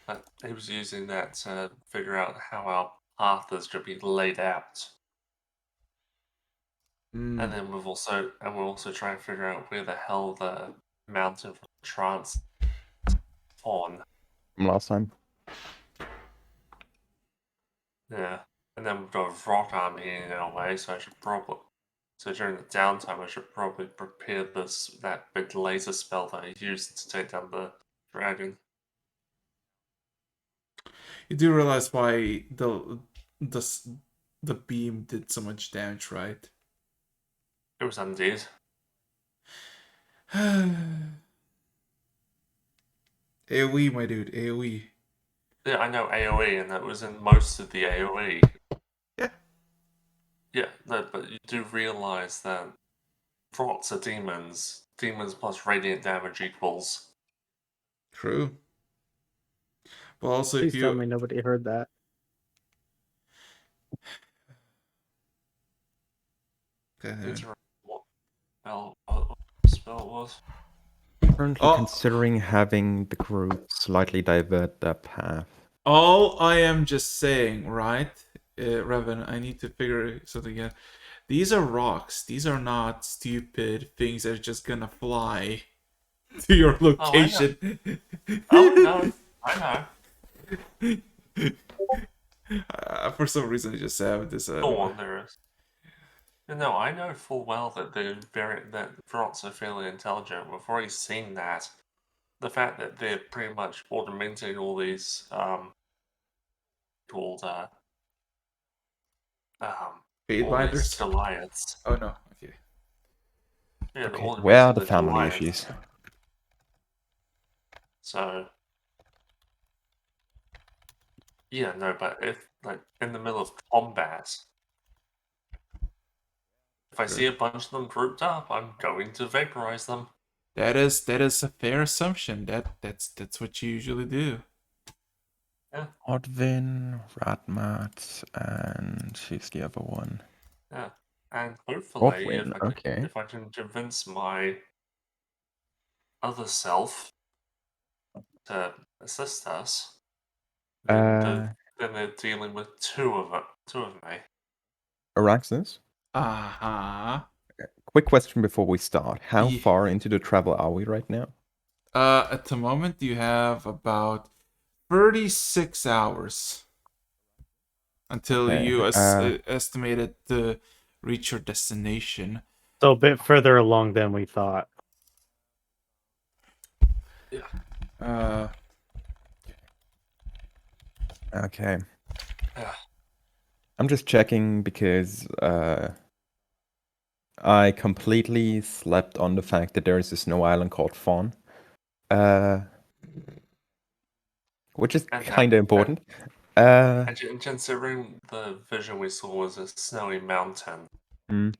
But he was using that to figure out how our path is to be laid out. And then we're also trying to figure out where the hell the mountain of trance on. From last time. Yeah. And then we've got a rock army in our way, so so during the downtime I should probably prepare that big laser spell that I used to take down the dragon. You do realize why the the beam did so much damage, right? It was undead. AoE, my dude, AoE. Yeah, I know AoE, and that was in most of the AoE. Yeah. Yeah, no, but you do realize that rots are demons. Demons plus radiant damage equals. True. But also, Please if tell you me nobody heard that. What spell it was? Currently considering having the group slightly divert their path. all I am just saying, right, Revan, I need to figure something out. These are rocks. These are not stupid things that are just gonna fly to your location. Oh, no. I know. For some reason, I just have this. Go on, there is. No, I know full well that that rots are fairly intelligent. We've already seen that. The fact that they're pretty much augmenting all these called Speedbinders? Goliaths. Oh no, okay. Yeah, Okay, where are the family Goliaths. issues? So yeah, no, but if like in the middle of combat, if I see a bunch of them grouped up, I'm going to vaporize them. That is a fair assumption. That's what you usually do. Yeah. Odvin, Radmat, and who's the other one? Yeah. And hopefully Odwin, okay. if I can convince my other self to assist us, then they're dealing with two of me. Araxis? Uh-huh. Quick question before we start. How Yeah. far into the travel are we right now? At the moment, you have about 36 hours until Okay, you estimated to reach your destination. So a bit further along than we thought. Yeah. Okay. Yeah. I'm just checking because I completely slept on the fact that there is a snow island called Fawn. Which is kind of important. And considering the vision we saw was a snowy mountain, and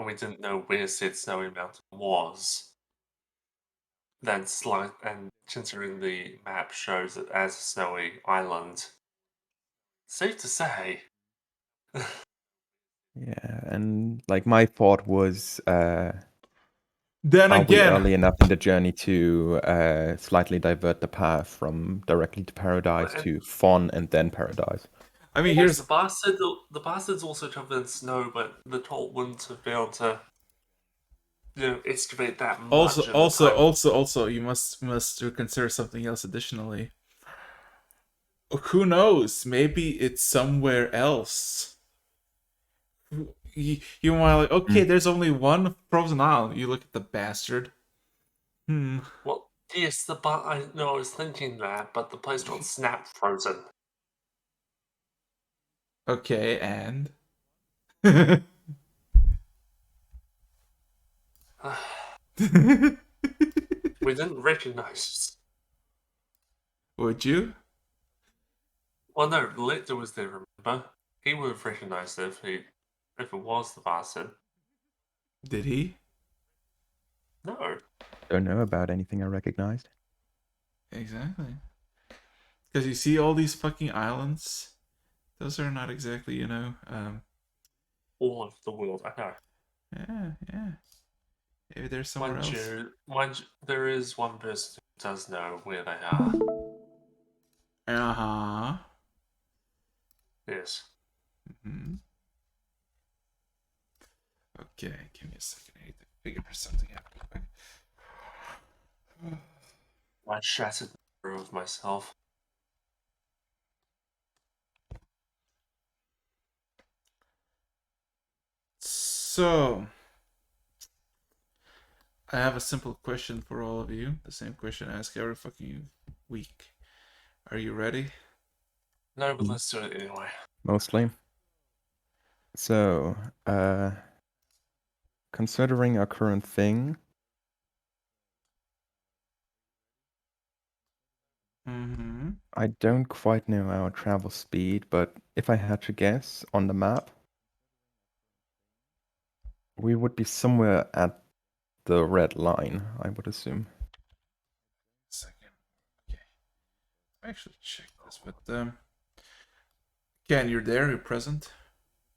we didn't know where said snowy mountain was, and considering the map shows it as a snowy island, safe to say. Yeah, and like my thought was, then are we again, early enough in the journey to slightly divert the path from directly to Paradise to Fawn and then Paradise? I mean, here's the bastards also covered in snow, but the Toll wouldn't have been able to, excavate that much. Also, you must consider something else additionally. Who knows? Maybe it's somewhere else. You might like, okay, there's only one frozen island. You look at the bastard. Well, yes, I was thinking that, but the place got snap frozen. Okay, and we didn't recognize. Would you? Well, no, Lecter was there. Remember, he would have recognized it if it was the bastard. Did he? No. Don't know about anything I recognized. Exactly. Because you see all these fucking islands. Those are not exactly, all of the world. I know. Yeah. Maybe there's somewhere else. There is one person who does know where they are. Uh-huh. Yes. Mm-hmm. Okay, give me a second. I need to figure something out real quick. I shattered the mirror of myself. So, I have a simple question for all of you. The same question I ask every fucking week. Are you ready? No, but let's do it anyway. Mostly. So, considering our current thing, Mm-hmm. I don't quite know our travel speed, but if I had to guess on the map, we would be somewhere at the red line, I would assume. Second. Okay. I actually checked this, but Ken, you're there, you're present.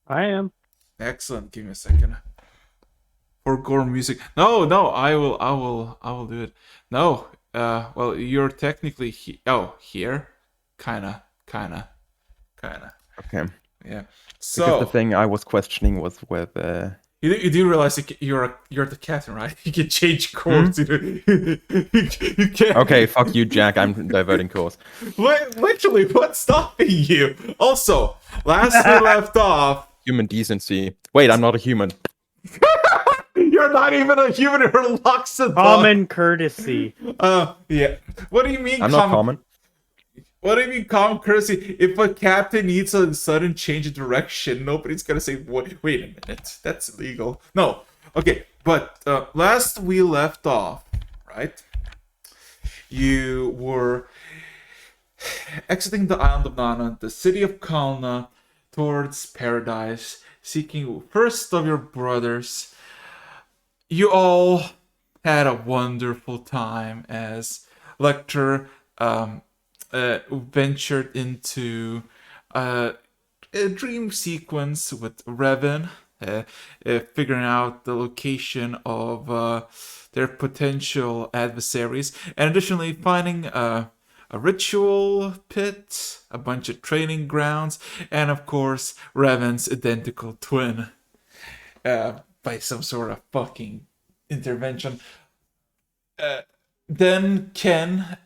I am. Excellent. Give me a second. For gore music. No, I will do it. No. Well, you're technically here. Kinda. Okay. Yeah. Because the So thing I was questioning was whether... you do realize you're the captain, right? You can change course. You can. Okay, fuck you, Jack. I'm diverting course. Literally, what's stopping you? Also, last we left off. Human decency. Wait, I'm not a human. You're not even a human or Luxembourg. Common courtesy. Yeah. What do you mean? I'm not common. What do you mean common courtesy? If a captain needs a sudden change of direction, nobody's gonna say, wait a minute, that's illegal. No. Okay, but last we left off, right? You were exiting the island of Nana, the city of Kalna, towards paradise, seeking first of your brothers. You all had a wonderful time as Lecter ventured into a dream sequence with Revan, figuring out the location of their potential adversaries, and additionally finding a ritual pit, a bunch of training grounds, and of course Revan's identical twin by some sort of fucking intervention. Then Ken,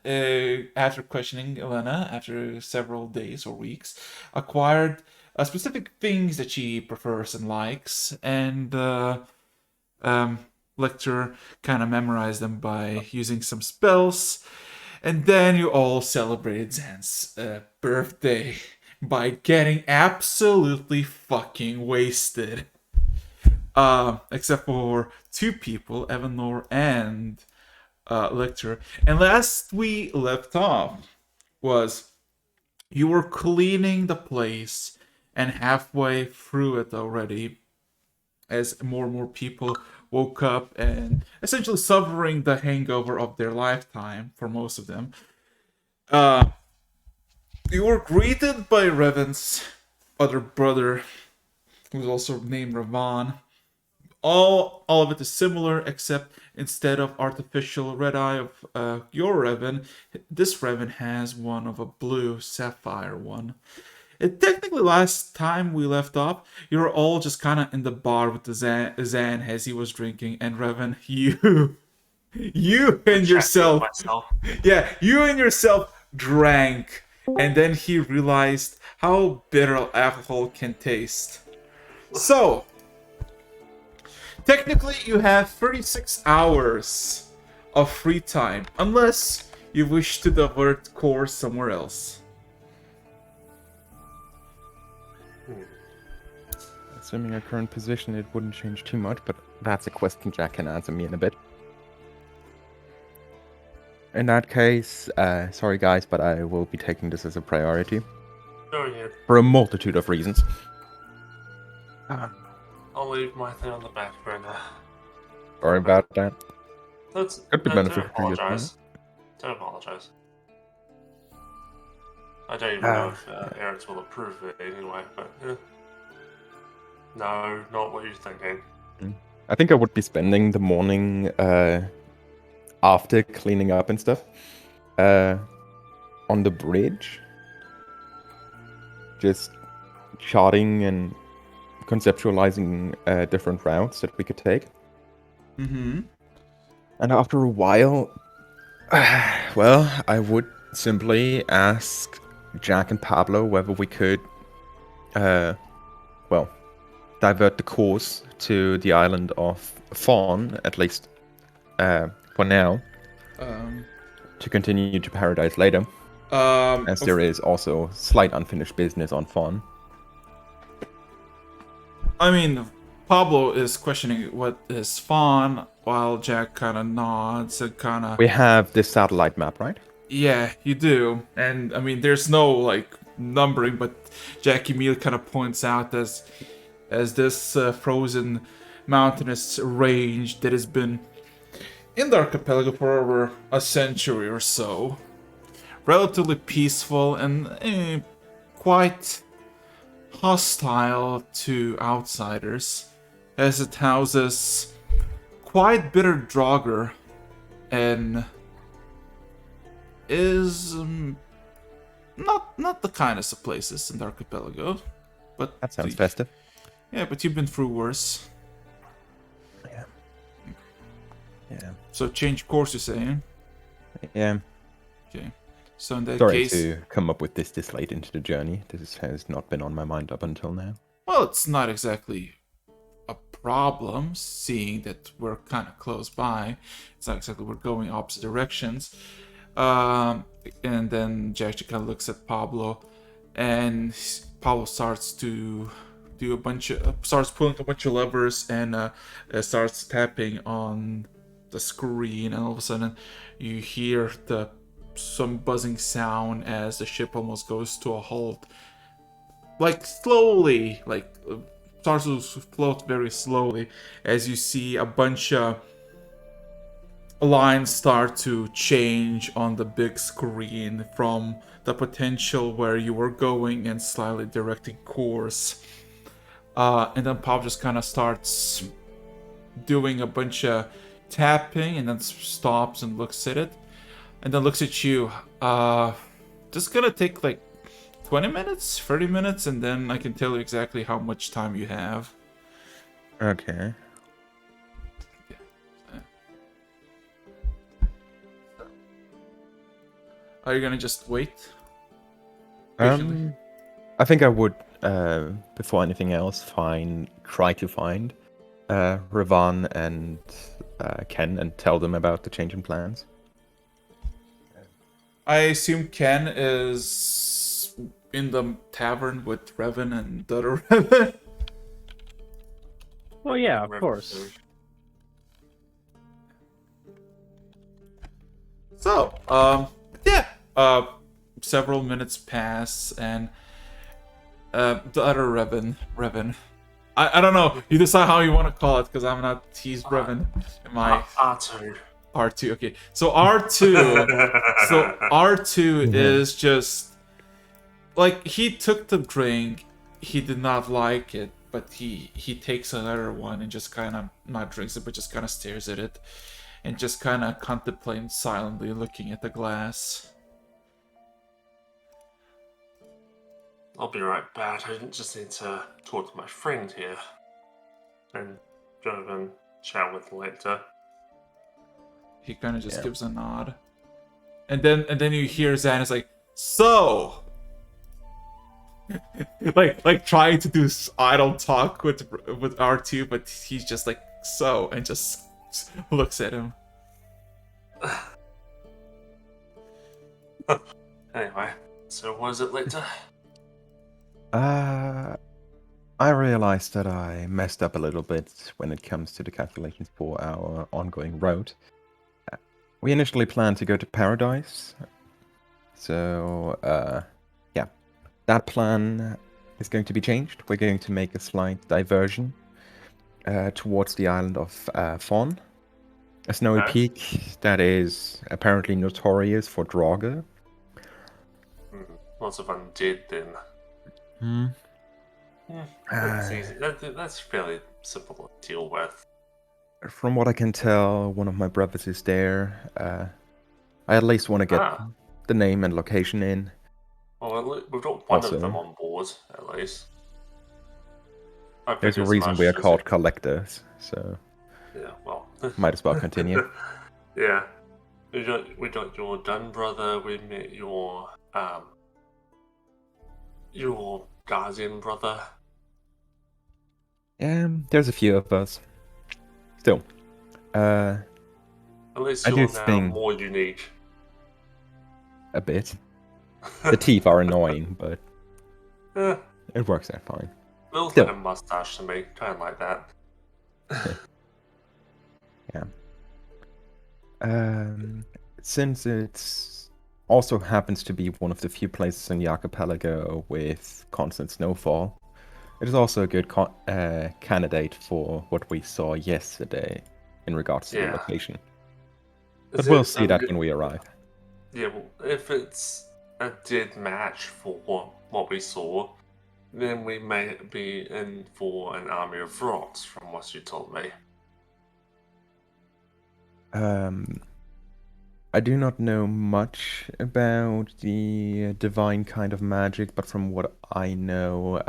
after questioning Elena after several days or weeks, acquired specific things that she prefers and likes, and Lecter kind of memorized them by using some spells. And then you all celebrated Zan's birthday by getting absolutely fucking wasted. Except for two people, Evanor and Lecter. And last we left off was you were cleaning the place, and halfway through it already, as more and more people woke up and essentially suffering the hangover of their lifetime for most of them. You were greeted by Revan's other brother, who's also named Ravan. All of it is similar, except instead of artificial red eye of your Revan, this Revan has one of a blue sapphire one. It technically, last time we left off, you were all just kind of in the bar with the Zan as he was drinking, and Revan, you and yourself, yeah, you and yourself drank, and then he realized how bitter alcohol can taste. So, technically, you have 36 hours of free time, unless you wish to divert course somewhere else. Assuming our current position, it wouldn't change too much, but that's a question Jack can answer me in a bit. In that case, sorry guys, but I will be taking this as a priority. Oh, yeah. For a multitude of reasons. I'll leave my thing on the back burner. Sorry about that. That's Could be don't beneficial for you. apologize. Don't apologize. I don't even know if Eric will approve it anyway, but no, not what you're thinking. I think I would be spending the morning after cleaning up and stuff on the bridge, just charting and conceptualizing different routes that we could take. Mm-hmm. And after a while, well, I would simply ask Jack and Pablo whether we could, divert the course to the island of Fawn, at least for now, to continue to Paradise later, as there is also slight unfinished business on Fawn. I mean, Pablo is questioning what is Fawn, while Jack kind of nods and kind of... We have this satellite map, right? Yeah, you do. And, I mean, there's no, like, numbering, but Jack immediately kind of points out as this frozen mountainous range that has been in the archipelago for over a century or so. Relatively peaceful and quite hostile to outsiders, as it houses quite bitter Draugr and is not the kindest of places in the archipelago. But That sounds festive. yeah, but you've been through worse. Yeah. So change course, you're saying? Yeah. Okay. So in that Sorry case, to come up with this late into the journey. This has not been on my mind up until now. well, it's not exactly a problem, seeing that we're kind of close by. It's not exactly we're going opposite directions. And then Jack kind of looks at Pablo, and Pablo starts to do starts pulling a bunch of levers and starts tapping on the screen, and all of a sudden you hear some buzzing sound as the ship almost goes to a halt, like slowly, starts to float very slowly, as you see a bunch of lines start to change on the big screen from the potential where you were going and slightly directing course. And then Pop just kind of starts doing a bunch of tapping and then stops and looks at it. And then looks at you. This is gonna take like 20 minutes, 30 minutes, and then I can tell you exactly how much time you have. Okay. Are you gonna just wait? Patiently? I think I would, before anything else, try to find Ravan and Ken and tell them about the change in plans. I assume Ken is in the tavern with Revan and the other Revan. Well, yeah, of course. So, several minutes pass, and the other Revan. I don't know. You decide how you want to call it, because I'm not. He's Revan. R2. R2. Okay. So R2 is just like, he took the drink. He did not like it, but he takes another one and just kind of not drinks it, but just kind of stares at it and just kind of contemplates silently, looking at the glass. I'll be right back. I just need to talk to my friend here. And go and chat with later. He kind of just gives a nod. And then you hear Zan is like, so like trying to do idle talk with R2, but he's just like, so, and just looks at him. Anyway, so what is it later? I realized that I messed up a little bit when it comes to the calculations for our ongoing route. We initially planned to go to Paradise, so that plan is going to be changed. We're going to make a slight diversion towards the island of Fawn, a snowy peak that is apparently notorious for Draugr. Lots of undead then. That's easy. That's fairly simple to deal with. From what I can tell, one of my brothers is there. I at least want to get the name and location in. Well, we've got one of them on board. reward, at least. I There's a figure as reason much we are as called collectors, so Yeah, well. might as well continue. Yeah. We got your Dun brother, we met your guardian brother. There's a few of us. Still, At least I do you're now think- more unique. a bit. The teeth are annoying, but Eh, it works out fine. looks Still. like a mustache to me, kind of like that. Since it's also happens to be one of the few places in the archipelago with constant snowfall, it is also a good candidate for what we saw yesterday in regards to the Yeah. location. Is But we'll it see a that good- when we arrive. Yeah, well, if it's a dead match for what we saw, then we may be in for an army of rocks, from what you told me. I do not know much about the divine kind of magic, but from what I know,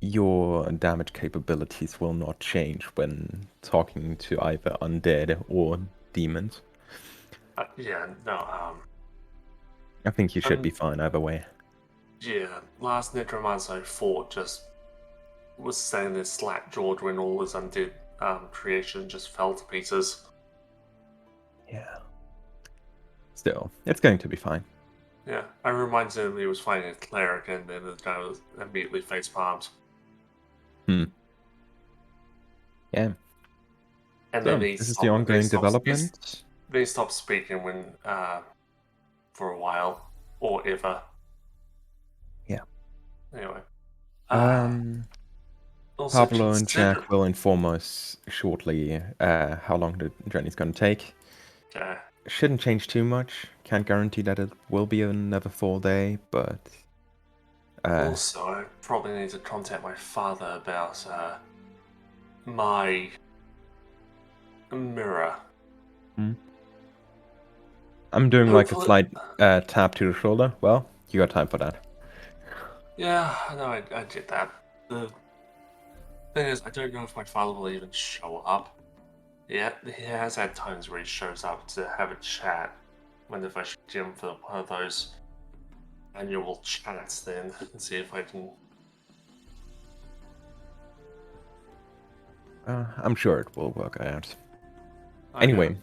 your damage capabilities will not change when talking to either undead or demons. Yeah, no, I think you should be fine either way. yeah, last necromancer I fought just was saying this slack jawed when all his undead creation just fell to pieces. Yeah. Still, it's going to be fine. Yeah, I reminded him he was fighting a cleric and then the guy was immediately face palmed. Yeah. And So, then he this is stopped, the ongoing they stopped- development. They stopped speaking when for a while or ever. Yeah. Anyway. Also, Pablo and consider- Jack will inform us shortly how long the journey's going to take. Yeah. Shouldn't change too much. Can't guarantee that it will be another full day, but Also, I probably need to contact my father about my mirror. I'm doing like a Hopefully- slight tap to the shoulder. Well, you got time for that. Yeah, I know, I get that. The thing is, I don't know if my father will even show up. Yeah, he has had times where he shows up to have a chat whenever I should get him for one of those annual chats then and see if I can. I'm sure it will work out. I Anyway,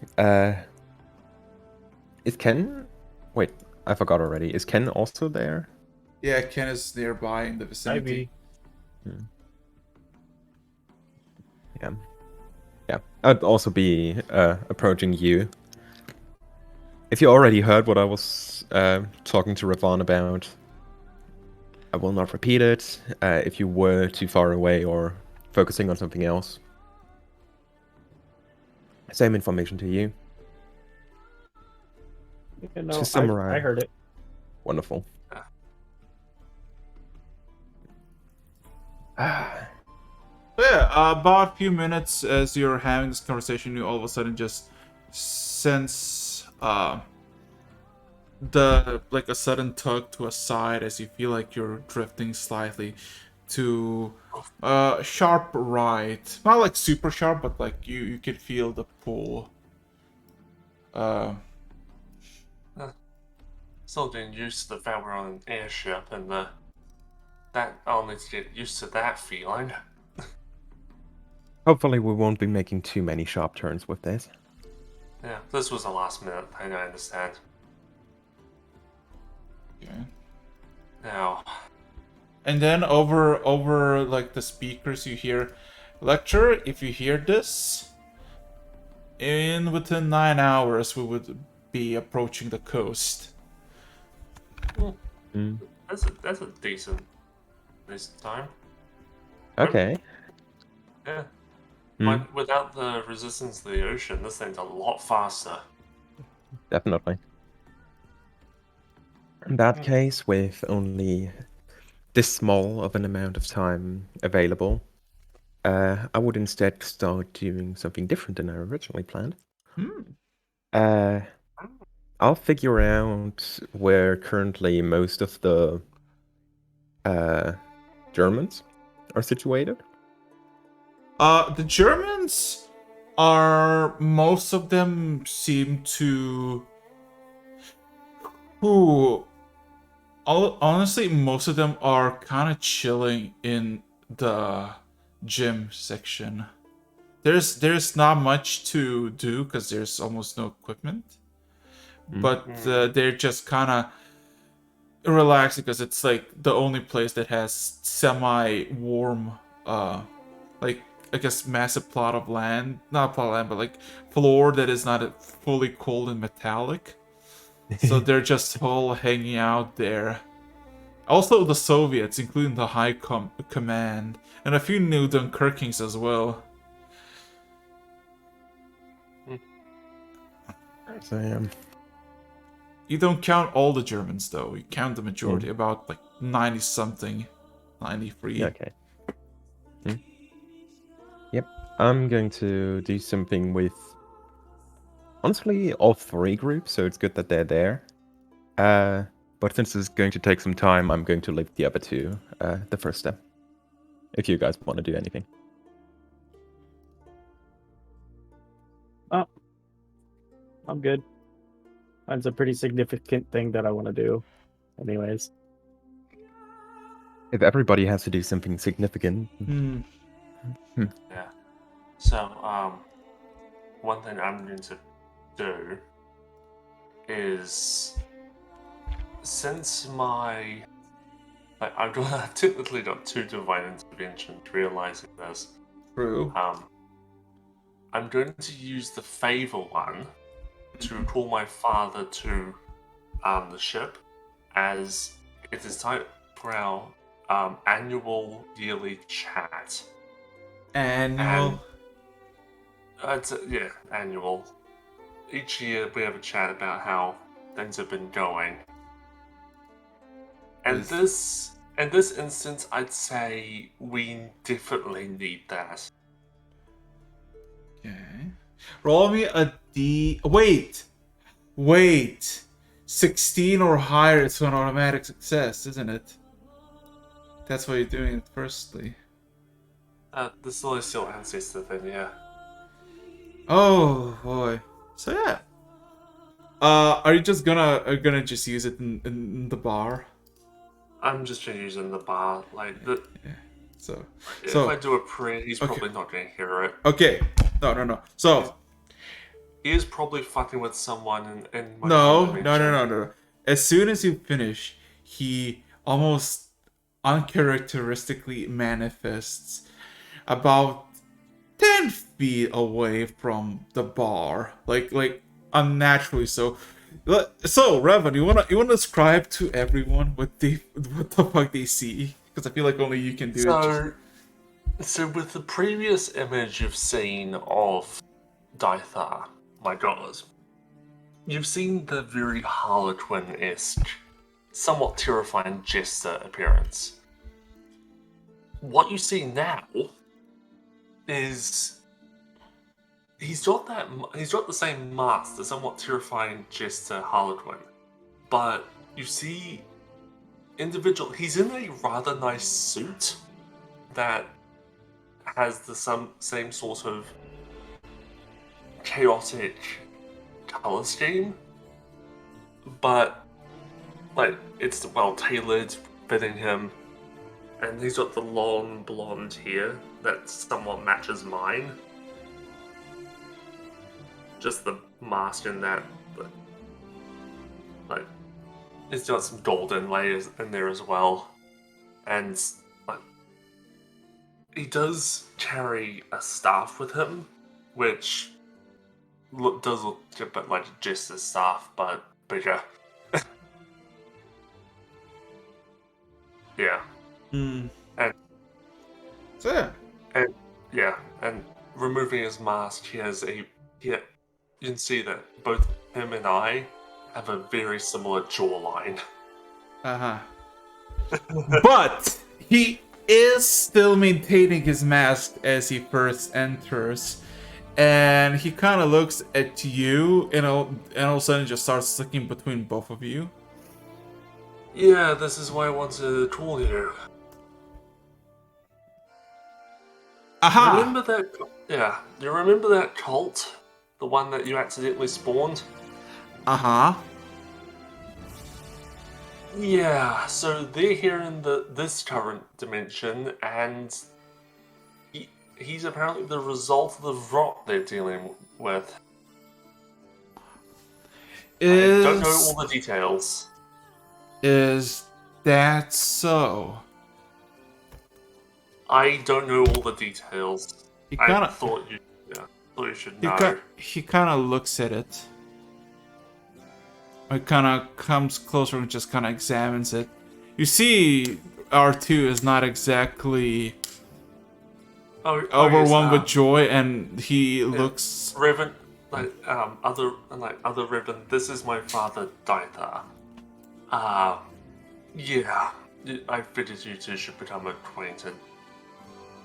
is Ken? Wait, I forgot already. Is Ken also there? Yeah, Ken is nearby in the vicinity. Yeah, I'd also be approaching you. If you already heard what I was talking to Ravan about, I will not repeat it. If you were too far away or focusing on something else, same information to you. You know, To summarize. I heard it. Wonderful. So yeah, about a few minutes as you're having this conversation, you all of a sudden just sense the like a sudden tug to a side as you feel like you're drifting slightly to sharp right. Not like super sharp, but like you can feel the pull. Still getting used to the fact we're on an airship and that I'll need to get used to that feeling. Hopefully we won't be making too many sharp turns with this. Yeah, this was a last minute thing, I understand. Okay. Now, And then over like the speakers you hear, lecturer, if you hear this, within 9 hours we would be approaching the coast. that's a decent this time. Okay. Yeah. Like, without the resistance of the ocean, this thing's a lot faster. Definitely. In that case, with only this small of an amount of time available, I would instead start doing something different than I originally planned. I'll figure out where currently most of the Germans are situated? The Germans are, most of them seem to, honestly, most of them are kind of chilling in the gym section. There's not much to do because there's almost no equipment, but they're just kind of relaxed because it's like the only place that has semi-warm, like, I guess, massive plot of land, not plot of land, but like floor that is not fully cold and metallic. So they're just all hanging out there. Also, the Soviets, including the High Command, and a few new Dunkirkings as well. So, You don't count all the Germans, though. You count the majority, about like 90-something, 93. Okay. Yep. I'm going to do something with, honestly, all three groups, so it's good that they're there. But since it's going to take some time, I'm going to leave the other two the first step. If you guys want to do anything. Oh, I'm good. That's a pretty significant thing that I want to do. Anyways. If everybody has to do something significant. Yeah. So, one thing I'm going to do is, since my, like, I've typically got 2 divine interventions, realizing this. True. I'm going to use the favor one to call my father to the ship, as it is time for our annual yearly chat. Annual? Yeah, annual. Each year we have a chat about how things have been going. And in this instance, I'd say we definitely need that. Okay. Roll me a D. Wait. 16 or higher is an automatic success, isn't it? That's why you're doing it firstly. The celestial ancestor thing, yeah. Oh boy. So yeah. Are you just gonna just use it in the bar? I'm just using the bar, like the. Yeah. So if I do a prayer, he's probably not going to hear it. Okay. No. So he is probably fucking with someone in my No. As soon as you finish, he almost uncharacteristically manifests about 10 feet away from the bar, like unnaturally so. So Revan, you wanna describe to everyone what the fuck they see? Because I feel like only you can do it. So with the previous image you've seen of Dythar, my gods, you've seen the very Harlequin-esque, somewhat terrifying jester appearance. What you see now is he's got the same mask, the somewhat terrifying jester Harlequin, but you see he's in a rather nice suit that has the same sort of chaotic color scheme, but like it's well tailored, fitting him, and he's got the long blonde hair that somewhat matches mine. Just the mask in that, but like it's got some golden layers in there as well, and like he does carry a staff with him, which does look a bit like just a staff, but bigger. Yeah. And so yeah. And removing his mask, you can see that both him and I have a very similar jawline. But he is still maintaining his mask as he first enters, and he kind of looks at you, and all of a sudden just starts looking between both of you. Yeah, this is why I wanted to call you. Aha! Remember that? Yeah, you remember that cult? The one that you accidentally spawned? Uh-huh. Yeah, so they're here in this current dimension, and he's apparently the result of the rot they're dealing with. I don't know all the details. Is that so? I don't know all the details. He I kind of thought you should know. he kind of looks at it. He kind of comes closer and just kind of examines it. You see, R2 is not exactly overwhelmed with joy, and he looks. Reverend, other Reverend. This is my father, Dither. Yeah, I figured you two should become acquainted.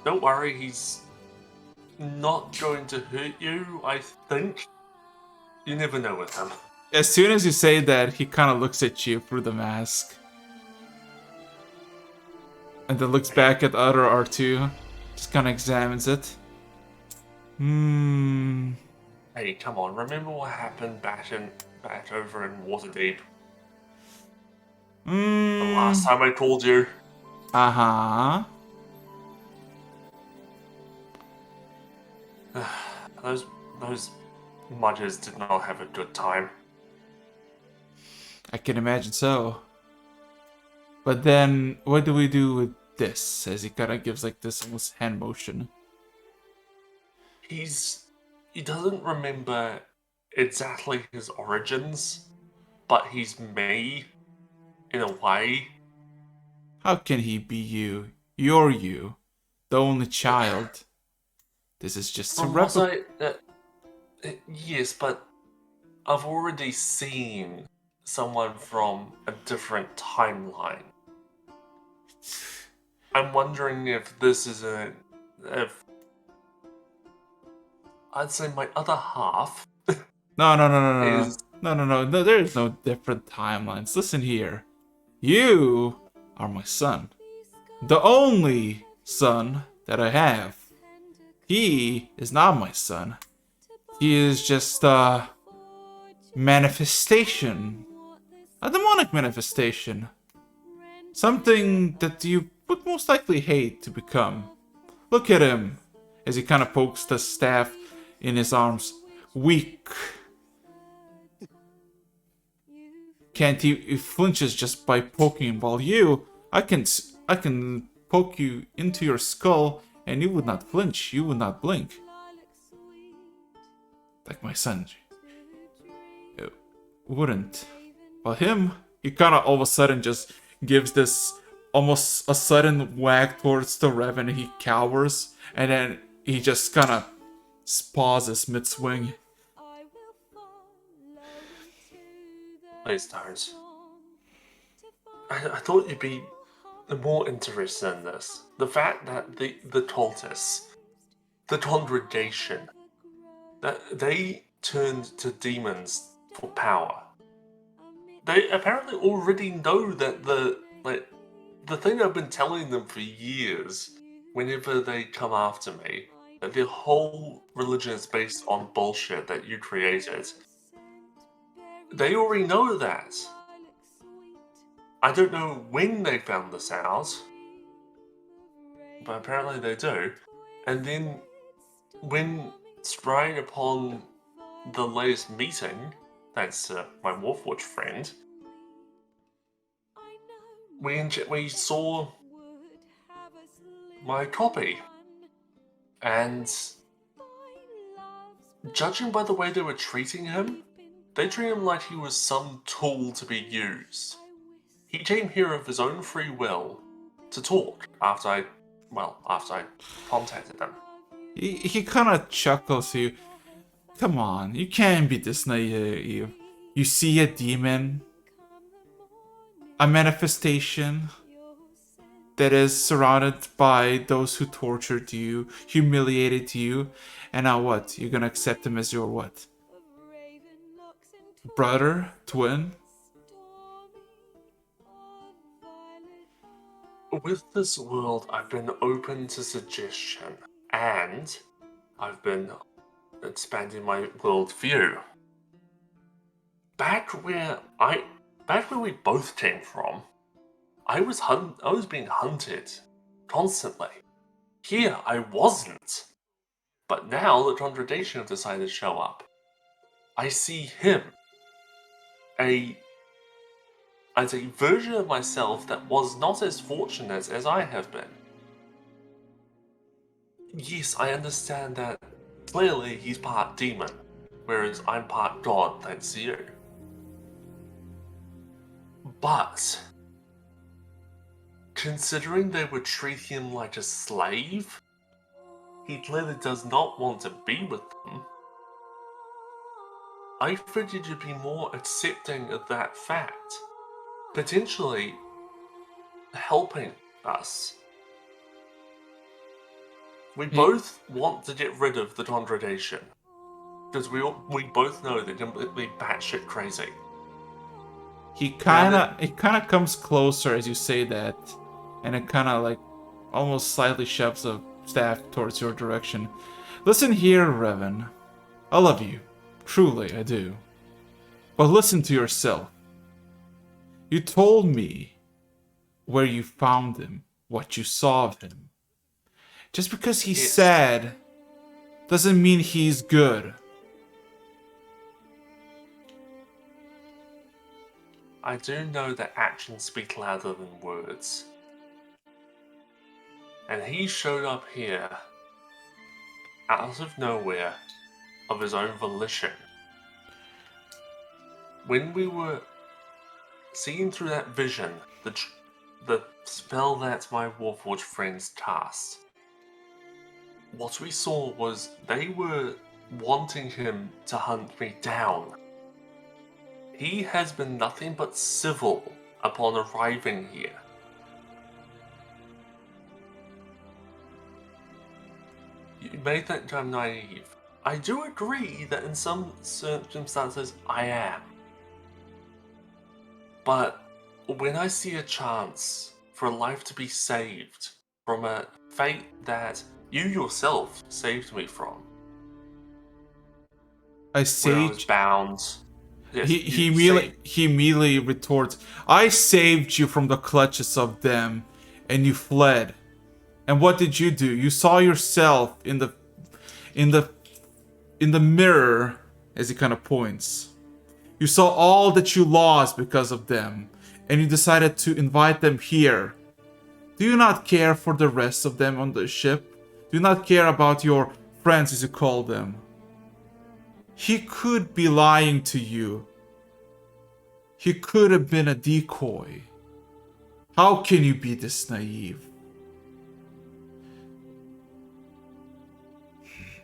Don't worry, he's not going to hurt you, I think. You never know with him. As soon as you say that, he kind of looks at you through the mask. And then looks back at other R2. Just kind of examines it. Hey, come on, remember what happened back over in Waterdeep? The last time I called you? Uh-huh. Those muggers did not have a good time. I can imagine so. But then, what do we do with this? As he kind of gives like this almost hand motion. He doesn't remember exactly his origins, but he's me, in a way. How can he be you? You're you. The only child. This is just a replica. Yes, but I've already seen someone from a different timeline. I'm wondering if this is if I'd say my other half. No, there is no different timelines. Listen here. You are my son. The only son that I have. He is not my son. He is just a manifestation. A demonic manifestation. Something that you would most likely hate to become. Look at him. As he kind of pokes the staff in his arms. Weak. Can't he flinches just by poking him, while you, I can poke you into your skull and you would not flinch, you would not blink. Like my son. It wouldn't. But him, he kind of all of a sudden just gives this almost a sudden whack towards the Rev and he cowers, and then he just kind of pauses mid-swing. Please, stars. I thought you'd be more interested in this. The fact that the cultists, the congregation, that they turned to demons for power. They apparently already know that the thing I've been telling them for years, whenever they come after me, that their whole religion is based on bullshit that you created. They already know that. I don't know when they found this out, but apparently they do. And then, when spraying upon the latest meeting, thanks to my Warforged friend, we saw my copy. And judging by the way they were treating him, they treat him like he was some tool to be used. He came here of his own free will to talk after I contacted them. He kind of chuckles to you. Come on, you can't be this naive. You see a demon, a manifestation that is surrounded by those who tortured you, humiliated you, and now what? You're gonna accept him as your what? Brother? Twin? With this world, I've been open to suggestion, and I've been expanding my worldview. Back where we both came from, I was being hunted constantly. Here, I wasn't. But now the Congregation have decided to show up. I see him, as a version of myself that was not as fortunate as I have been. Yes, I understand that clearly he's part demon, whereas I'm part god, thanks to you. But, considering they would treat him like a slave, he clearly does not want to be with them. I figured you'd be more accepting of that fact, potentially helping us. We both want to get rid of the Congregation, because we both know they're completely batshit crazy. It kind of comes closer as you say that, and it kind of like almost slightly shoves a staff towards your direction. Listen here, Revan. I love you. Truly, I do. But listen to yourself. You told me where you found him, what you saw of him. Just because he's sad doesn't mean he's good. I do know that actions speak louder than words. And he showed up here, out of nowhere, of his own volition. When we were seeing through that vision, the spell that my Warforged friends cast, what we saw was they were wanting him to hunt me down. He has been nothing but civil upon arriving here. You may think I'm naive. I do agree that in some circumstances I am. But when I see a chance for a life to be saved from a fate that you yourself saved me from, I was bound. Yes, he immediately retorts, I saved you from the clutches of them, and you fled. And what did you do? You saw yourself in the mirror, as he kind of points. You saw all that you lost because of them, and you decided to invite them here. Do you not care for the rest of them on the ship? Do you not care about your friends, as you call them? He could be lying to you. He could have been a decoy. How can you be this naive?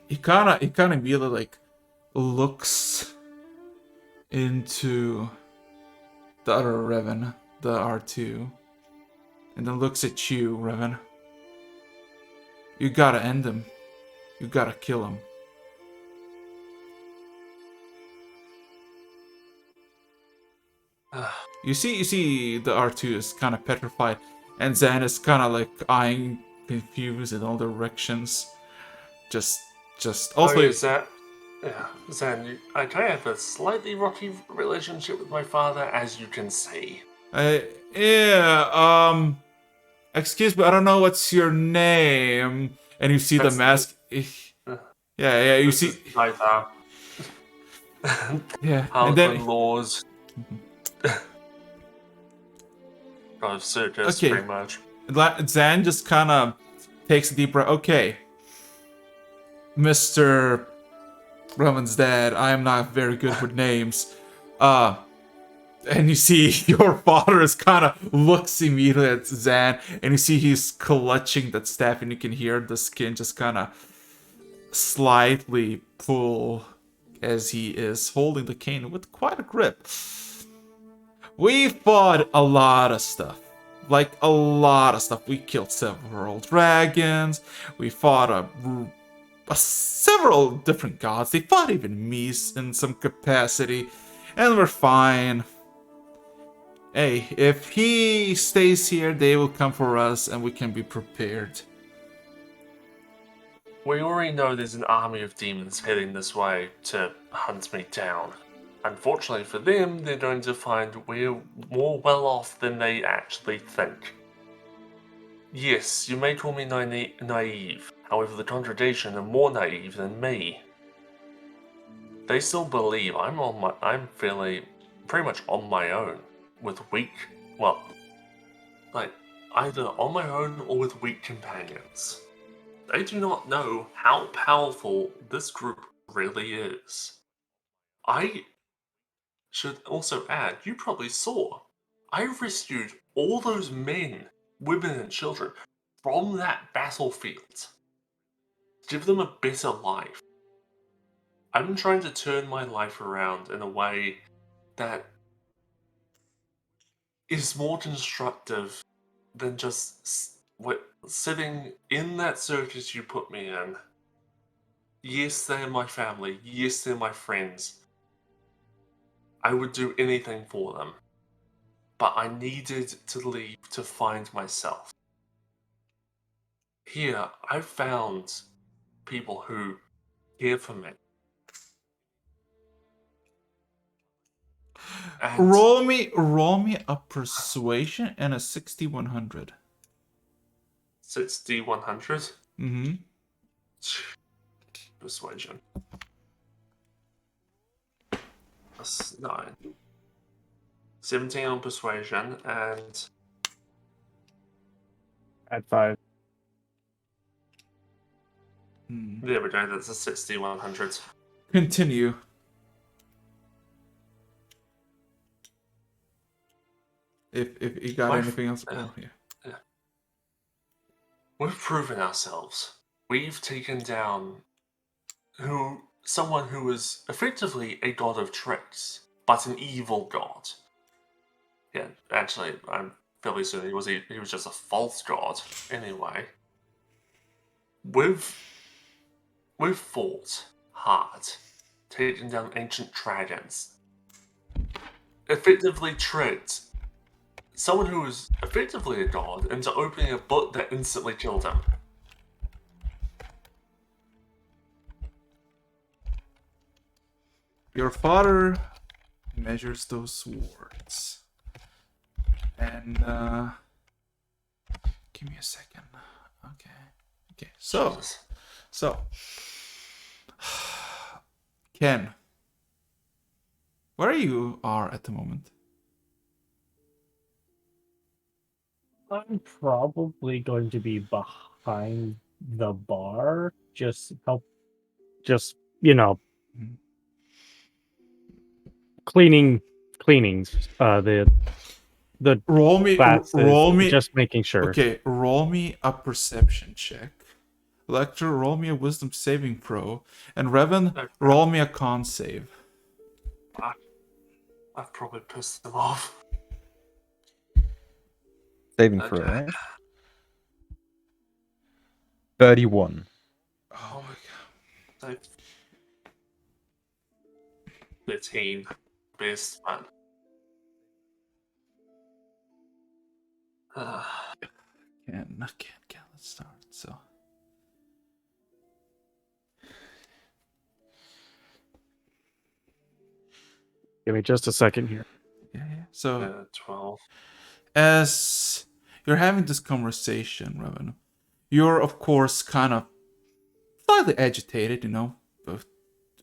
He kind of immediately like looks into the other Revan, the R2, and then looks at you, Revan. You gotta end him. You gotta kill him. You see the R2 is kind of petrified, and Zan is kind of like eyeing confused in all directions. Just also. Is that? Yeah, Zan, I have a slightly rocky relationship with my father, as you can see. Excuse me, I don't know what's your name. And you see the mask. Yeah, you see. Like that. Yeah, and then laws. Of circus, pretty much. Zan just kind of takes a deep breath. Okay, Mr. Roman's dad, I am not very good with names. And you see your father is kind of looks immediately at Zan, and you see he's clutching that staff, and you can hear the skin just kind of slightly pull as he is holding the cane with quite a grip. We fought a lot of stuff. Like, a lot of stuff. We killed several dragons. We fought several different gods. They fought even me in some capacity. And we're fine. Hey, if he stays here, they will come for us, and we can be prepared. We already know there's an army of demons heading this way to hunt me down. Unfortunately for them, they're going to find we're more well off than they actually think. Yes, you may call me naive. However, the congregation are more naive than me. They still believe I'm fairly pretty much on my own with either on my own or with weak companions. They do not know how powerful this group really is. I should also add, you probably saw, I rescued all those men, women, and children from that battlefield. Give them a better life. I've been trying to turn my life around in a way that is more constructive than just sitting in that circus you put me in. Yes, they're my family. Yes, they're my friends. I would do anything for them. But I needed to leave to find myself. Here, I've found people who care for me. And Roll me a persuasion and a 6100. 6100? Mm-hmm. Persuasion. That's 9. 17 on persuasion and At 5. there we go, that's a 6100. Continue. If you got anything else, yeah. We've proven ourselves. We've taken down someone who was effectively a god of tricks, but an evil god. Yeah, actually, I'm fairly certain he was just a false god. Anyway, we've fought hard, taken down ancient dragons, effectively tricked someone who was effectively a god into opening a book that instantly killed him. Your father measures those swords. And give me a second. Okay. So Ken, where you are at the moment? I'm probably going to be behind the bar. Just cleanings. The roll me. Just making sure. Okay, roll me a perception check. Lecter, roll me a wisdom saving throw, and Revan, roll me a con save. I've probably pissed them off. Saving throw, right? 31. Oh my god. 13. Best man. Can't. Let's start. So. Give me just a second here. Yeah. So. 12. As you're having this conversation, Revan, you're of course kind of slightly agitated, but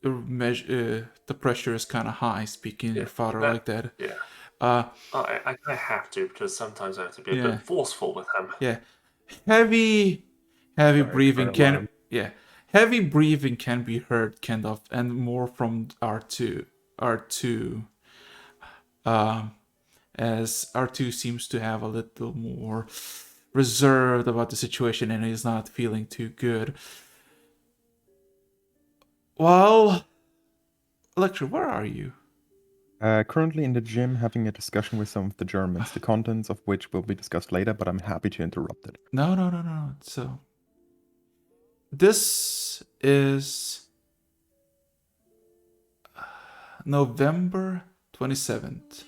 the pressure is kind of high speaking to your father like that. Yeah. I have to, because sometimes I have to be a bit forceful with him. Yeah. Heavy breathing can be heard kind of, and more from R2 as R2 seems to have a little more reserved about the situation and he's not feeling too good. Well, Lecter, where are you? Currently in the gym having a discussion with some of the Germans, the contents of which will be discussed later, but I'm happy to interrupt it. No. So, this is November 27th.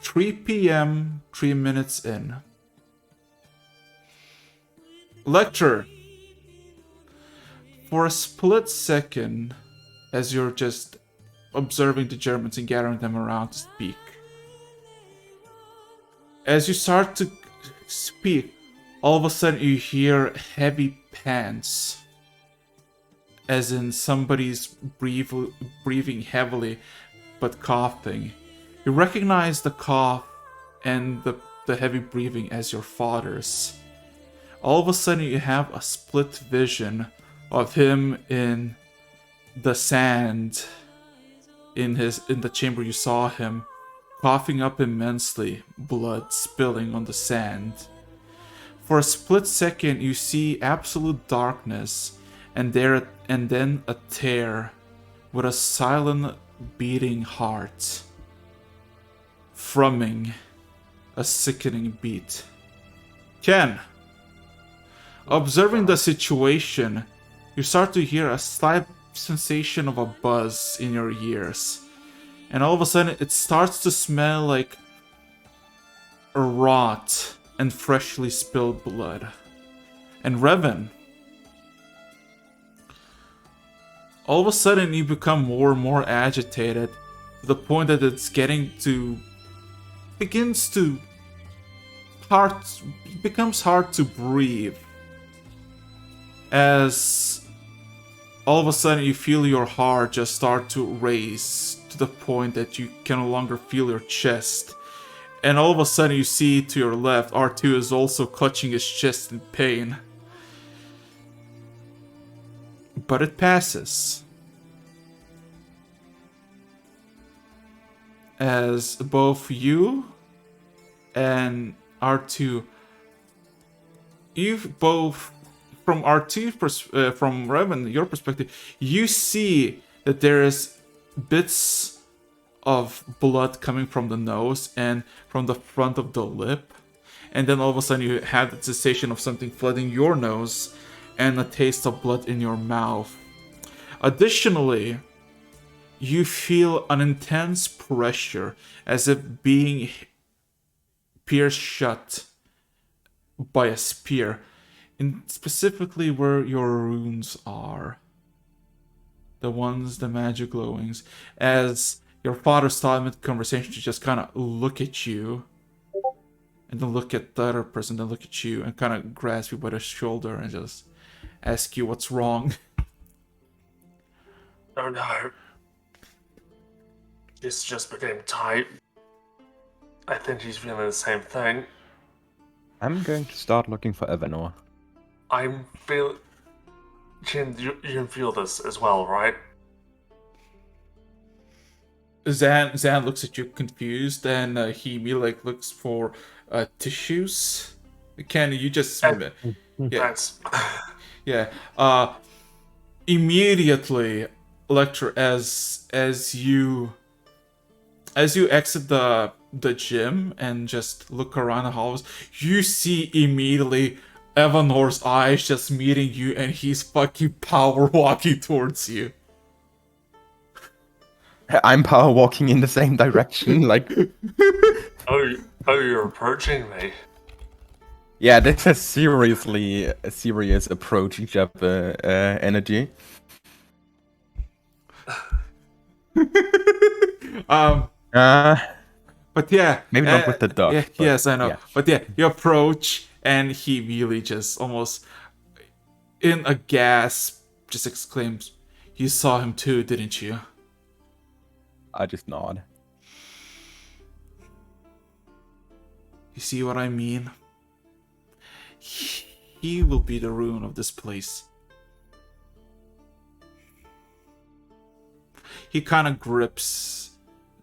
3 p.m., 3 minutes in. Lecter, for a split second, as you're just observing the Germans and gathering them around to speak, as you start to speak, all of a sudden you hear heavy pants, as in somebody's breathing heavily but coughing. You recognize the cough and the heavy breathing as your father's. All of a sudden you have a split vision of him in the sand in the chamber you saw him, coughing up immensely, blood spilling on the sand. For a split second you see absolute darkness, and then a tear with a silent beating heart, thrumming a sickening beat. Ken, observing the situation, you start to hear a slight sensation of a buzz in your ears. And all of a sudden, it starts to smell like a rot and freshly spilled blood. And Revan, all of a sudden, you become more and more agitated to the point that it's becomes hard to breathe. As all of a sudden you feel your heart just start to race to the point that you can no longer feel your chest. And all of a sudden you see to your left, R2 is also clutching his chest in pain. But it passes. As both you and R2, you've both, from R2, from Revan, your perspective, you see that there is bits of blood coming from the nose and from the front of the lip. And then all of a sudden you have the sensation of something flooding your nose and a taste of blood in your mouth. Additionally, you feel an intense pressure as if being pierced shut by a spear, in specifically where your runes are. The magic glowings. As your father started mid conversation to just kind of look at you, and then look at the other person, then look at you, and kind of grasp you by the shoulder and just ask you what's wrong. Oh no. This just became tight. I think he's feeling the same thing. I'm going to start looking for Evanor. Jin, you can feel this as well, right? Zan looks at you confused, and he immediately looks for tissues. Can you just... That's... Yeah. Immediately, Lecter, as you exit the gym and just look around the halls, you see immediately Evanor's eyes just meeting you, and he's fucking power walking towards you. I'm power walking in the same direction, like... Oh, you're approaching me. Yeah, this is seriously a serious approach each other energy. But yeah, maybe not with the dog. Yeah, yes, I know. Yeah. But yeah, you approach, and he really just almost in a gasp just exclaims, "You saw him too, didn't you?" I just nod. You see what I mean? He will be the ruin of this place. He kind of grips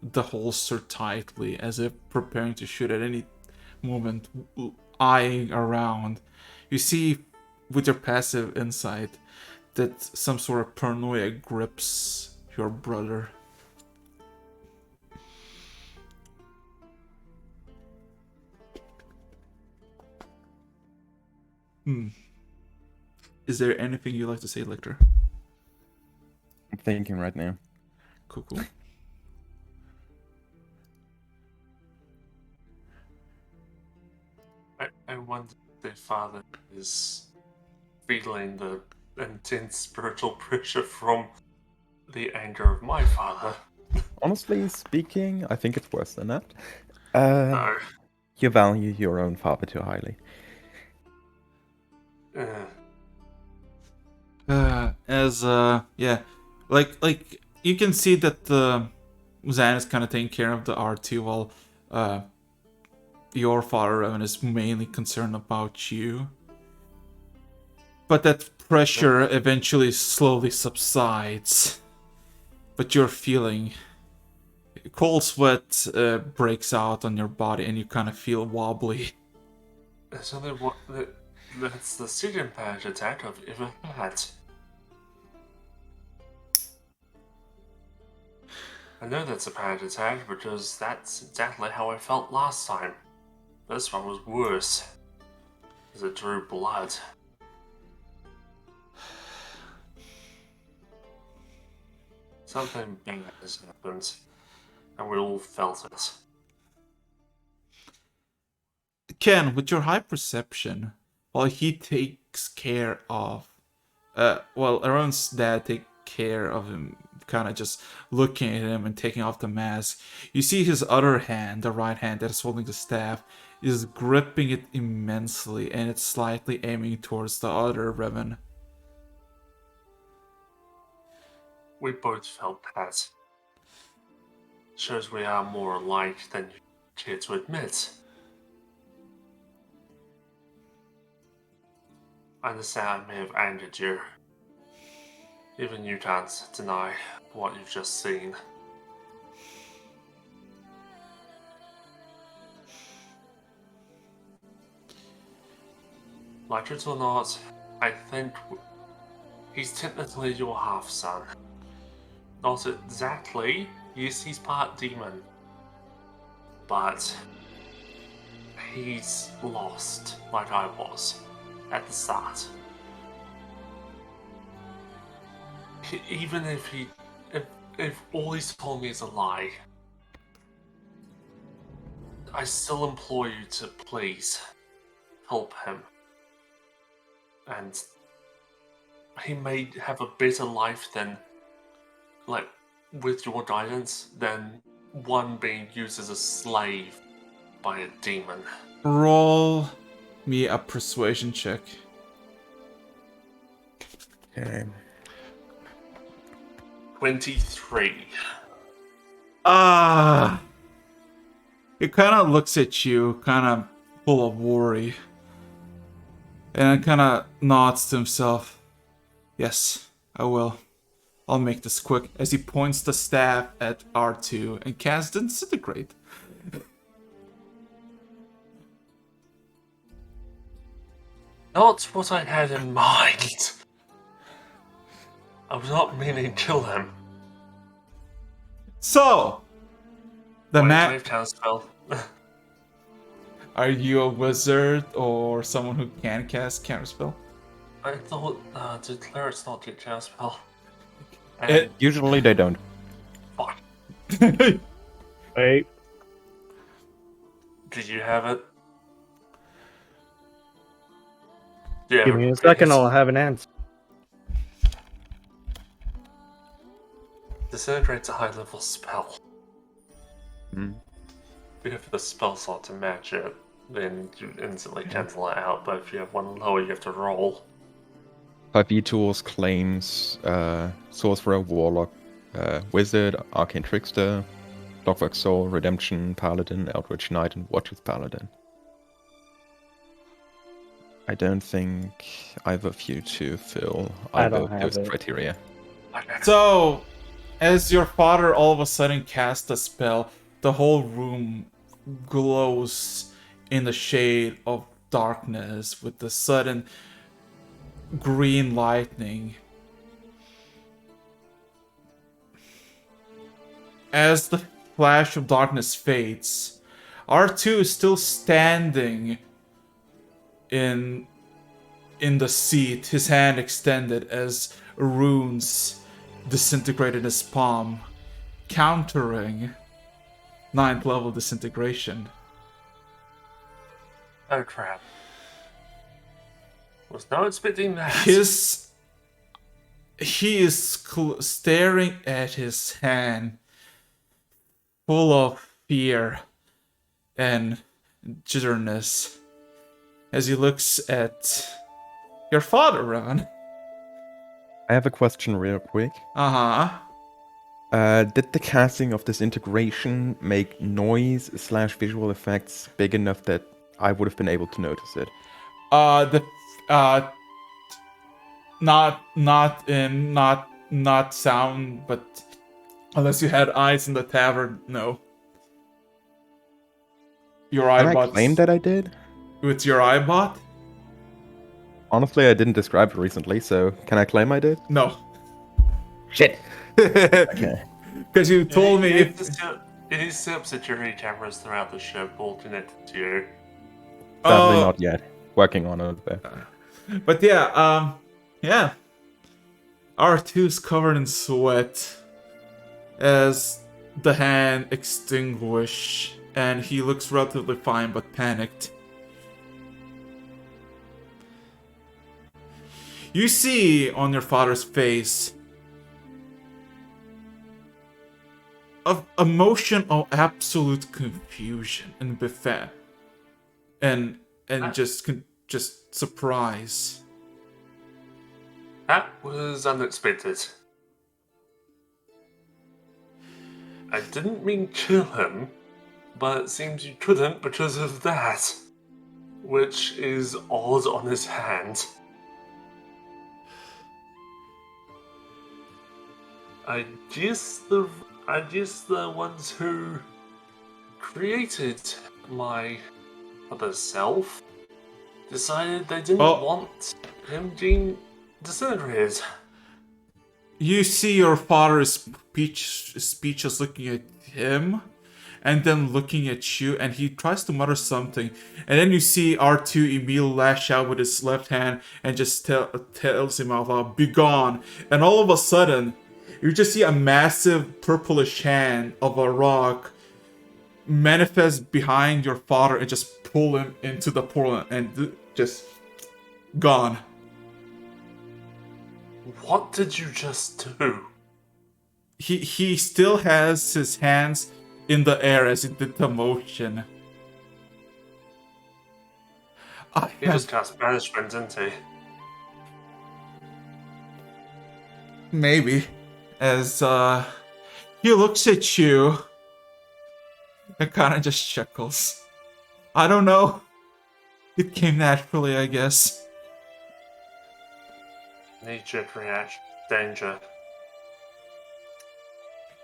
the holster tightly, as if preparing to shoot at any moment, eyeing around. You see, with your passive insight, that some sort of paranoia grips your brother. Is there anything you'd like to say, Lecter? I'm thinking right now. Cool. I wonder if Father is feeling the intense spiritual pressure from the anger of my father. Honestly speaking, I think it's worse than that. No. You value your own father too highly. Yeah, like you can see that Zan is kind of taking care of the R2 while your father Evan is mainly concerned about you. But that pressure eventually slowly subsides. But you're feeling cold sweat breaks out on your body, and you kind of feel wobbly. So that's the second panic attack I've ever had. I know that's a panic attack because that's exactly how I felt last time. This one was worse, as it drew blood. Something bad has happened, and we all felt it. Ken, with your high perception, while he takes care of, Aaron's dad take care of him, kind of just looking at him and taking off the mask. You see his other hand, the right hand that is holding the staff, is gripping it immensely, and it's slightly aiming towards the other Revan. We both felt that. Shows we are more alike than you care to admit. I understand I may have angered you. Even you can't deny what you've just seen. Like it or not, I think he's technically your half-son. Not exactly. Yes, he's part demon. But he's lost, like I was, at the start. Even if all he's told me is a lie, I still implore you to please help him. And he may have a better life than, like, with your guidance, than one being used as a slave by a demon. Roll me a persuasion check. Okay. 23. He kind of looks at you, kind of full of worry. And kind of nods to himself. Yes, I will. I'll make this quick, as he points the staff at R2 and casts Disintegrate. Not what I had in mind. I was not meaning to kill him. So, the man. Wave counterspell. Are you a wizard or someone who can cast counterspell? I thought did clerics not get counterspell? Usually they don't. Fuck. Wait. Did you have it? Yeah. Give me a second, I'll have an answer. Disintegrate's a high-level spell. Mm. If you have the spell slot to match it, then you instantly cancel it out, but if you have one lower, you have to roll. 5e tools claims Sorcerer, Warlock, Wizard, Arcane Trickster, Clockwork Soul, Redemption, Paladin, Eldritch Knight, and Watcher's Paladin. I don't think either of you two fill either of those criteria. So, as your father all of a sudden casts a spell, the whole room glows in the shade of darkness with the sudden green lightning. As the flash of darkness fades, R2 is still standing in the seat, his hand extended as runes disintegrate in his palm, countering 9th level disintegration. Oh crap. Was not expecting that. He is staring at his hand, full of fear and jitterness, as he looks at your father, Ron. I have a question real quick. Did the casting of this integration make noise/visual effects big enough that I would have been able to notice it? Not sound, but unless you had eyes in the tavern, no. Your Can I iBot. claim that I did? With your iBot? Honestly, I didn't describe it recently, so can I claim I did? No. Shit. Okay. Because you told me It is set up security cameras throughout the ship, alternate to you. Sadly, not yet. Working on it. But yeah, R2's covered in sweat as the hand extinguished, and he looks relatively fine but panicked. You see on your father's face of emotion of absolute confusion and buffet, and just surprise. That was unexpected. I didn't mean kill him, but it seems you couldn't because of that, which is odd on his hand. I guess the ones who created my other self decided they didn't want him being disintegrated. You see your father is speechless, looking at him, and then looking at you, and he tries to mutter something, and then you see R2 immediately lash out with his left hand and just tells him out loud, "Be gone!" And all of a sudden, you just see a massive purplish hand of a rock manifest behind your father and just pull him into the portal and just gone. What did you just do? He still has his hands in the air as he did the motion. He just cast banishment, didn't he? Maybe. As he looks at you and kind of just chuckles. I don't know. It came naturally, I guess. Knee-jerk reaction. Danger.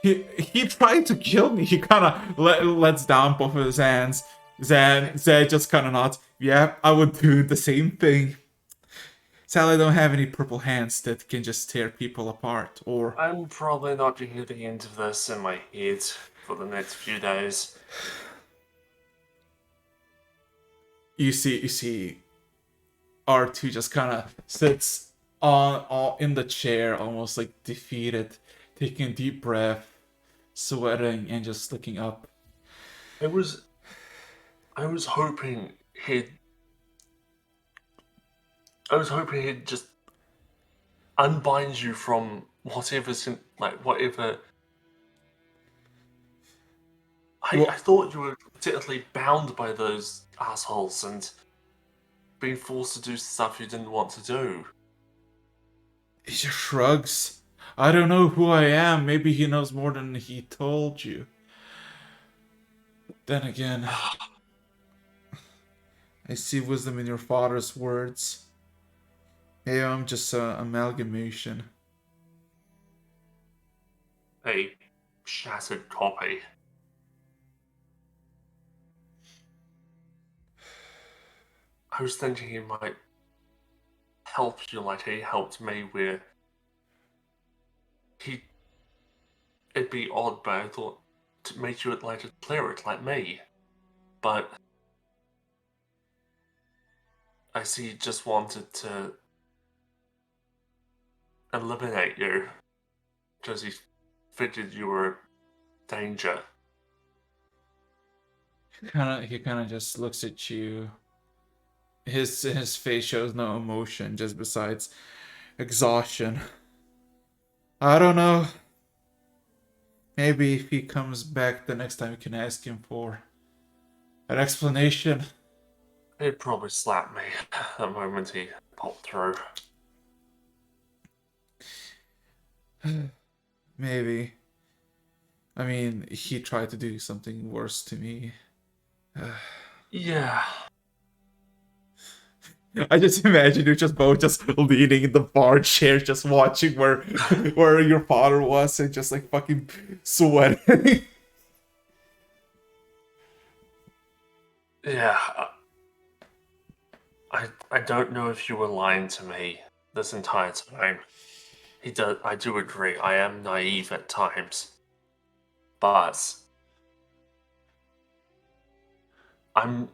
He tried to kill me. He kind of lets down both of his hands. Zed just kind of nods. Yeah, I would do the same thing. Sadly, I don't have any purple hands that can just tear people apart, or... I'm probably not going to hear the end of this in my head for the next few days. You see R2 just kind of sits in the chair, almost like defeated, taking a deep breath, sweating, and just looking up. I was hoping he'd just unbind you from whatever's in, whatever. I thought you were technically bound by those assholes and being forced to do stuff you didn't want to do. He just shrugs. I don't know who I am. Maybe he knows more than he told you. Then again, I see wisdom in your father's words. Maybe I'm just an amalgamation. A shattered copy. I was thinking he might help you like he helped me, where it'd be odd, but I thought to make you like a cleric like me. But I see he just wanted to eliminate you because he figured you were a danger. He kind of just looks at you His face shows no emotion, just besides exhaustion. I don't know. Maybe if he comes back the next time, we can ask him for an explanation. He'd probably slap me the moment he popped through. Maybe. I mean, he tried to do something worse to me. Yeah. I just imagine you just both just leaning in the bar chair, just watching where your father was, and just like fucking sweating. Yeah. I don't know if you were lying to me this entire time. I do agree, I am naive at times. But I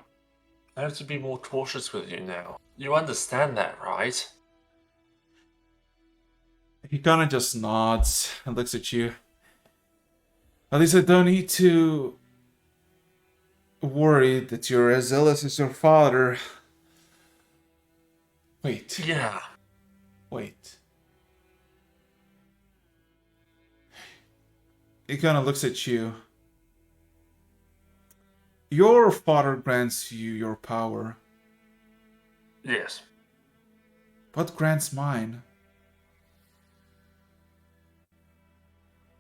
have to be more cautious with you now. You understand that, right? He kind of just nods and looks at you. At least I don't need to worry that you're as zealous as your father. Wait. Yeah. Wait. He kind of looks at you. Your father grants you your power. Yes. What grants mine?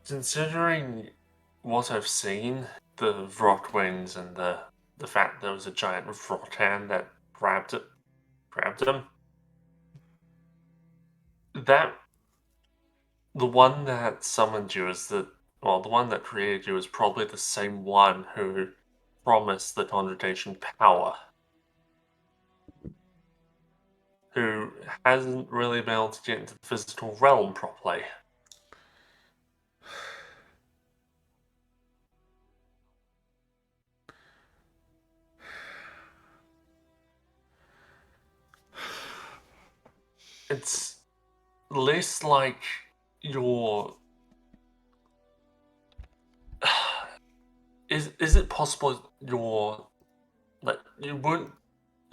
Considering what I've seen, the rot wings and the fact there was a giant rot hand that grabbed him, that the one that summoned you the one that created you is probably the same one who promised the congregation power, who hasn't really been able to get into the physical realm properly. It's less like you're... Is it possible you're... like, you weren't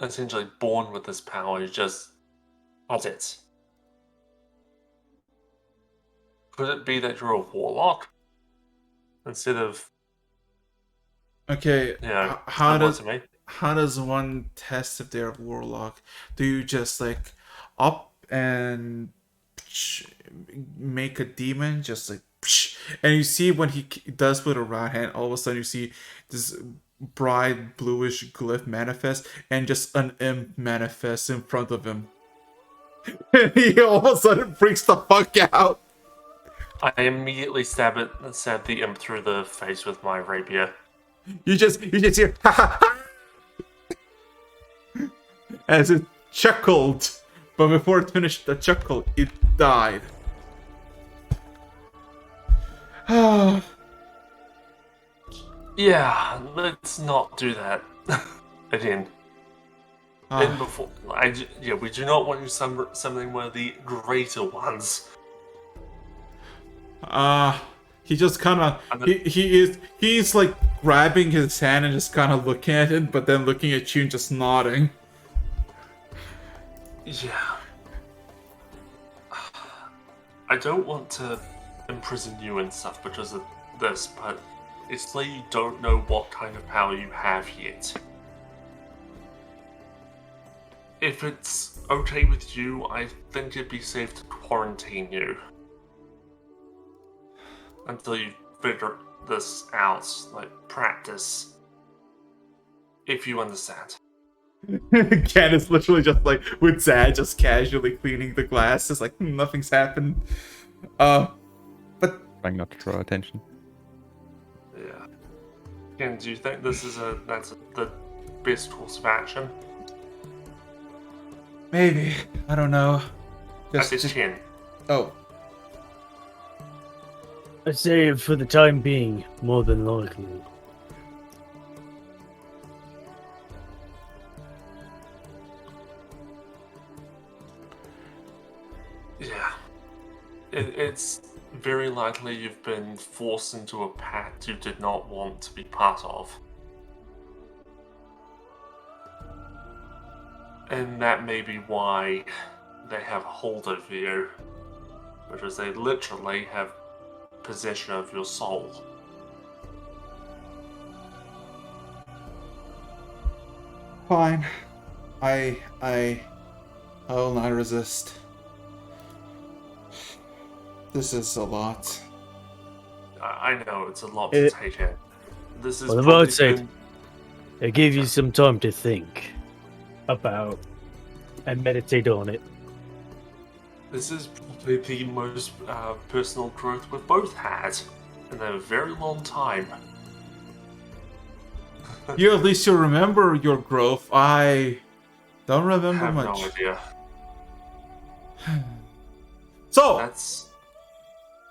essentially born with this power, you just had it? Could it be that you're a warlock? Instead of... Okay, Yeah, how similar to me. how does one test if they're a warlock? Do you just like up and make a demon, just like, and you see when he does with a right hand, all of a sudden you see this bright bluish glyph manifest, and just an imp manifests in front of him. And he all of a sudden freaks the fuck out. I immediately stab the imp through the face with my rapier. You just hear ha ha ha as it chuckled, but before it finished the chuckle, it died. Yeah, let's not do that again. And before, we do not want you summoning one of the greater ones. He just kind of he's like grabbing his hand and just kind of looking at it, but then looking at you and just nodding. Yeah. I don't want to imprison you and stuff because of this, but it's like you don't know what kind of power you have yet. If it's okay with you, I think it'd be safe to quarantine you. Until you figure this out, like, practice. If you understand. Ken is literally just like, with Zad just casually cleaning the glass, just like, nothing's happened. But... trying not to draw attention. Yeah. Ken, do you think this is the best course of action? Maybe. I don't know. That's his chin. Oh. I say for the time being, more than likely. Yeah. It's very likely you've been forced into a pact you did not want to be part of. And that may be why they have hold of you. Because they literally have possession of your soul. Fine. I will not resist. This is a lot. I know it's a lot to take in. This is Well, the probably Lord said been- it gave you some time to think about and meditate on it. This is probably the most personal growth we've both had in a very long time. You at least you remember your growth. I don't I remember have much. no idea. So, That's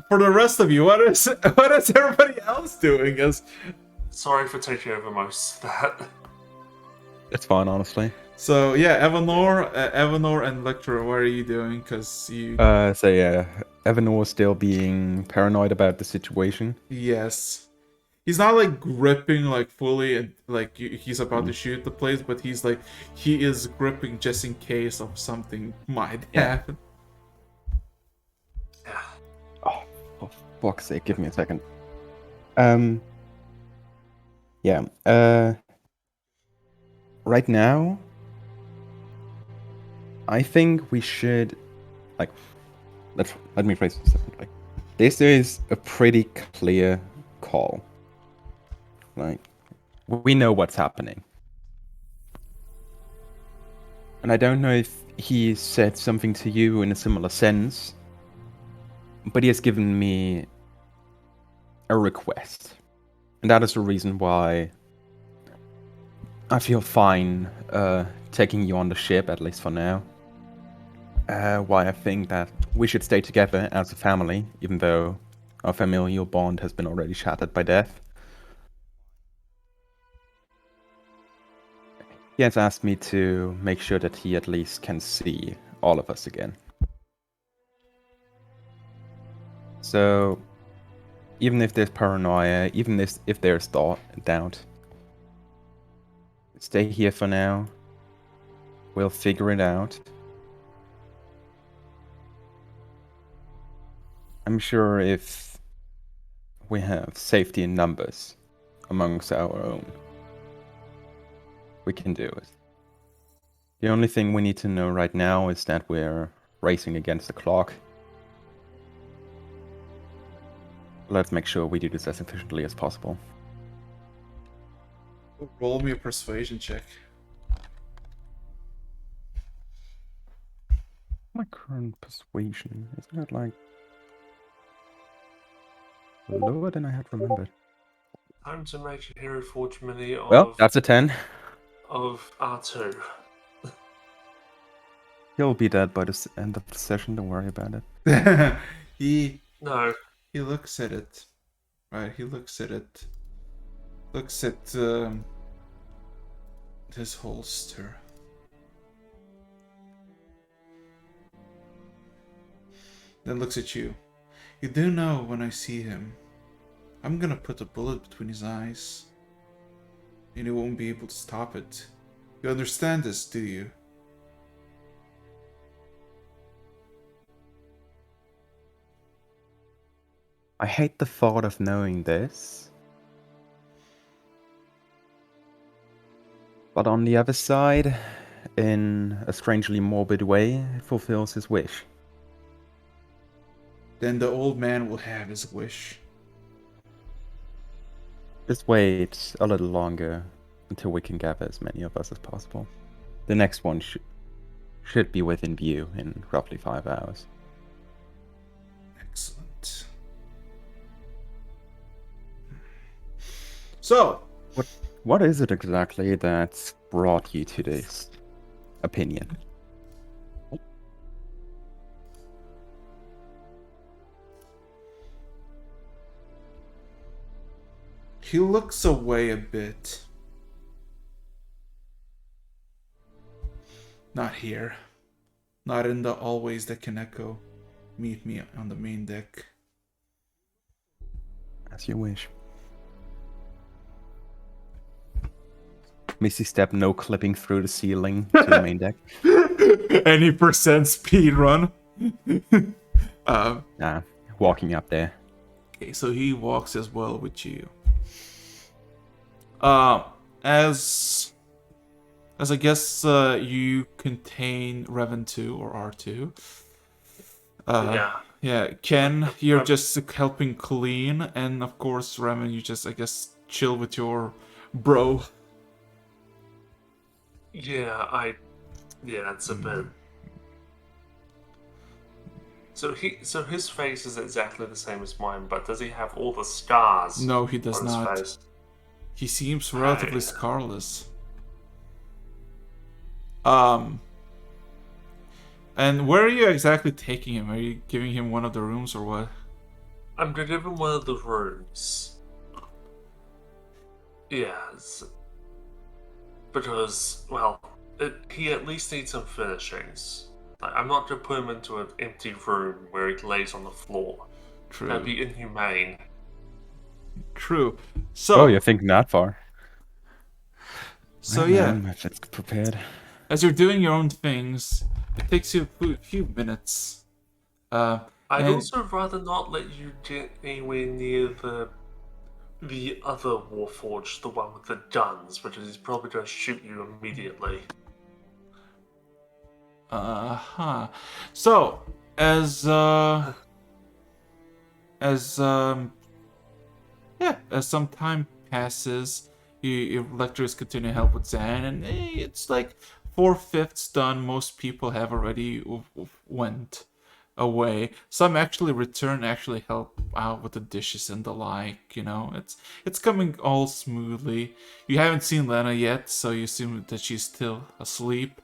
for the rest of you, what is everybody else doing? sorry for taking over most of that. It's fine, honestly. So yeah, Evanor and Lectra, what are you doing? Because you So yeah, Evanor still being paranoid about the situation. yes, he's not like gripping like fully and like he's about to shoot the place, but he is gripping just in case of something might happen. Yeah. Oh, for fuck's sake, give me a second. Yeah. Right now, I think we should, like, let me phrase this differently. This is a pretty clear call. Like, we know what's happening. And I don't know if he said something to you in a similar sense, but he has given me a request. And that is the reason why I feel fine taking you on the ship, at least for now. Why I think that we should stay together as a family, even though our familial bond has been already shattered by death. He has asked me to make sure that he at least can see all of us again. So, even if there's paranoia, even if there's doubt, stay here for now. We'll figure it out. I'm sure if we have safety in numbers amongst our own, we can do it. The only thing we need to know right now is that we're racing against the clock. Let's make sure we do this as efficiently as possible. Roll me a persuasion check. My current persuasion, isn't it like lower than I had remembered? Time to make a hero fortune mini Well, that's a 10. of R2. He'll be dead by the end of the session, don't worry about it. he No. looks at it. Right, he looks at it. Looks at his holster. Then looks at you. You do know when I see him, I'm gonna put a bullet between his eyes. And he won't be able to stop it. You understand this, do you? I hate the thought of knowing this. But on the other side, in a strangely morbid way, it fulfills his wish. Then the old man will have his wish. Just wait a little longer until we can gather as many of us as possible. The next one should be within view in roughly 5 hours. Excellent. So, What is it exactly that's brought you to this opinion? he looks away a bit. Not here. Not in the always that can echo. Meet me on the main deck. As you wish. Missy step, no clipping through the ceiling to the main deck. Any percent speed run. Walking up there. Okay, so he walks as well with you. As I guess you contain Revan 2 or R2. Yeah, Ken, you're just helping clean, and of course, Revan, you just, I guess, chill with your bro. Yeah, it's a bit. So his face is exactly the same as mine, but does he have all the scars? No, he does on his not. face? He seems relatively scarless. And where are you exactly taking him? Are you giving him one of the rooms or what? I'm gonna give him one of the rooms. Yes. Because, well, he at least needs some furnishings. Like, I'm not gonna put him into an empty room where he lays on the floor. True. That'd be inhumane. True. So. Oh, you're thinking that far. So right, yeah. Man, let's get prepared. As you're doing your own things, it takes you a few minutes. I'd also rather not let you get anywhere near the other Warforged, the one with the guns, because he's probably going to shoot you immediately. So, as some time passes, your lecturers continue to help with Zan, and it's like 4/5 done. Most people have already went away. Some actually return, actually help out with the dishes and the like. You know, it's coming all smoothly. You haven't seen Lena yet, so you assume that she's still asleep.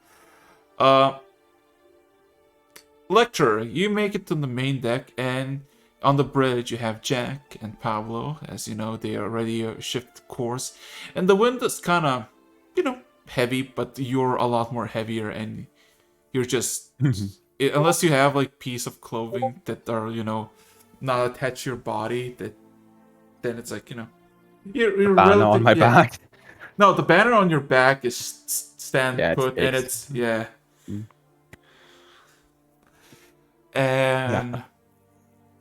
Lecturer, you make it to the main deck, and on the bridge you have Jack and Pablo. As you know, they already shift course, and the wind is kind of, heavy, but you're a lot more heavier, and you're just unless you have like piece of clothing that are not attached to your body, then it's like you're banner on my back. No, the banner on your back is stand put, and it's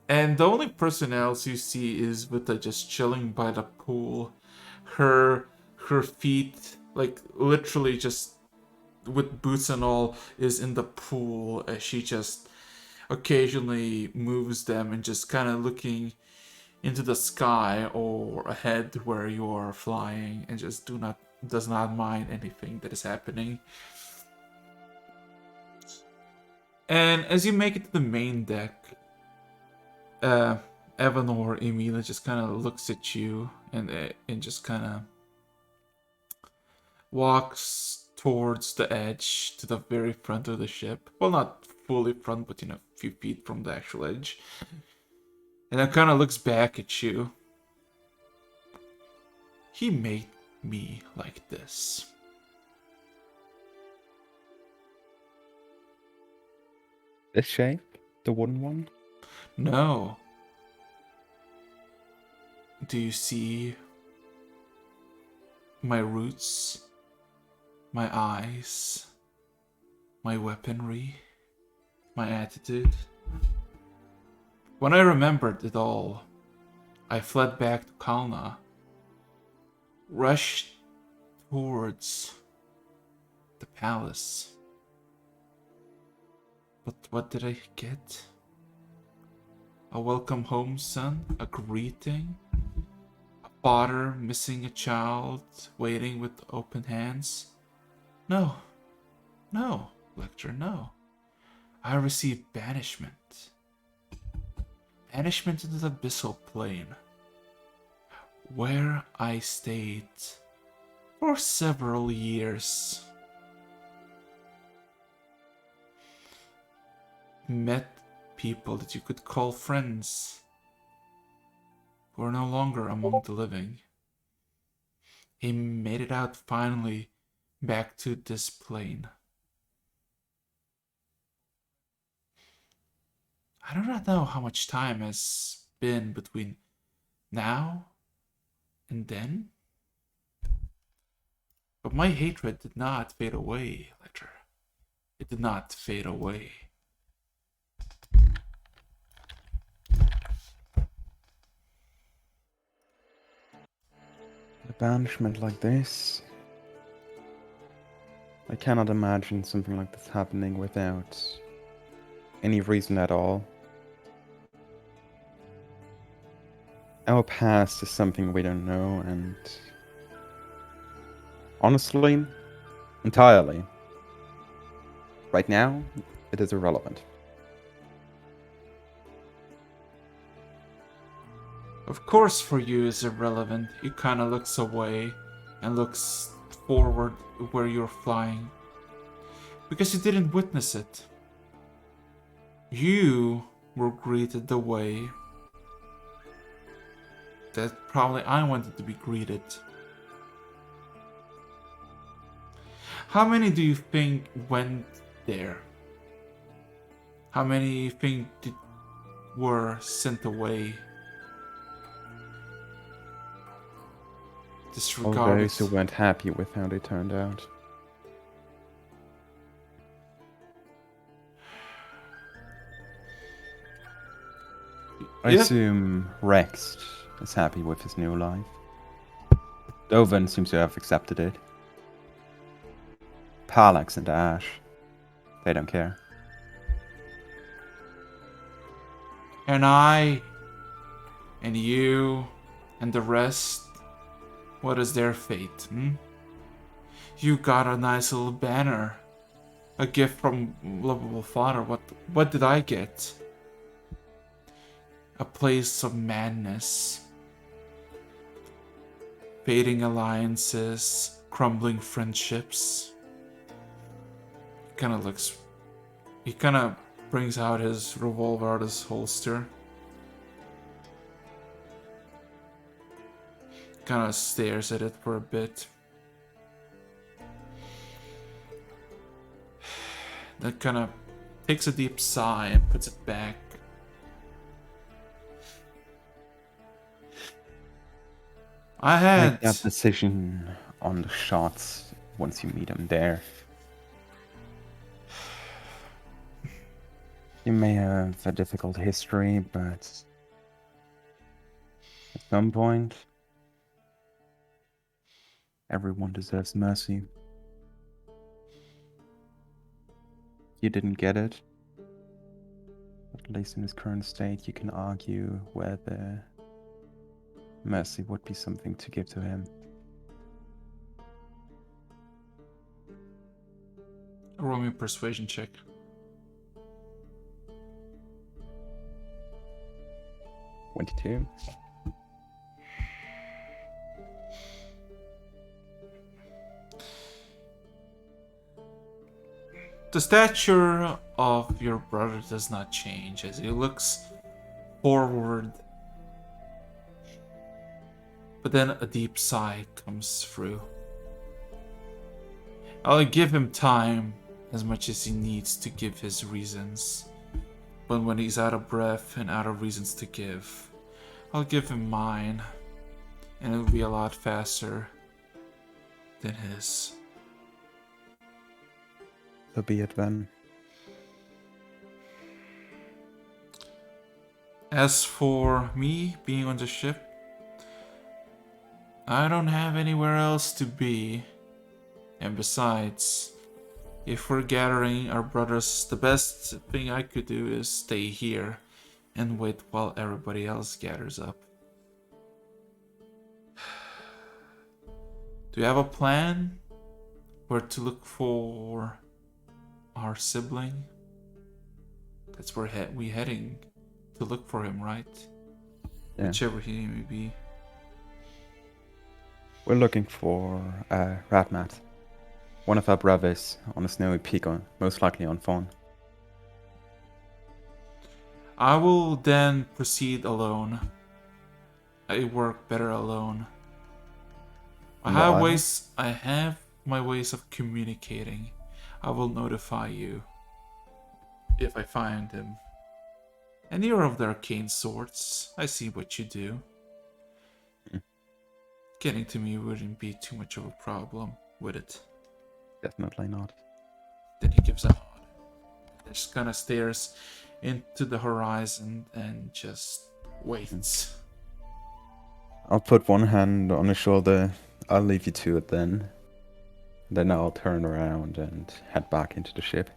And the only person else you see is Vita just chilling by the pool. Her feet, like literally just with boots and all, is in the pool as she just occasionally moves them and just kind of looking into the sky or ahead where you are flying, and just does not mind anything that is happening. And as you make it to the main deck, Evanor Emila just kind of looks at you and just kind of walks towards the edge to the very front of the ship. Well, not fully front, but a few feet from the actual edge. And then kind of looks back at you. He made me like this. This shape? The wooden one? No. Do you see my roots, my eyes, my weaponry, my attitude? When I remembered it all, I fled back to Kalna, rushed towards the palace. But what did I get? A welcome home, son? A greeting? A father missing a child, waiting with open hands? No. No, Lecter, no. I received banishment. Banishment into the abyssal plane, where I stayed for several years. Met people that you could call friends, who are no longer among the living. He made it out finally back to this plane. I do not know how much time has been between now and then. But my hatred did not fade away, Ledger. It did not fade away. A banishment like this? I cannot imagine something like this happening without any reason at all. Our past is something we don't know, and honestly, entirely, right now, it is irrelevant. Of course for you it's irrelevant. It kind of looks away and looks forward where you're flying. Because you didn't witness it. You were greeted the way that probably I wanted to be greeted. How many do you think went there? How many you think were sent away? All Disregarded. those who weren't happy with how they turned out. I assume Rex is happy with his new life. Dovin seems to have accepted it. Palax and Ash, they don't care. And I, and you, and the rest, what is their fate, You got a nice little banner. A gift from lovable father. What did I get? A place of madness. Fading alliances, crumbling friendships. He kinda brings out his revolver out of his holster. Kinda stares at it for a bit. Then kinda takes a deep sigh and puts it back. Make that decision on the shots once you meet him there. You may have a difficult history, but at some point, everyone deserves mercy. You didn't get it. At least in his current state, you can argue whether mercy would be something to give to him. Roll me a persuasion check. $22. The stature of your brother does not change as he looks forward. But then a deep sigh comes through. I'll give him time as much as he needs to give his reasons. But when he's out of breath and out of reasons to give, I'll give him mine. And it'll be a lot faster than his. So be it then. As for me being on the ship, I don't have anywhere else to be. And besides, if we're gathering our brothers, the best thing I could do is stay here and wait while everybody else gathers up. Do you have a plan? Where to look for our sibling? That's where we're heading to look for him, right? Yeah. Whichever he may be. We're looking for Ratmat. One of our brothers on a snowy peak, most likely on Fawn. I will then proceed alone. I work better alone. I have my ways of communicating. I will notify you if I find him. And you're of the Arcane Swords. I see what you do. Getting to me wouldn't be too much of a problem. with it. Definitely not. Then he gives a nod. Just kind of stares into the horizon and just waits. I'll put one hand on his shoulder. I'll leave you to it then. Then I'll turn around and head back into the ship.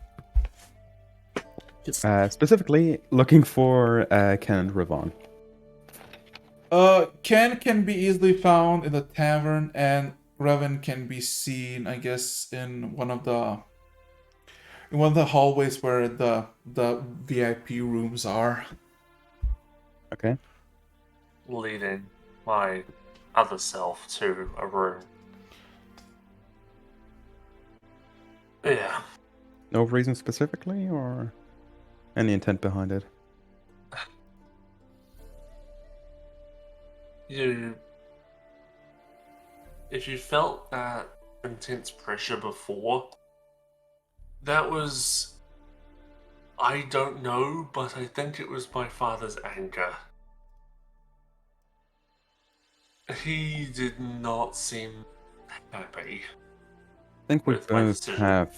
Specifically, looking for Ken and Ravon. Ken can be easily found in the tavern, and Revan can be seen, I guess, in one of the hallways where the VIP rooms are. Okay. Leading my other self to a room. Yeah. No reason specifically, or any intent behind it? If you felt that intense pressure before, that was, I don't know, but I think it was my father's anger. He did not seem happy. I think we with my both decision. have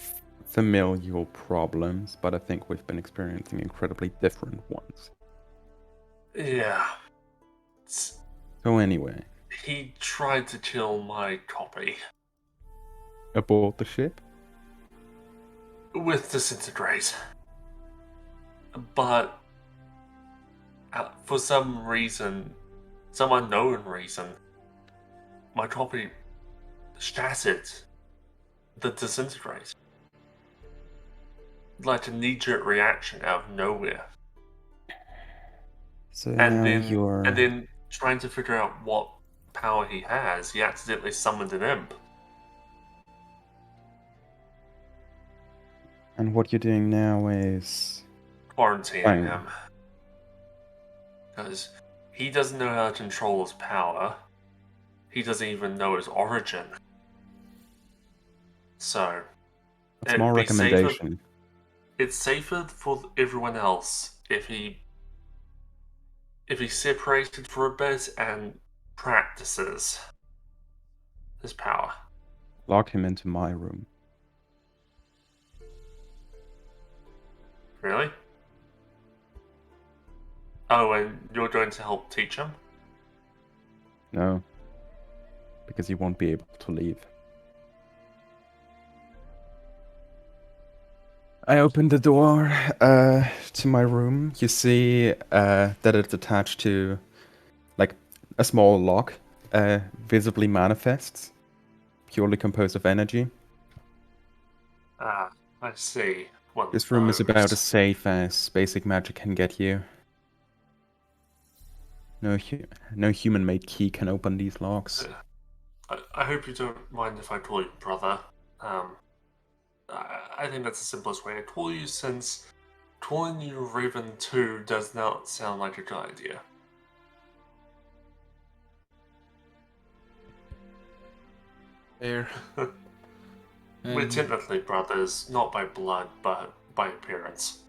familial problems, but I think we've been experiencing incredibly different ones. Yeah. So anyway. He tried to kill my copy. Aboard the ship? With disintegrate. But for some reason, some unknown reason, my copy shattered the disintegrate. Like a knee-jerk reaction out of nowhere. So And now you're... And then trying to figure out what power he has, he accidentally summoned an imp. And what you're doing now is... Quarantining him. Because he doesn't know how to control his power. He doesn't even know his origin. So... It's more recommendation. It's safer for everyone else if he separated for a bit and practices his power. Lock him into my room. Really? Oh, and you're going to help teach him? No. Because he won't be able to leave. I opened the door to my room. You see that it's attached to like a small lock, visibly manifests, purely composed of energy. Ah, I see. This room is about as safe as basic magic can get you. No human-made key can open these locks. I hope you don't mind if I call you brother. I think that's the simplest way to call you, since calling you Raven 2 does not sound like a good idea. There. We're technically brothers, not by blood, but by appearance.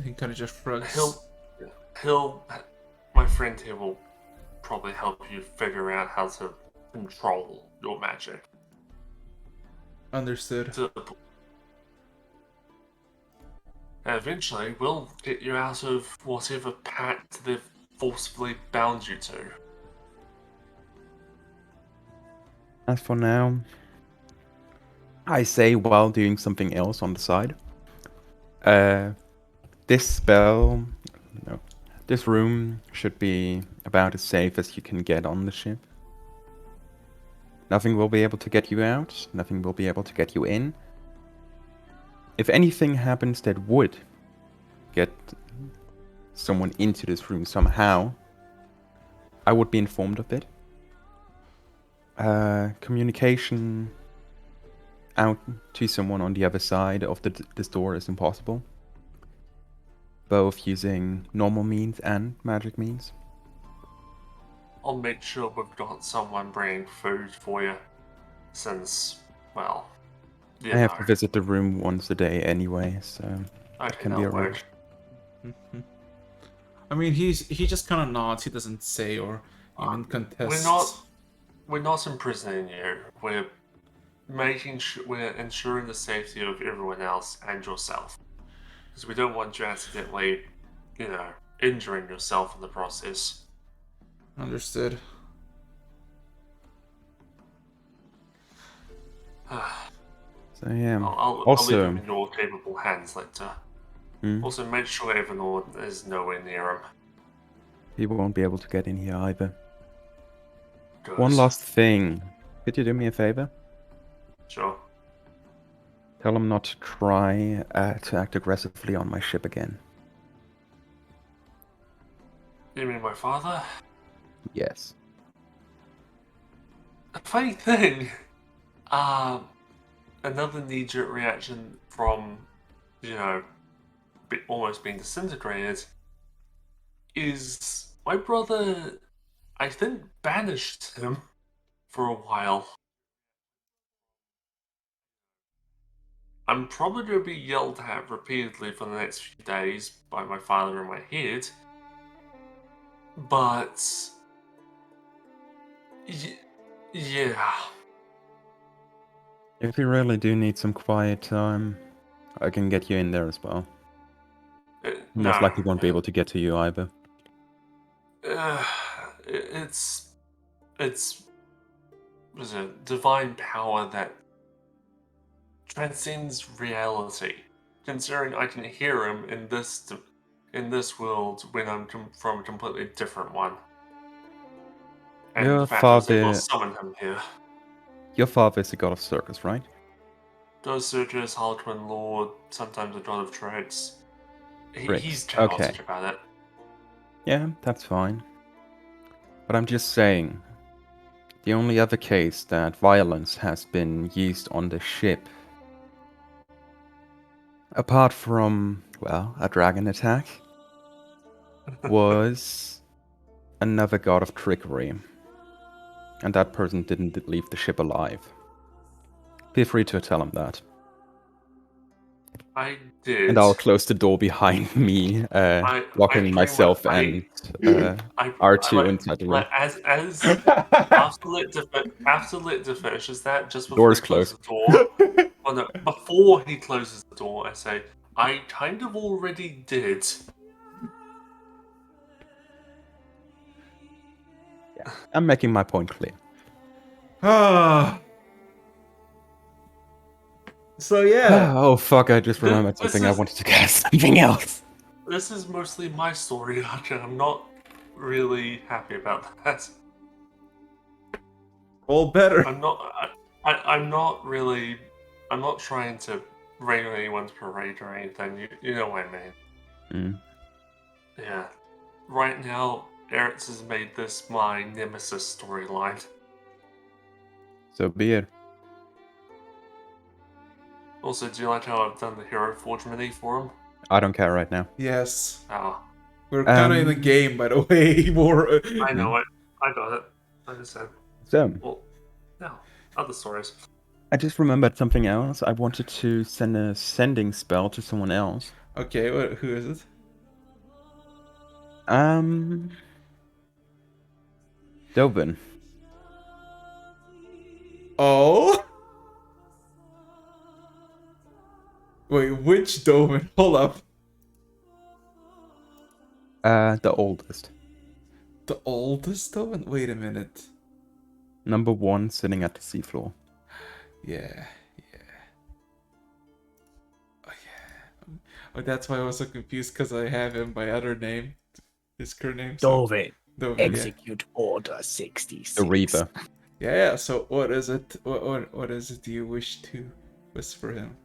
He kind of just shrugs. My friend here will probably help you figure out how to control your magic. Understood. And eventually, we'll get you out of whatever pact they've forcefully bound you to. As for now, I say while doing something else on the side, this room should be about as safe as you can get on the ship. Nothing will be able to get you out, nothing will be able to get you in. If anything happens that would get someone into this room somehow, I would be informed of it. Communication out to someone on the other side of this door is impossible. Both using normal means and magic means. I'll make sure we've got someone bringing food for you, since, well, I have to visit the room once a day anyway, so that can be arranged. I mean, he just kind of nods. He doesn't say or even We're contests. not imprisoning you. We're we're ensuring the safety of everyone else and yourself, because we don't want you accidentally, injuring yourself in the process. Understood. So yeah. I'll leave Also, him in your capable hands, Lecter. Also, make sure Evanor is nowhere near him. he won't be able to get in here either. Good. One last thing. Could you do me a favor? Sure. Tell him not to try to act aggressively on my ship again. You mean my father? Yes. A funny thing, another knee-jerk reaction from, almost being disintegrated, is my brother, I think, banished him for a while. I'm probably going to be yelled at repeatedly for the next few days by my father in my head, but yeah. If you really do need some quiet time, I can get you in there as well. Most likely won't be able to get to you either. It's a divine power that transcends reality. Considering I can hear him in this world when I'm from a completely different one. And Your the fact I was able to father, summon him here. your father is the god of circus, right? Those Circus, Harlequin Lord, sometimes a god of tricks. Tricks, He's chaotic okay. about it. Yeah, that's fine. But I'm just saying, the only other case that violence has been used on the ship, apart from, well, a dragon attack, was another god of trickery. And that person didn't leave the ship alive. Feel free to tell him that. I did. And I'll close the door behind me, locking myself and R2 inside the room. After Lictor finishes that, just before Door's he closes closed. the door. Well, no, before he closes the door, I say, I kind of already did. Yeah, I'm making my point clear. So yeah. Oh fuck, I just remembered something. I wanted to cast something else. This is mostly my story, Archer. I'm not really happy about that. All better. I'm not really. I'm not trying to rain on anyone's parade or anything. You know what I mean. Yeah. Right now, Eretz has made this my nemesis storyline. So be it. Also, do you like how I've done the Hero Forge mini for him? I don't care right now. Yes. Oh. We're kind of in the game, by the way. More. I know it. I got it. I just said. So. Well, no. Other stories. I just remembered something else. I wanted to send a sending spell to someone else. Okay, who is it? Dovin. Oh? Wait, which Dovin? Hold up. The oldest. The oldest Dovin? Wait a minute. Number 1 sitting at the seafloor. Yeah. Oh, that's why I was so confused, because I have him by other name. His current name. Dovin. Dovin, Execute Order 66. The Reaver. Yeah, so what is it? What is it you wish to whisper him?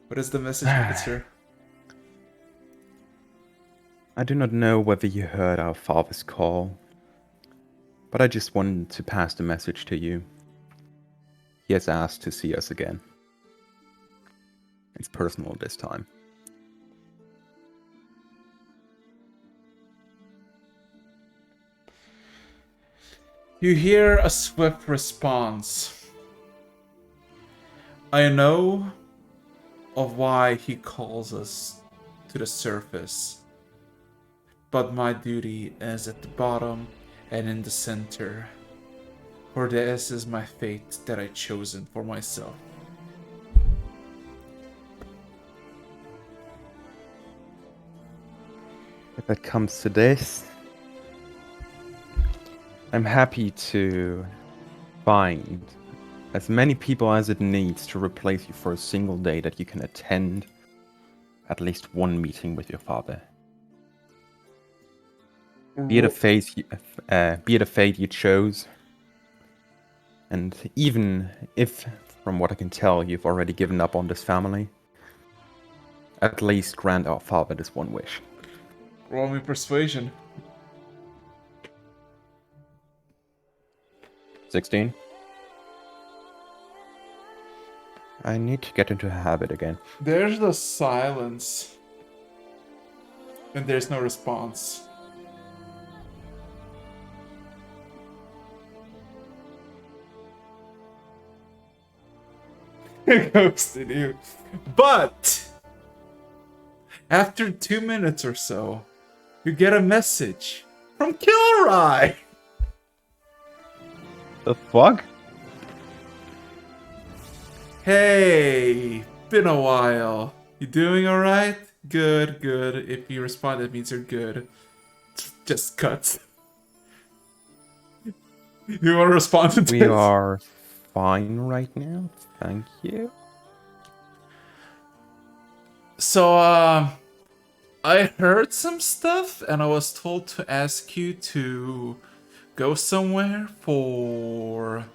What is the message, officer? I do not know whether you heard our father's call, but I just wanted to pass the message to you. He has asked to see us again. It's personal this time. You hear a swift response. I know of why he calls us to the surface. but my duty is at the bottom and in the center. For this is my fate that I've chosen for myself. If it comes to this, I'm happy to find as many people as it needs to replace you for a single day that you can attend at least one meeting with your father. Be it a fate you chose, and even if, from what I can tell, you've already given up on this family, at least grant our father this one wish. Roll me persuasion. 16. I need to get into a habit again. There's the silence. And there's no response. It ghosted you. But after 2 minutes or so, you get a message from Kilroy. The fuck? Hey, been a while. You doing alright? Good, good. If you respond, that means you're good. Just cuts. You want to respond to this? We are fine right now, thank you. So, I heard some stuff, and I was told to ask you to go somewhere for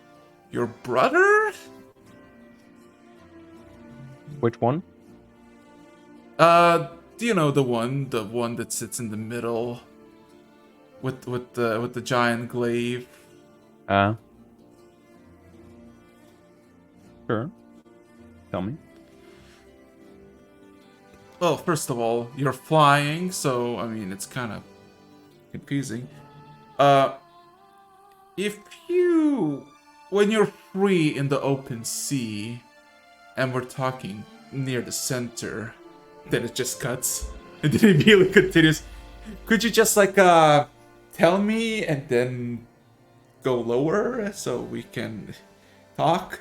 your brother? Which one? Do you know the one that sits in the middle with the giant glaive? Sure. Tell me. Well, first of all, you're flying, so I mean it's kind of confusing. If you, when you're free in the open sea, and we're talking near the center, then it just cuts, and then it immediately continues. Could you just like tell me and then go lower so we can talk?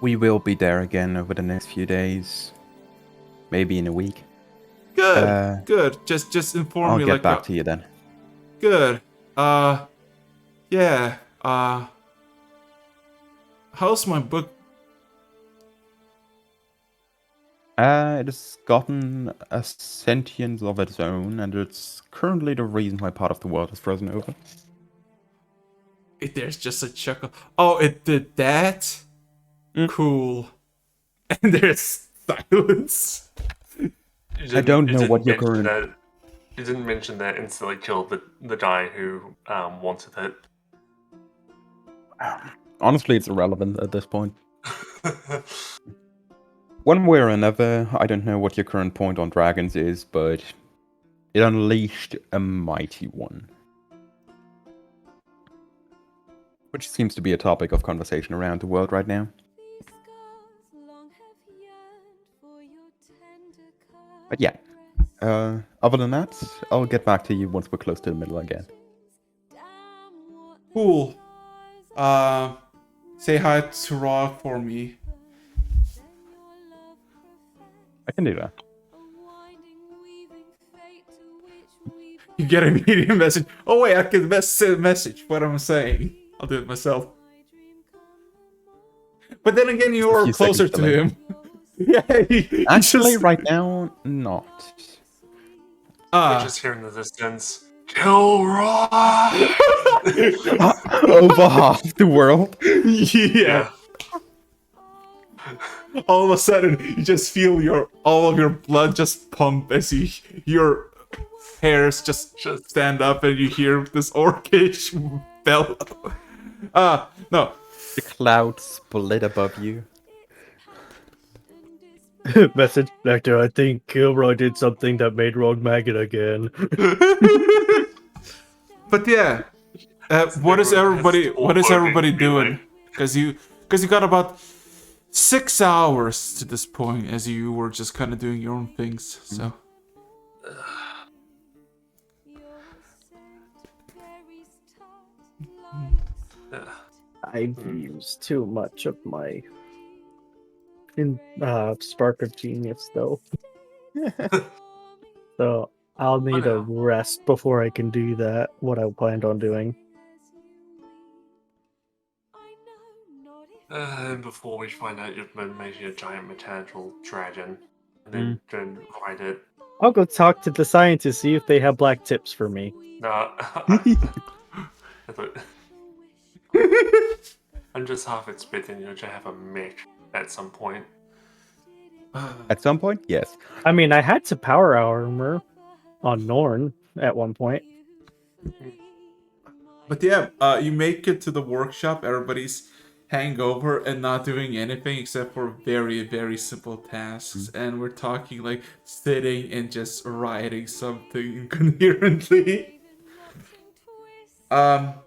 We will be there again over the next few days. Maybe in a week. Good, good. Just inform me. I'll get like back to you then. Good. Yeah. How's my book? It has gotten a sentience of its own, and it's currently the reason why part of the world is frozen over. There's just a chuckle. Oh, it did that? Cool. And there's silence. I don't know what your current... You didn't mention that instantly killed the guy who wanted it. Honestly, it's irrelevant at this point. One way or another, I don't know what your current point on dragons is, but it unleashed a mighty one. Which seems to be a topic of conversation around the world right now. But yeah, other than that, I'll get back to you once we're close to the middle again. Cool. Say hi to Raw for me. I can do that. You get a immediate message. Oh wait, I can send a message. What am I saying? I'll do it myself. But then again, you are closer to him. Yeah. Actually, right now, not. We're just hearing the distance. Kilroy! Over half the world. Yeah. All of a sudden, you just feel all of your blood just pump as your hairs just stand up, and you hear this orcish bellow. No. The clouds split above you. Message Nectar, I think Kilroy did something that made Rogue maggot again. But yeah, what is everybody doing? Because you got about 6 hours to this point as you were just kind of doing your own things. So. I've used too much of my spark of genius, though. So I'll need a rest before I can do that. What I planned on doing. And before we find out you've been making a giant mechanical dragon, and then ride it. I'll go talk to the scientists, see if they have black tips for me. No, I'm just half expecting you to have a mech at some point. At some point, yes. I mean, I had to power armor on Norn at one point. But yeah, you make it to the workshop, everybody's hangover and not doing anything except for very, very simple tasks. And we're talking like sitting and just writing something incoherently. But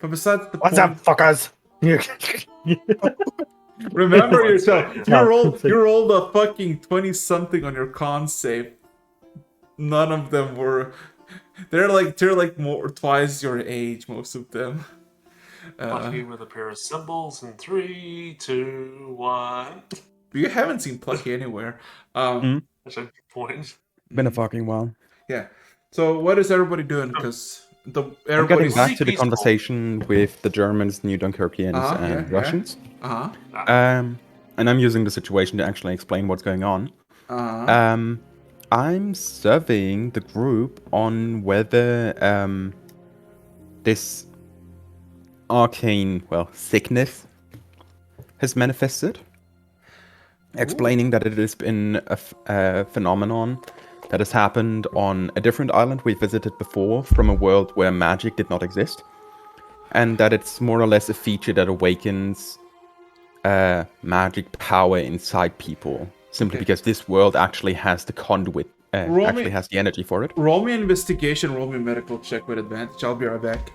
besides the What's up, fuckers? remember yourself. You rolled a fucking 20-something on your con save. None of them were. They're like more twice your age, most of them. Plucky with a pair of cymbals in 3, 2, 1. You haven't seen Plucky anywhere. That's a good point. Been a fucking while. Yeah. So what is everybody doing? Because I'm getting everybody's back to the peaceful. conversation with the Germans, New Dunkirkians, and Russians. Uh-huh. And I'm using the situation to actually explain what's going on. Uh-huh. I'm surveying the group on whether this arcane, sickness has manifested. Explaining that it has been a phenomenon that has happened on a different island we visited before from a world where magic did not exist. And that it's more or less a feature that awakens magic power inside people. Simply because this world actually has the conduit, actually has the energy for it. Roll me an investigation, roll me a medical check with advantage. I'll be right back.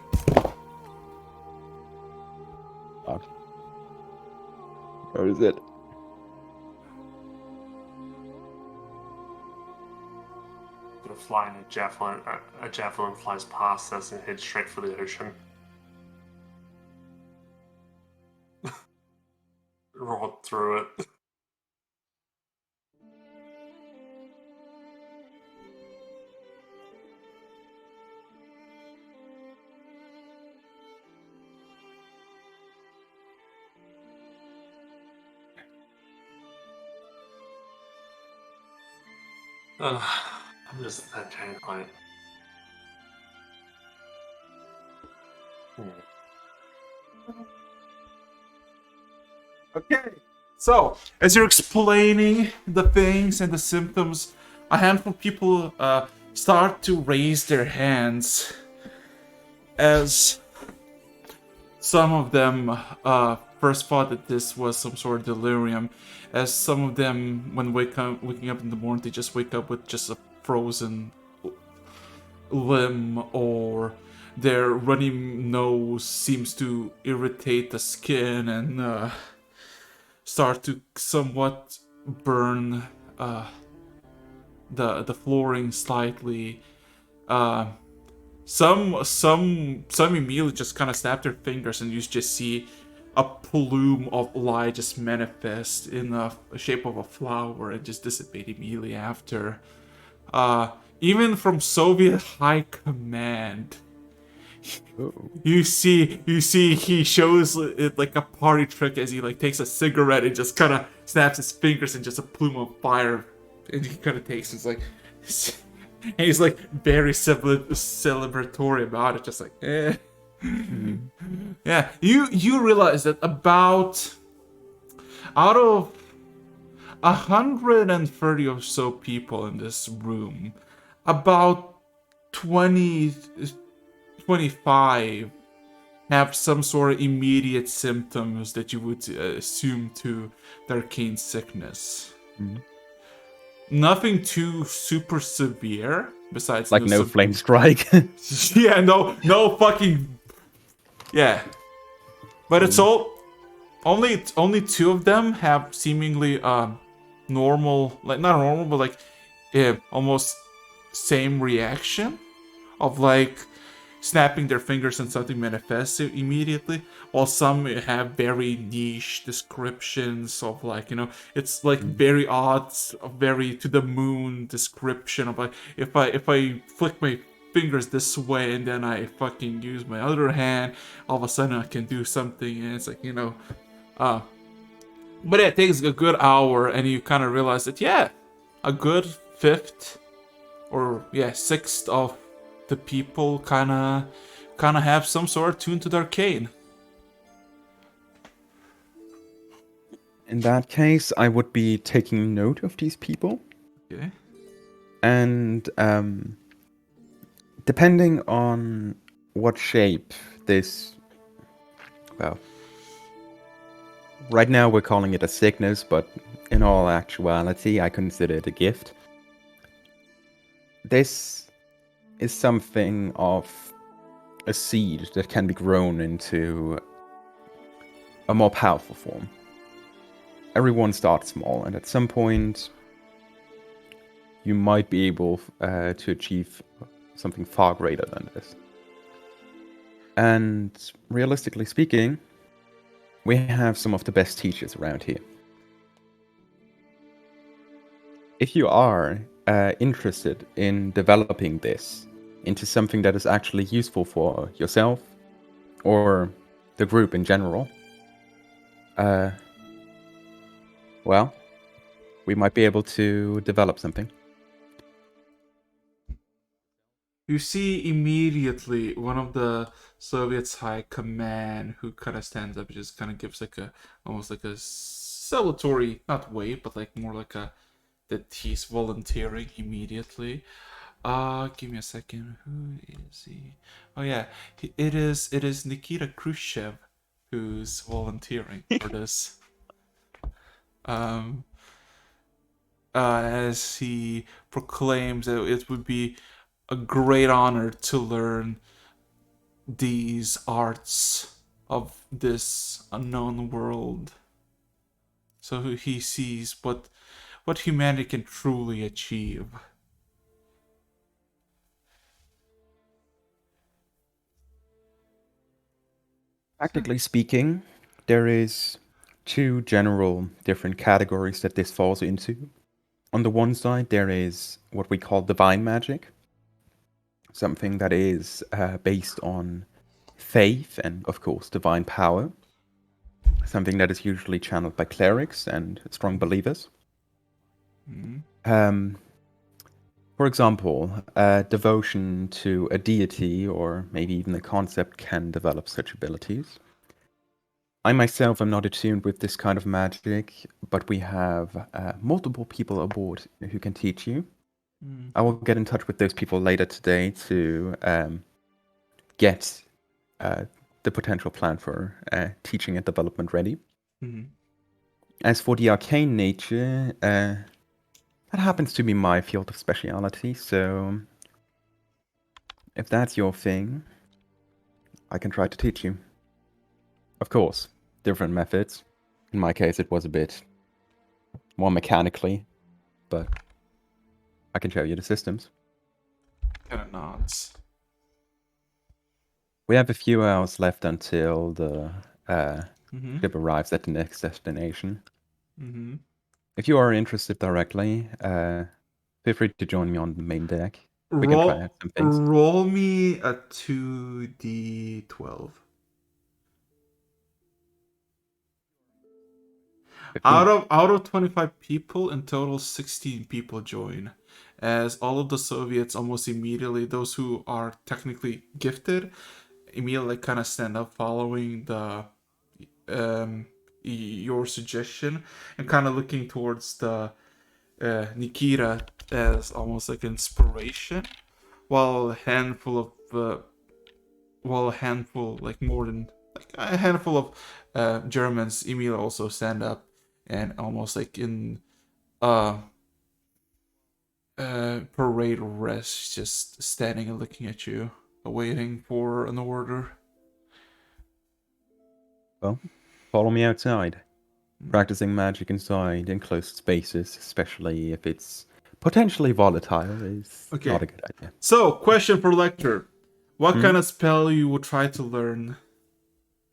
Where is it? Gonna fly in a javelin flies past us and heads straight for the ocean. Rolled through it. I'm just that giant client. Okay. So, as you're explaining the things and the symptoms, a handful of people start to raise their hands as some of them first thought that this was some sort of delirium, as some of them, when waking up in the morning, they just wake up with just a frozen limb, or their runny nose seems to irritate the skin and start to somewhat burn the flooring slightly. Some immediately just kind of snap their fingers, and you just see a plume of light just manifest in the shape of a flower and just dissipate immediately after. Even from Soviet high command, you see he shows it like a party trick as he like takes a cigarette and just kind of snaps his fingers and just a plume of fire, and he kind of takes it's like. And he's like very celebratory about it, just like, eh. Yeah, you realize that about out of 130 or so people in this room, about 25 have some sort of immediate symptoms that you would assume to the arcane sickness. Nothing too super severe, besides like no flame strike. Yeah, no fucking. Yeah. But it's all. only two of them have seemingly normal, like not normal, but like almost same reaction of like snapping their fingers and something manifests immediately, while some have very niche descriptions of like, you know, it's like very odd, very to the moon description of like, if I flick my fingers this way and then I fucking use my other hand, all of a sudden I can do something, and it's like, you know, but it takes a good hour and you kind of realize that, yeah, a good fifth or sixth of the people kind of have some sort of tune to the arcane. In that case, I would be taking note of these people. Okay. And depending on what shape this, well, right now we're calling it a sickness, but in all actuality, I consider it a gift. This is something of a seed that can be grown into a more powerful form. Everyone starts small, and at some point, you might be able to achieve something far greater than this. And realistically speaking, we have some of the best teachers around here. If you are interested in developing this into something that is actually useful for yourself or the group in general, well, we might be able to develop something. You see immediately one of the Soviets' high command who kind of stands up and just kind of gives like a, almost like a salutatory, not wave, but like more like a, that he's volunteering immediately. Give me a second. Who is he? Oh yeah, it is Nikita Khrushchev who's volunteering for this. As he proclaims that it would be a great honor to learn these arts of this unknown world. So he sees what humanity can truly achieve. Practically speaking, there is two general different categories that this falls into. On the one side, there is what we call divine magic, something that is based on faith and, of course, divine power, something that is usually channeled by clerics and strong believers. For example, devotion to a deity or maybe even a concept can develop such abilities. I myself am not attuned with this kind of magic, but we have multiple people aboard who can teach you. I will get in touch with those people later today to get the potential plan for teaching and development ready. As for the arcane nature, that happens to be my field of speciality, so if that's your thing, I can try to teach you. Of course, different methods. In my case, it was a bit more mechanically, but I can show you the systems. Kind of nods. We have a few hours left until the ship arrives at the next destination. If you are interested directly, feel free to join me on the main deck. We can try out some things. Roll me a 2d12. Out of 25 people, in total 16 people join. As all of the Soviets almost immediately, those who are technically gifted, immediately kind of stand up following the your suggestion and kind of looking towards the Nikita as almost like inspiration, while a handful, like more than like a handful of Germans immediately also stand up and almost like in parade rest, just standing and looking at you, awaiting for an order. Well, follow me outside. Practicing magic inside enclosed spaces, especially if it's potentially volatile, is not a good idea. So, question for Lecter. What kind of spell you would try to learn?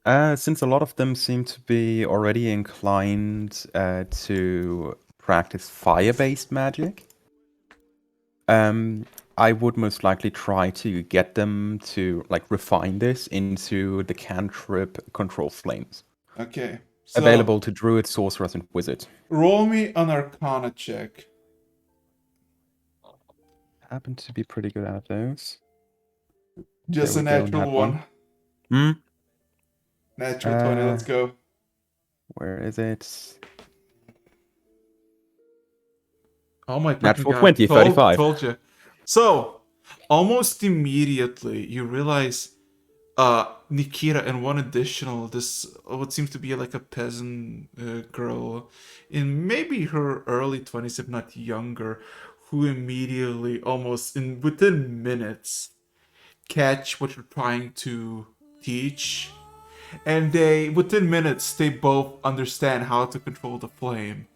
Since a lot of them seem to be already inclined to practice fire-based magic, I would most likely try to get them to refine this into the cantrip Control Flames. Okay. So, available to druids, sorcerers, and wizards. Roll me an Arcana check. Happen to be pretty good at those. Just a natural one. Natural 20, let's go. Where is it? Oh my Natural God. 20, 35. Told you. So, almost immediately, you realize Nikita and one additional, this what seems to be like a peasant girl in maybe her early 20s, if not younger, who immediately, almost within minutes, catch what you're trying to teach. And within minutes, they both understand how to control the flame.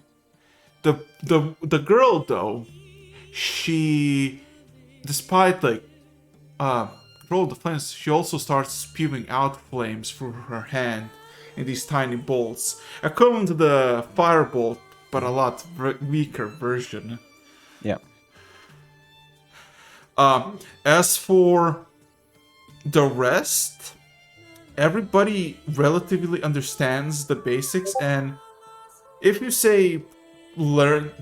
The girl, though, she, despite control the flames, she also starts spewing out flames through her hand in these tiny bolts, equivalent to the firebolt, but a lot weaker version. Yeah. As for the rest, everybody relatively understands the basics, and if you say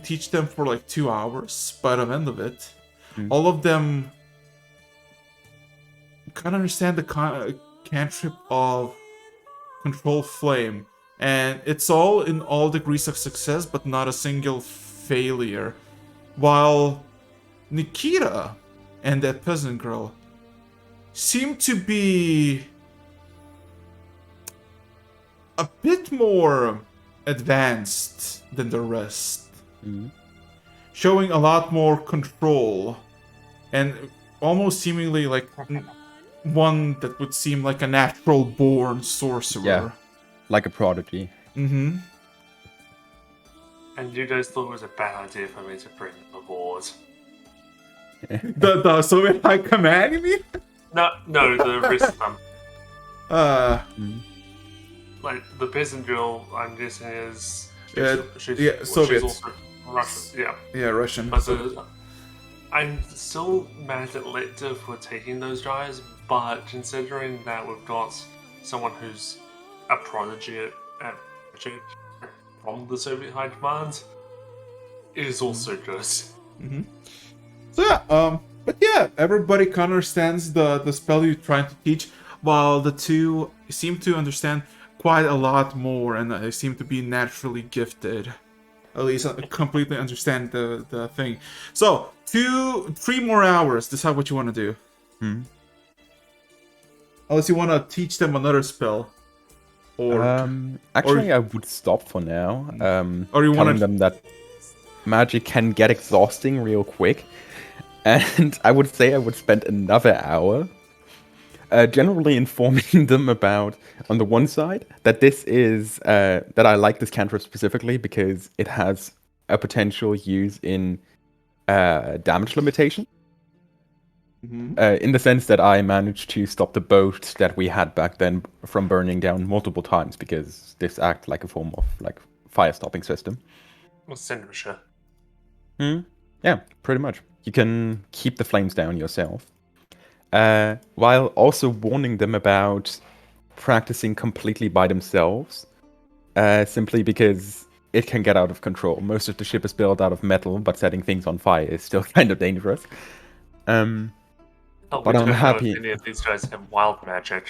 teach them for 2 hours, by the end of it, all of them kind of understand the cantrip of Control Flame, and it's all in all degrees of success, but not a single failure. While Nikita and that peasant girl seem to be a bit more advanced than the rest, showing a lot more control, and almost seemingly like one that would seem like a natural born sorcerer. Yeah, like a prodigy. Mm-hmm. And you guys thought it was a bad idea for me to bring them aboard. The Soviet High Command, you mean? No, the risk them. Like, the peasant girl, I'm guessing is... she's Soviet. also Russian, yeah. Yeah, Russian. But I'm still mad at Lecter for taking those guys, but considering that we've got someone who's a prodigy at magic from the Soviet High Command, it is also good. Mm-hmm. So yeah, but yeah, everybody kind of understands the spell you're trying to teach, while the two seem to understand quite a lot more, and they seem to be naturally gifted. At least completely understand the thing. So, 3 more hours, decide what you want to do. Unless you want to teach them another spell. Or actually, I would stop for now. Or you telling them that magic can get exhausting real quick. And I would say I would spend another hour generally informing them about, on the one side, that this is that I like this cantrip specifically because it has a potential use in damage limitation. In the sense that I managed to stop the boat that we had back then from burning down multiple times, because this acts like a form of fire stopping system. Extinguisher. Yeah, pretty much. You can keep the flames down yourself. While also warning them about practicing completely by themselves, simply because it can get out of control. Most of the ship is built out of metal, but setting things on fire is still kind of dangerous. But I'm happy. If any of these guys have wild magic.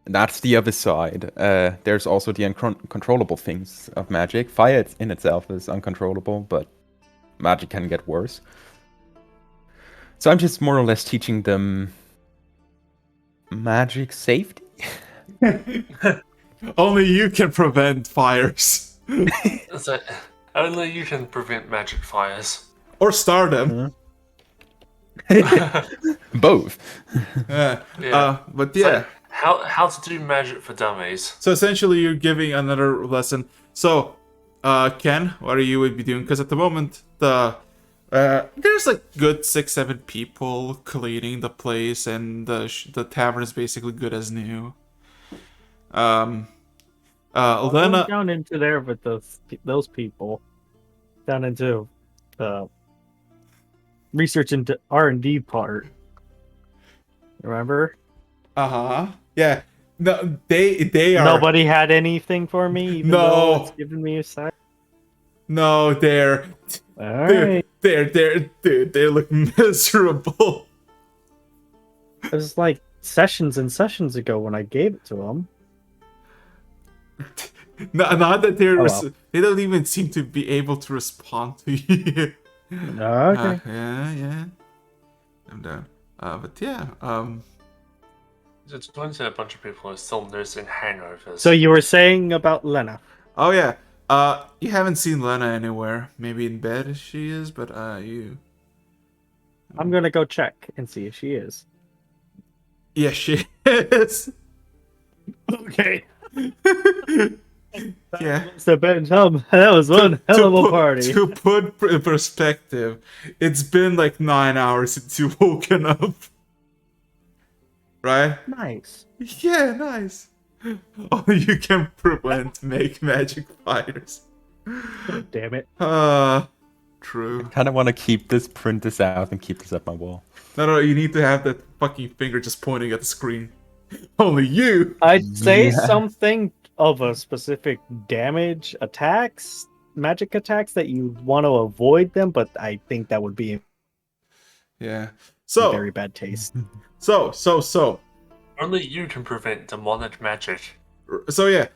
That's the other side. There's also the uncontrollable things of magic. Fire in itself is uncontrollable, but magic can get worse. So I'm just more or less teaching them magic safety. Only you can prevent fires. So, only you can prevent magic fires. Or start them. Both. But yeah. So, How to do magic for dummies. So essentially, you're giving another lesson. So, Ken, what are you would be doing? Because at the moment, there's like good 6-7 people cleaning the place, and the tavern is basically good as new. I'm Lena, down into there with those people, down into the research into R&D part. Remember? yeah. No, they are. Nobody had anything for me, even though it's giving me a side. No, they're Alright. they look miserable. It was like sessions and sessions ago when I gave it to them. Not that they're well. they don't even seem to be able to respond to you. Okay. Yeah. I'm down. But yeah, It's going to a bunch of people who are still nursing hangovers. So you were saying about Lena. oh yeah. You haven't seen Lena anywhere. Maybe in bed she is, but you. I'm gonna go check and see if she is. Yeah, she is. Okay. Yeah. So Ben, that was one hell of a party. To put in perspective, it's been like 9 hours since you woken up. Right? Nice. Yeah, nice. Oh, you can prevent make magic fighters. Damn it. True. Kind of want to print this out and keep this up my wall. No, you need to have that fucking finger just pointing at the screen. Only you. I'd say Yeah. something of a specific damage attacks, magic attacks that you want to avoid them, but I think that would be Yeah. in very bad taste. So. Only you can prevent demonic magic. So yeah.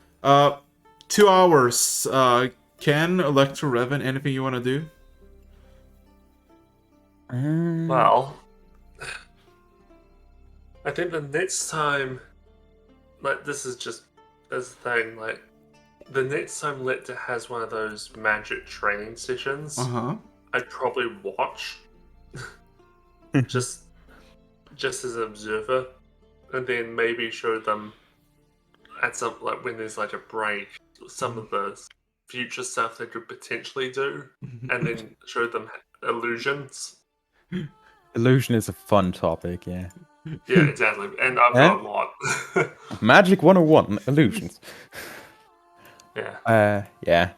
2 hours. Ken, Electro, Revan, anything you want to do? Well, I think the next time, like, this is just this thing, like, the next time Lecter has one of those magic training sessions, I'd probably watch, just as an observer, and then maybe show them at some, like, when there's like a break, some of the future stuff they could potentially do, and then show them illusions. Illusion is a fun topic, yeah. Yeah, exactly. And I've got a lot. Magic 101, illusions. Yeah. Yeah. Yeah.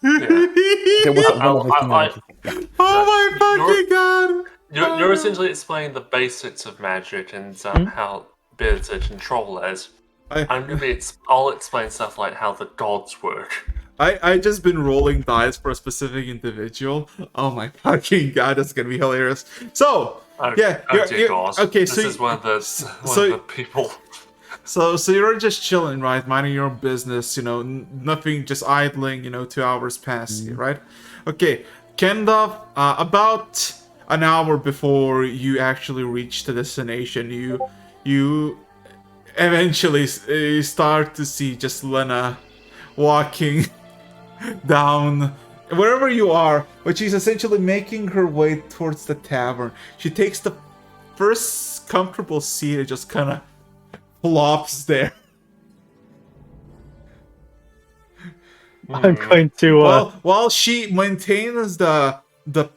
There was one other thing I was thinking. Oh my fucking god! You're essentially explaining the basics of magic and how better to control it. I'll explain stuff like how the gods work. I just been rolling dice for a specific individual. Oh my fucking god, that's gonna be hilarious. So yeah, okay. This is one of the people. So you're just chilling, right? Minding your own business, nothing, just idling. 2 hours pass, right? Okay, Kendall. About an hour before you actually reach the destination, you eventually start to see just Lena walking down wherever you are, but she's essentially making her way towards the tavern. She takes the first comfortable seat and just kind of flops there. I'm going to while she maintains the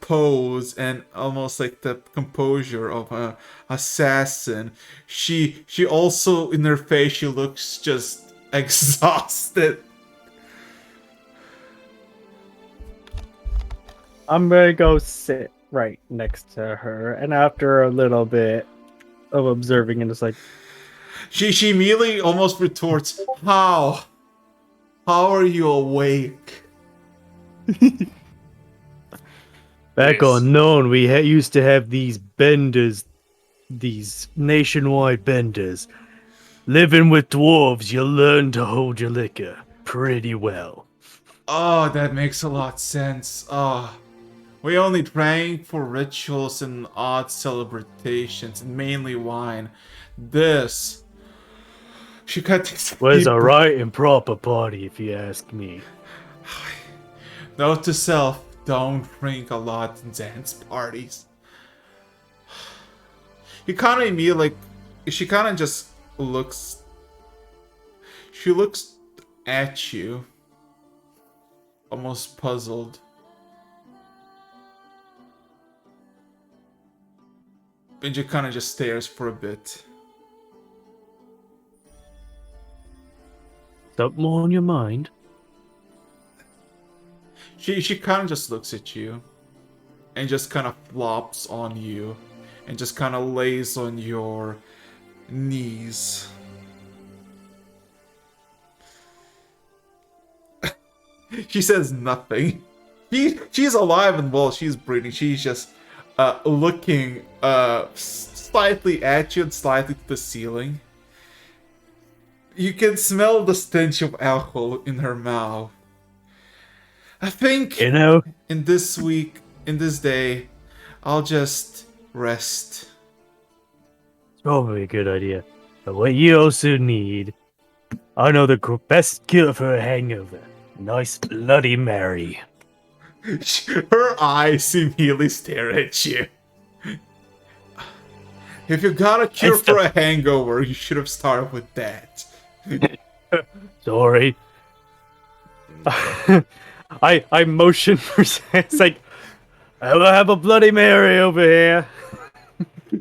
pose and almost like the composure of an assassin, she also, in her face, she looks just exhausted. I'm gonna go sit right next to her, and after a little bit of observing, and it's like, she immediately almost retorts, "How are you awake?" Back unknown, we used to have these benders, these nationwide benders. Living with dwarves, you learn to hold your liquor pretty well. Oh, that makes a lot of sense. We only drank for rituals and odd celebrations, and mainly wine. This... She cut this... Was a right and proper party, if you ask me. Note to self, don't drink a lot in dance parties. You kind of immediately, she kind of just looks. She looks at you, almost puzzled. And you kind of just stares for a bit. Something on your mind? She kind of just looks at you, and just kind of flops on you, and just kind of lays on your knees. She says nothing. She's alive and well. She's breathing. She's just looking slightly at you and slightly to the ceiling. You can smell the stench of alcohol in her mouth. I think You know, in this week, in this day, I'll just rest. it's probably a good idea. But what you also need, I know the best cure for a hangover. Nice Bloody Mary. Her eyes immediately stare at you. If you got a cure for a hangover, you should have started with that. Sorry. I motion for it's like I will have a Bloody Mary over here.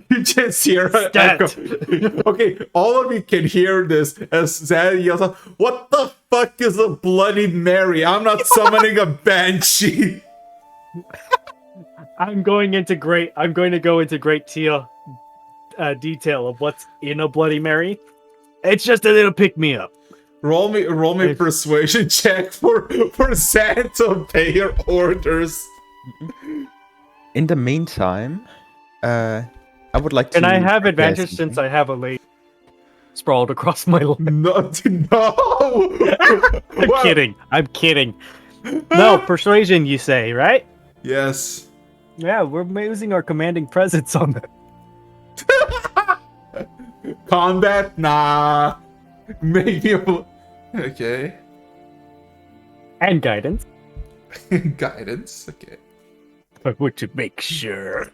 You just hear her Stat. echo. Okay, all of you can hear this as Zad yells out, "What the fuck is a Bloody Mary? I'm not summoning a banshee." I'm going to go into great detail of what's in a Bloody Mary. It's just a little pick me up. Roll me persuasion check for Zad to obey your orders. In the meantime, I would like to. And I have advantage guess since something. I have a lady sprawled across my lap. No. I'm kidding. No, persuasion, you say, right? Yes. Yeah, we're using our commanding presence on that. Combat? Nah. Maybe. Okay. And guidance. Guidance. Okay. I want to make sure.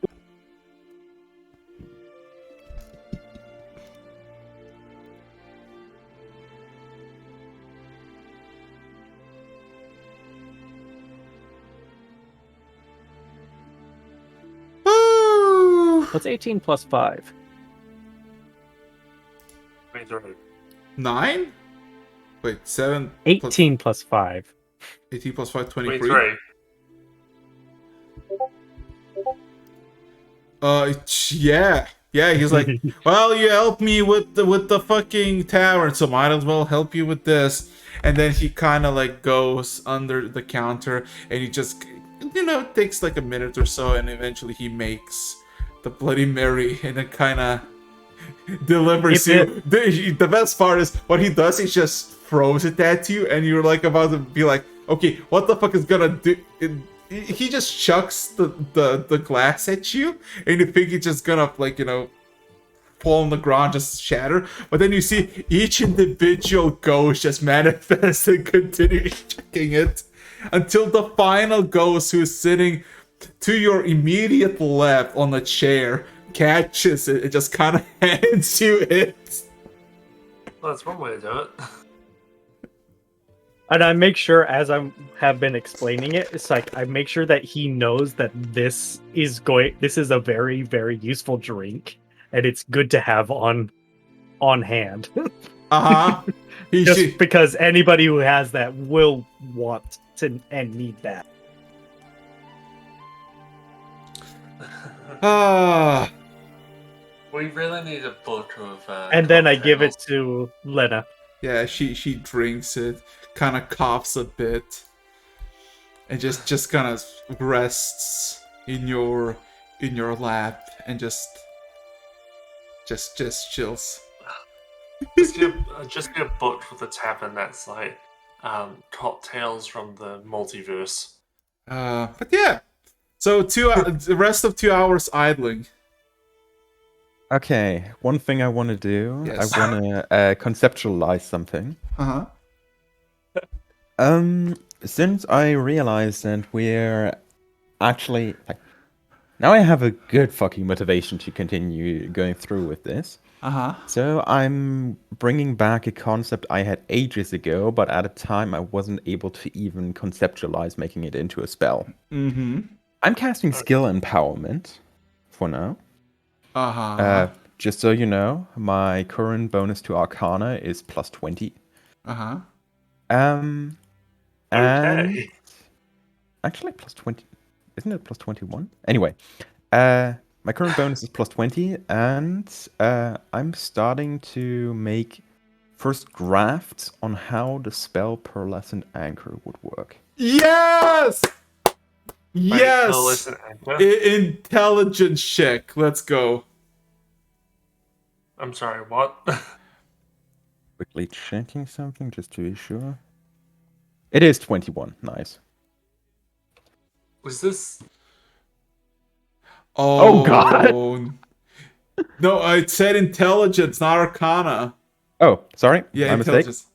What's 18 plus 5? 23. 9? Wait, 7. 18 plus 5. 18 plus 5, 23. 23. Yeah. Yeah, he's like, well, you helped me with the fucking tavern, so might as well help you with this. And then he kind of like goes under the counter, and he just, it takes like a minute or so, and eventually he makes the Bloody Mary, and it kind of delivers you. The best part is what he does is just throws it at you, and you're like about to be like, okay, what the fuck is gonna do? He just chucks the glass at you, and you think it's just gonna fall on the ground, just shatter. But then you see each individual ghost just manifest and continue chucking it until the final ghost, who's sitting to your immediate left on a chair, catches it and just kind of hands you it. Well, that's one way to do it. And I make sure, as I have been explaining it, it's like I make sure that he knows that this is a very, very useful drink, and it's good to have on hand. Just because anybody who has that will want to and need that. We really need a book of. And then I give it to Lena. Yeah, she drinks it, kind of coughs a bit, and just kind of rests in your lap and just chills. Just get a book for the tavern that's like cocktails from the multiverse. But yeah, so the rest of 2 hours idling. Okay, one thing I want to do, Yes. I want to conceptualize something. Since I realized that we're actually now I have a good fucking motivation to continue going through with this. So I'm bringing back a concept I had ages ago, but at a time I wasn't able to even conceptualize making it into a spell. Mm-hmm. I'm casting Skill Empowerment for now. Just so you know, my current bonus to Arcana is plus 20. And Okay. actually plus 20. Isn't it plus 21? Anyway, my current bonus is plus 20, and I'm starting to make first drafts on how the spell Pearlescent Anchor would work. Yes! Yes! Listen, Intelligence check. Let's go. I'm sorry, what? Quickly checking something just to be sure. It is 21. Nice. Was this... Oh, God! No, it said intelligence, not arcana. Oh, sorry. Yeah, my intelligence.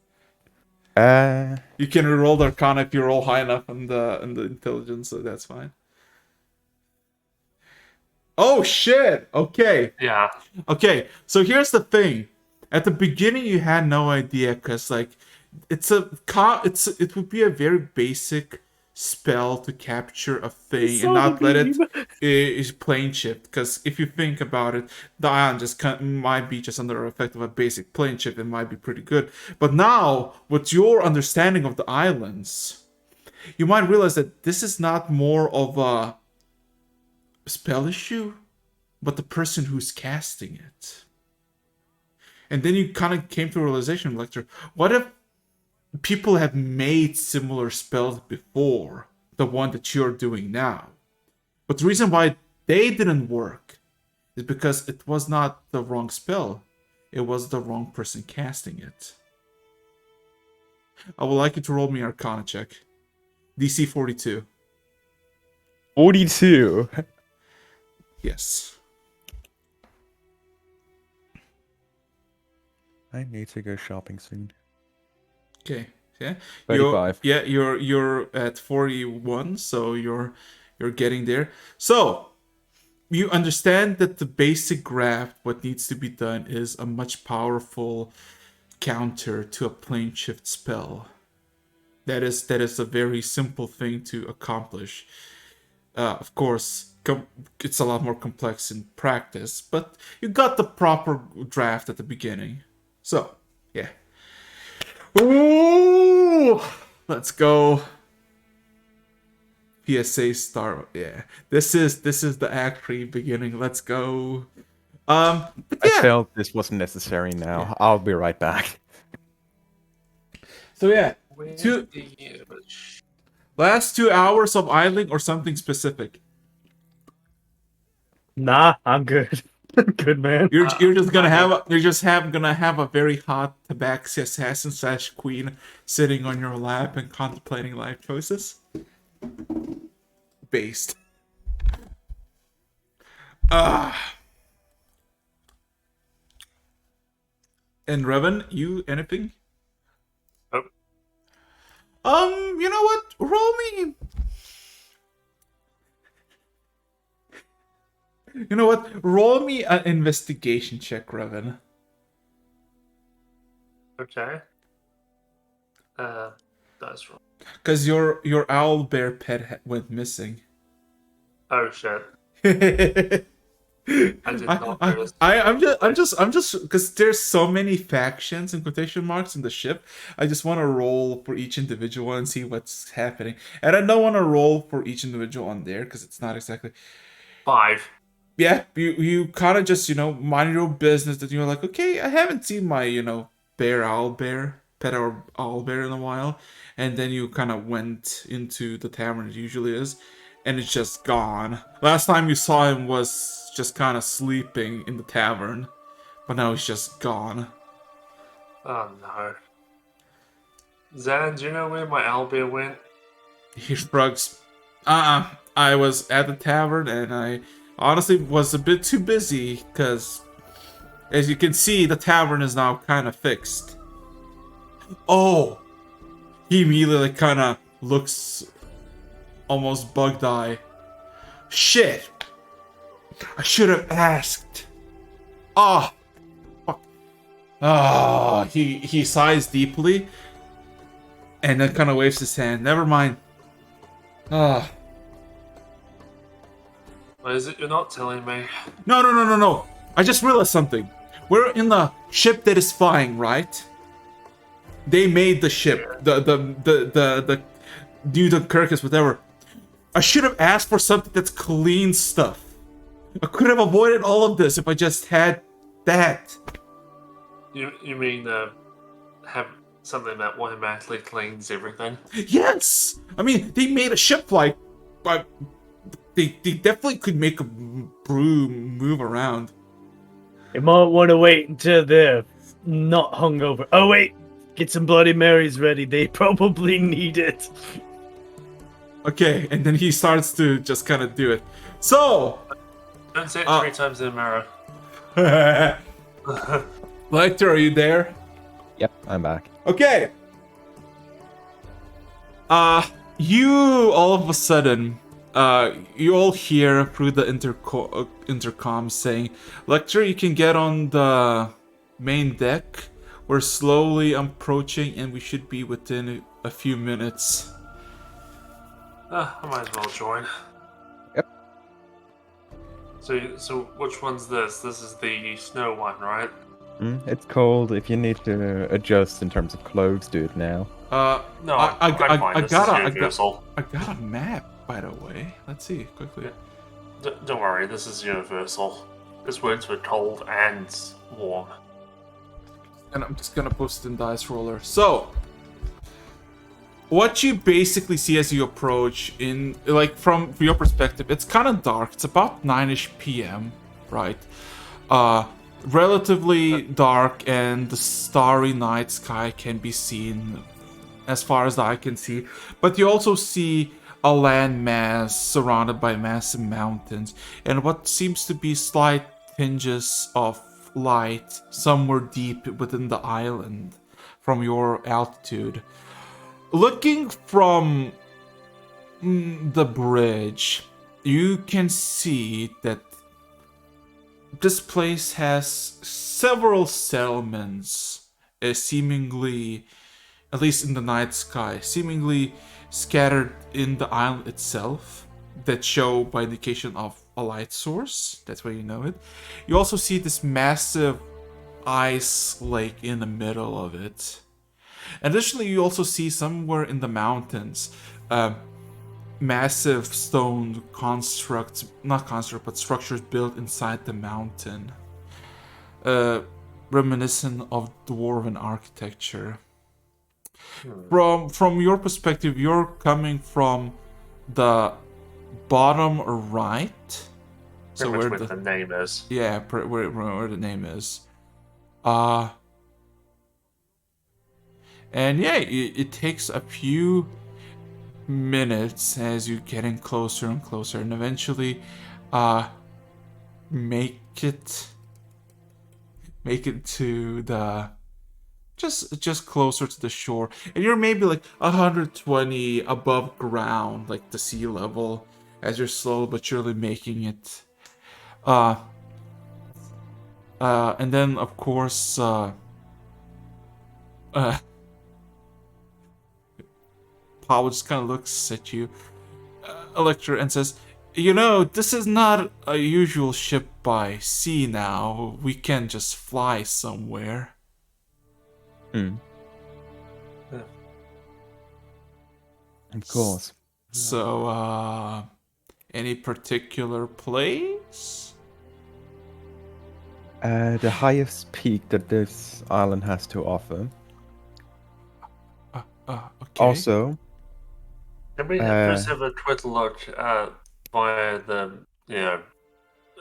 Mistake. You can reroll the arcana if you roll high enough on the intelligence, so that's fine. Oh shit! Okay. Yeah. Okay, so here's the thing. At the beginning, you had no idea, because like, it would be a very basic spell to capture a thing and not let it is plane shift. Because if you think about it, the island might be just under the effect of a basic plane shift. It might be pretty good. But now, with your understanding of the islands, you might realize that this is not more of a spell issue, but the person who's casting it. And then you kind of came to a realization, Lecter, what if people have made similar spells before the one that you're doing now? But the reason why they didn't work is because it was not the wrong spell. It was the wrong person casting it. I would like you to roll me an Arcana check. DC 42. 42. Yes. I need to go shopping soon. Okay. Yeah. 35. You're at 41, so you're getting there. So you understand that the basic graft, what needs to be done, is a much powerful counter to a plane shift spell. That is a very simple thing to accomplish. Of course, it's a lot more complex in practice, but you got the proper draft at the beginning. So, yeah. Ooh! Let's go. PSA star. Yeah. This is the actually beginning. Let's go. Yeah. I felt this wasn't necessary now. Yeah. I'll be right back. So yeah. Last 2 hours of idling or something specific? Nah, I'm good. Good man. You're just gonna have a very hot tabaxi assassin / queen sitting on your lap and contemplating life choices. Based. And Revan, you anything? Nope. You know what? Roll me. You know what? Roll me an investigation check, Revan. Okay. That's wrong. Because your owl bear pet went missing. Oh shit. I did not notice. I'm just because there's so many factions in quotation marks in the ship. I just want to roll for each individual and see what's happening, and I don't want to roll for each individual on there because it's not exactly 5. Yeah, you kind of just mind your own business. That you're like, okay, I haven't seen my pet owl bear in a while, and then you kind of went into the tavern it usually is, and it's just gone. Last time you saw him was just kind of sleeping in the tavern, but now he's just gone. Oh no. Zan, do you know where my owlbear went? He shrugs. I was at the tavern and I honestly was a bit too busy because, as you can see, the tavern is now kind of fixed. Oh! He immediately kind of looks almost bug-eyed. Shit! I should have asked. He sighs deeply, and then kind of waves his hand. Never mind. What is it you're not telling me? No. I just realized something. We're in the ship that is flying, right? They made the ship, the Newton Kirkus, whatever. I should have asked for something that's clean stuff. I could have avoided all of this if I just had that. You mean have something that automatically cleans everything? Yes! I mean, they made a ship fly, but they definitely could make a brew move around. You might want to wait until they're not hungover. Oh wait, get some Bloody Marys ready. They probably need it. Okay, and then he starts to just kind of do it. So, Don't say it 3 times in a mirror. Lecter, are you there? Yep, I'm back. Okay. You all of a sudden, you all hear through the intercom saying, Lecter, you can get on the main deck. We're slowly approaching, and we should be within a few minutes. I might as well join. Yep. So which one's this? This is the snow one, right? It's cold. If you need to adjust in terms of clothes, do it now. No, I I'm fine. This is got universal. a map, by the way. Let's see quickly. Don't worry, this is universal. This works for cold and warm. And I'm just gonna post in dice roller. So, what you basically see as you approach, in like from your perspective, it's kind of dark. It's about 9ish p.m., right? Relatively dark, and the starry night sky can be seen as far as the eye can see. But you also see a landmass surrounded by massive mountains, and what seems to be slight tinges of light somewhere deep within the island from your altitude. Looking from the bridge, you can see that this place has several settlements, seemingly, at least in the night sky, seemingly scattered in the island itself, that show by indication of a light source. That's where you know it. You also see this massive ice lake in the middle of it. Additionally, you also see somewhere in the mountains massive stone structures built inside the mountain, reminiscent of dwarven architecture. From your perspective, you're coming from the bottom right, so where the name is. Yeah, where the name is. And yeah, it takes a few minutes as you're getting closer and closer, and eventually make it to the just closer to the shore, and you're maybe like 120 above ground, like the sea level, as you're slowly but surely making it. And then of course Paul just kind of looks at you, Electra, and says, "You know, this is not a usual ship by sea now. We can just fly somewhere." Of course. So, any particular place? The highest peak that this island has to offer. Okay. Also, Can we first have a quick look via the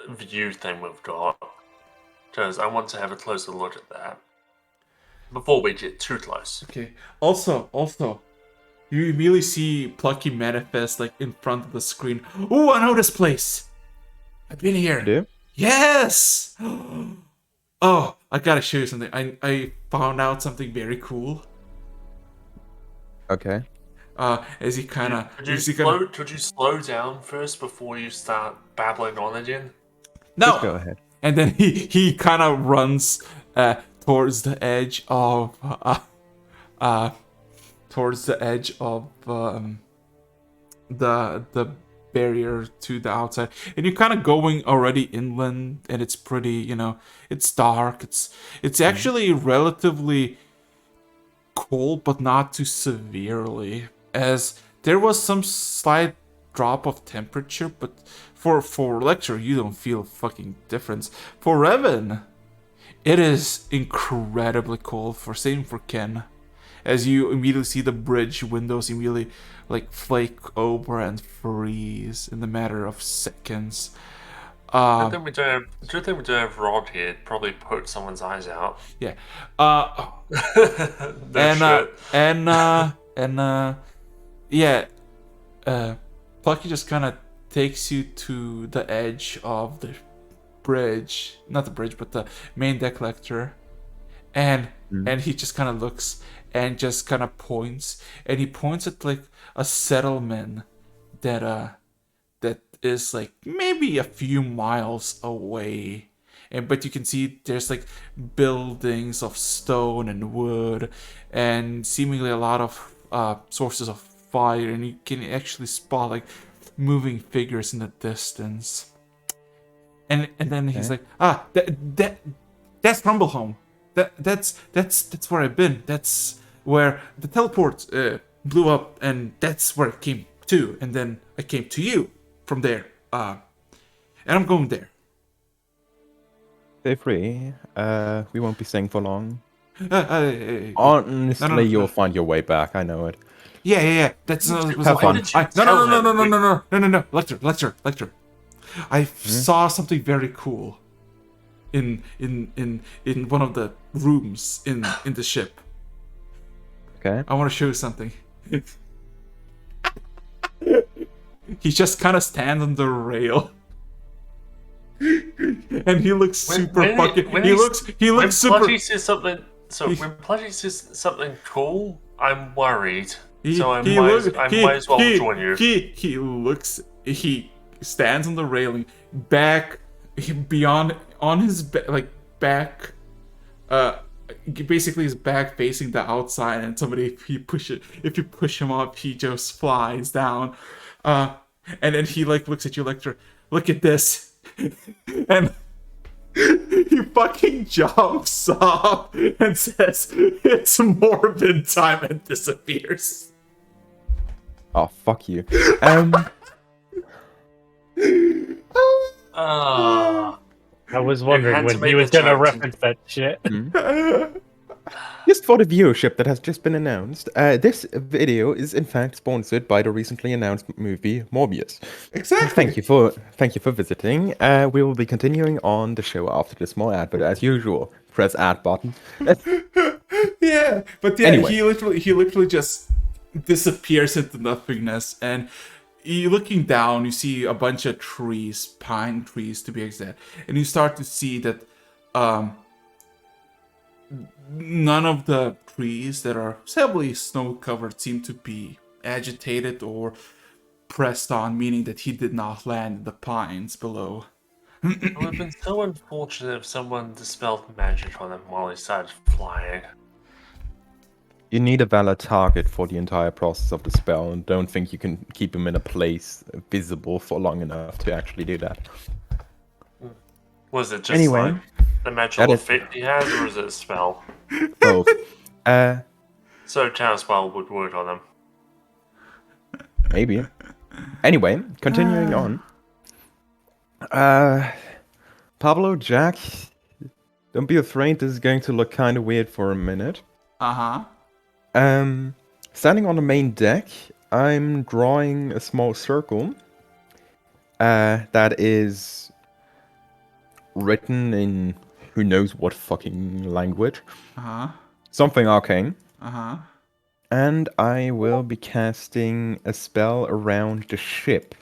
view thing we've got? Because I want to have a closer look at that before we get too close. Okay. Also, you immediately see Plucky manifest like in front of the screen. Oh, I know this place. I've been here. you do? Yes. Oh, I gotta show you something. I found out something very cool. Okay. As he kind of... Could you slow down first before you start babbling on again? No! Just go ahead. And then he kind of runs towards the edge of the barrier to the outside, and you're kind of going already inland, and it's pretty, it's dark. It's actually relatively cold, but not too severely, as there was some slight drop of temperature, but for Lecter, you don't feel a fucking difference. For Revan, it is incredibly cold. Same for Ken, as you immediately see the bridge windows immediately like flake over and freeze in the matter of seconds. I think we don't have Rod here. It'd probably poke someone's eyes out. Yeah. Plucky just kind of takes you to the edge of the bridge, not the bridge, but the main deck lector, and he just kind of looks and just kind of points, and he points at like a settlement that is like maybe a few miles away, but you can see there's like buildings of stone and wood, and seemingly a lot of sources of fire, and you can actually spot like moving figures in the distance. And then he's like, that's Rumbleholm. That's where I've been. That's where the teleport blew up, and that's where it came to. And then I came to you from there. And I'm going there. Stay free. We won't be staying for long. Honestly, Honestly, you'll find your way back. I know it. Yeah. That's Have fun. No. Lecter. I saw something very cool in one of the rooms in the ship. Okay. I want to show you something. He just kind of stands on the rail. And he looks super fucking. He looks super. When Pudgy says something cool, I'm worried. I might as well join you. He stands on the railing, back beyond on his back. Basically his back facing the outside, and if you push him up, he just flies down. And then he looks at you, Lecter. Look at this. And he fucking jumps up and says, "It's Morbid time," and disappears. Oh, fuck you. I was wondering when he was gonna reference that shit. Just for the viewership that has just been announced, this video is in fact sponsored by the recently announced movie Morbius. Exactly. Thank you for visiting. We will be continuing on the show after this small ad, but as usual, press ad button. Yeah, but yeah, Anyway. he literally just disappears into nothingness, and you looking down, you see a bunch of trees, pine trees to be exact, and you start to see that none of the trees that are heavily snow-covered seem to be agitated or pressed on, meaning that he did not land in the pines below. It would have been so unfortunate if someone dispelled magic on him while he started flying. You need a valid target for the entire process of the spell, and don't think you can keep him in a place visible for long enough to actually do that. Was it just Anyway, like the magical that is- effect he has, or is it a spell? Both. So Tower Spell would work on him. Maybe. Anyway, continuing on. Pablo, Jack, don't be afraid, this is going to look kind of weird for a minute. Uh-huh. Standing on the main deck, I'm drawing a small circle that is written in who knows what fucking language. Uh-huh. Something arcane. Uh-huh. And I will be casting a spell around the ship.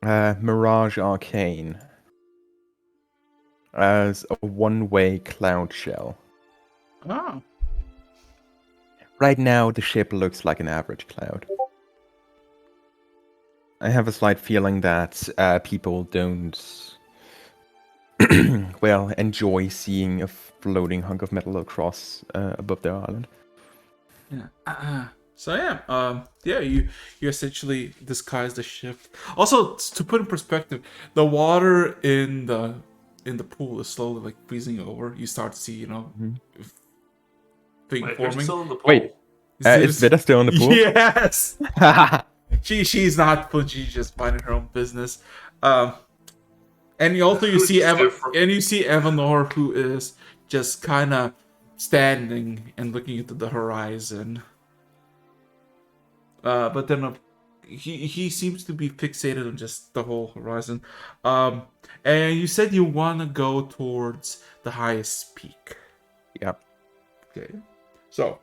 Mirage Arcane. As a one-way cloud shell. Oh. Right now, the ship looks like an average cloud. I have a slight feeling that people don't well, enjoy seeing a floating hunk of metal across above their island. Yeah. So yeah, you essentially disguise the ship. Also, to put in perspective, the water in the pool is slowly like freezing over. You start to see, thing Wait, who's forming. still in the pool? Wait, is Vida still in the pool? Yes. She's not, but she's just minding her own business. And you see Evanor, who is just kind of standing and looking into the horizon. But then he seems to be fixated on just the whole horizon. And you said you want to go towards the highest peak. Yep. Okay. So,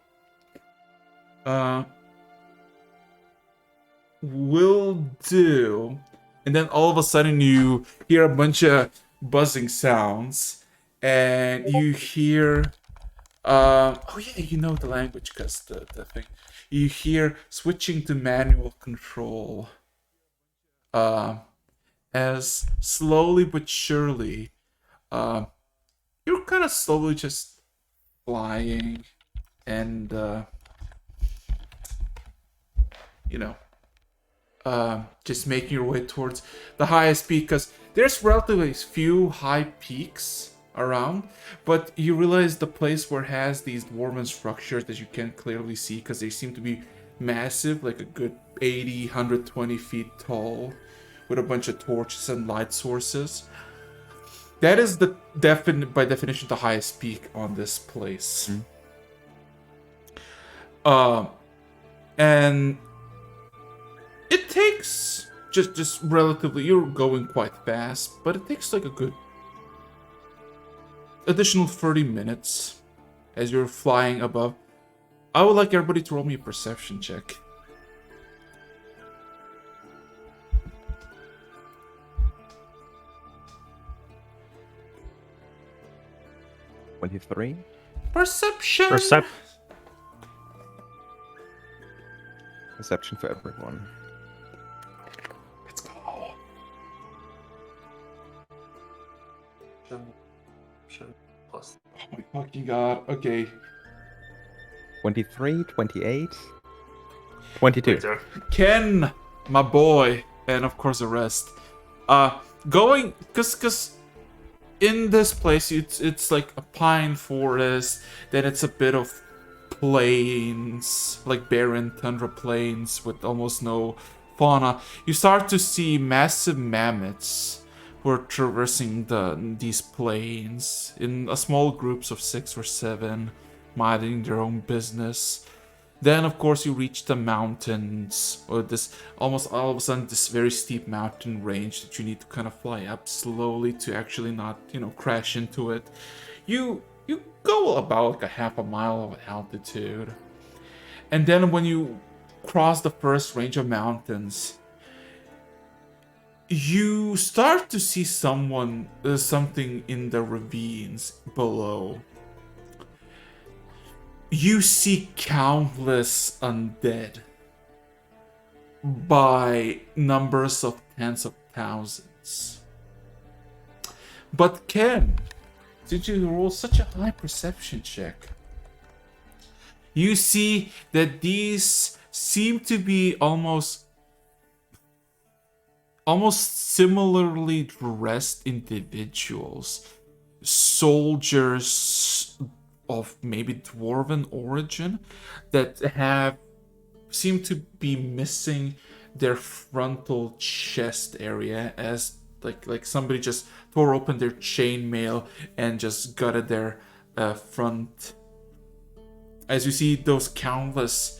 will do. And then all of a sudden you hear a bunch of buzzing sounds, and you hear, oh yeah, you know the language because the thing. You hear switching to manual control. As slowly but surely, you're kind of slowly just flying, and just making your way towards the highest peak, because there's relatively few high peaks around, but you realize the place where it has these dwarven structures that you can't clearly see because they seem to be massive, like a good 80, 120 feet tall, with a bunch of torches and light sources. That is by definition the highest peak on this place. And it takes just relatively, you're going quite fast, but it takes like a good additional 30 minutes as you're flying above. I would like everybody to roll me a perception check. $23. Perception. Perception for everyone. Let's go. Plus. Oh my fucking god. Okay. 23, 28, 22. Ken, my boy, and of course the rest. Going, cause in this place it's like a pine forest, then it's a bit of plains, like barren tundra plains with almost no fauna. You start to see massive mammoths who are traversing these plains in small groups of 6 or 7, minding their own business. Then, of course, you reach the mountains, or this almost all of a sudden this very steep mountain range that you need to kind of fly up slowly to actually not, crash into it. You go about like a half a mile of altitude, and then when you cross the first range of mountains, you start to see something in the ravines below. You see countless undead by numbers of tens of thousands. But Ken, did you roll such a high perception check? You see that these seem to be almost similarly dressed individuals, soldiers of maybe dwarven origin that seem to be missing their frontal chest area, as like somebody just tore open their chainmail and just gutted their front. As you see those countless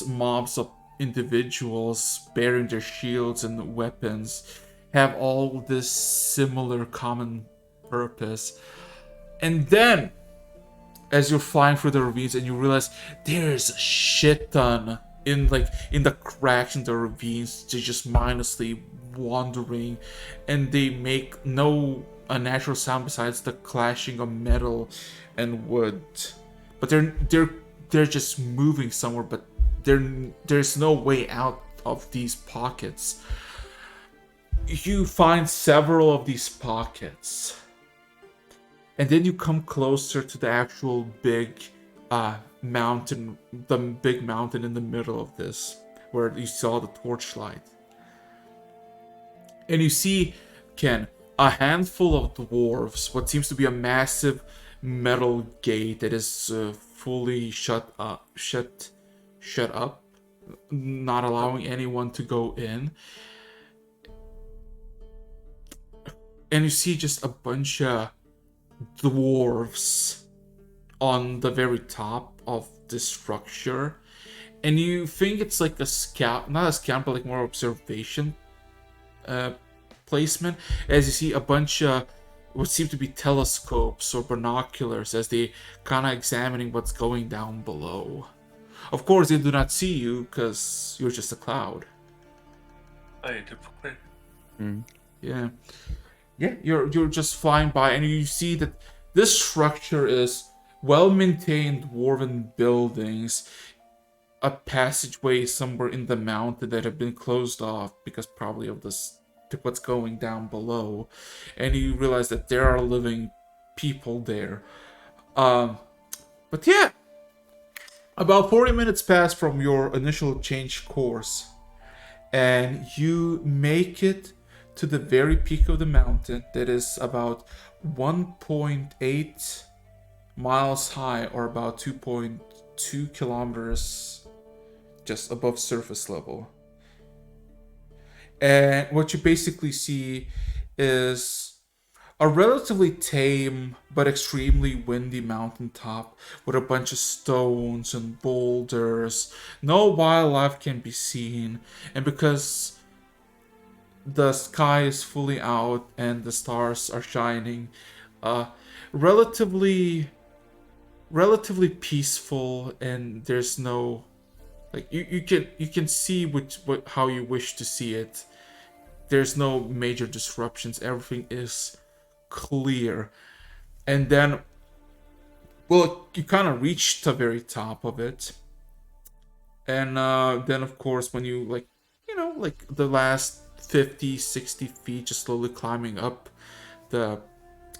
mobs of individuals bearing their shields and weapons have all this similar common purpose. And then as you're flying through the ravines and you realize there's a shit ton in the cracks in the ravines, they're just mindlessly wandering, and they make no unnatural sound besides the clashing of metal and wood. But they're just moving somewhere, but there's no way out of these pockets. You find several of these pockets. And then you come closer to the actual big mountain, the big mountain in the middle of this, where you saw the torchlight. And you see, Ken, a handful of dwarves, what seems to be a massive metal gate that is fully shut up, not allowing anyone to go in. And you see just a bunch of dwarves on the very top of this structure, and you think it's like a scout, not a scout, but like more observation placement, as you see a bunch of what seem to be telescopes or binoculars as they kind of examining what's going down below. Of course, they do not see you because you're just a cloud. Hey, good point. Yeah, you're just flying by, and you see that this structure is well-maintained dwarven buildings, a passageway somewhere in the mountain that have been closed off because probably of this what's going down below, and you realize that there are living people there. But yeah, about 40 minutes pass from your initial change course, and you make it to the very peak of the mountain that is about 1.8 miles high, or about 2.2 kilometers just above surface level. And what you basically see is a relatively tame but extremely windy mountaintop with a bunch of stones and boulders. No wildlife can be seen, and because the sky is fully out and the stars are shining, relatively peaceful, and there's no like you can see how you wish to see it. There's no major disruptions. Everything is clear. And then, well, you kind of reach the very top of it. And then, of course, when you, like the last 50, 60 feet, just slowly climbing up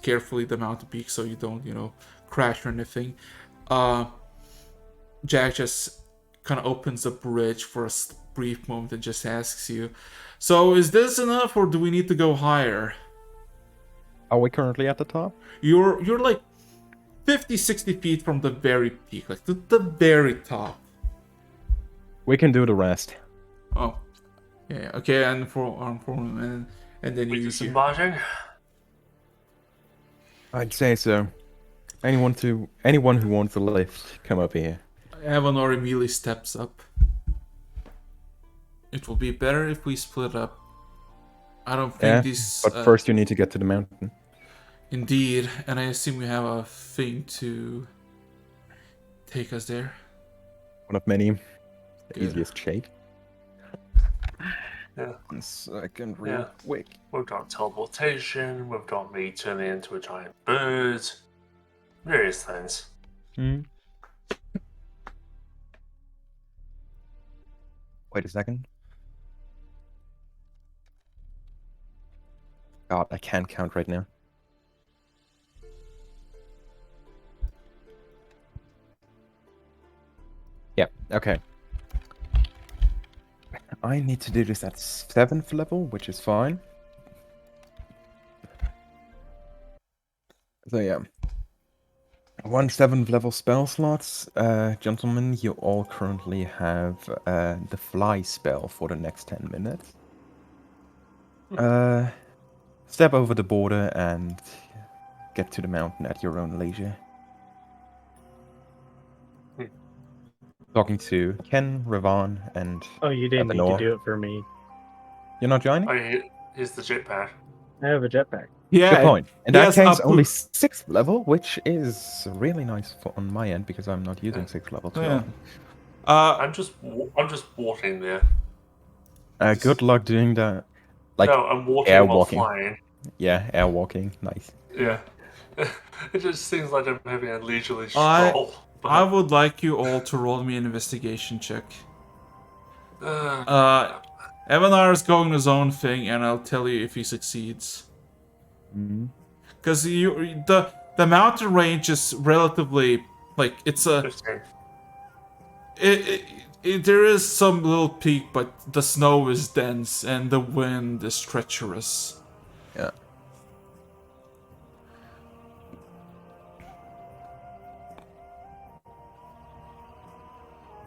carefully the mountain peak so you don't, crash or anything, Jack just kind of opens the bridge for a brief moment and just asks you, so is this enough, or do we need to go higher? Are we currently at the top? You're like 50, 60 feet from the very peak, like the very top. We can do the rest. Oh, yeah. Okay, and and then We you disembarking? I'd say so. Anyone who wants a lift, come up here. Avanor immediately steps up. It will be better if we split up. I don't think this. But first you need to get to the mountain. Indeed, and I assume we have a thing to take us there. One of many. The Good. easiest shape. Yeah. 1 second, real quick. We've got teleportation, we've got me turning into a giant bird. Various things. Wait a second. God, I can't count right now. Yeah, okay. I need to do this at 7th level, which is fine. So yeah. 1 7th level spell slots. Gentlemen, you all currently have the fly spell for the next 10 minutes. Step over the border and get to the mountain at your own leisure. Talking to Ken, Ravan, and Oh, you didn't need to Avanor. do it for me. You're not joining? Oh, here's the jetpack. I have a jetpack. Yeah. Good point. In he that has case, up- only 6th level, which is really nice on my end because I'm not using 6th level too Yeah. often. I'm just walking there. Good luck doing that. Like, no, I'm walking air while walking. flying. Yeah, air walking. Nice. Yeah. It just seems like I'm having a leisurely I- stroll. I would like you all to roll me an investigation check. Evanar is going his own thing, and I'll tell you if he succeeds. Because the mountain range is relatively like it's a 15. there is some little peak, but the snow is dense and the wind is treacherous. Yeah.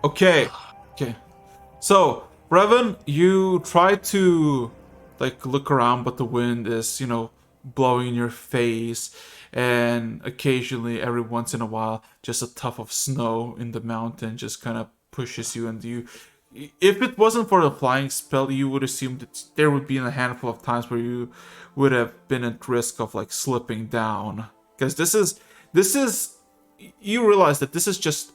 Okay. So, Revan, you try to like look around, but the wind is, blowing in your face, and occasionally, every once in a while, just a tuft of snow in the mountain just kind of pushes you, and you. If it wasn't for the flying spell, you would assume that there would be a handful of times where you would have been at risk of like slipping down, because this is you realize that this is just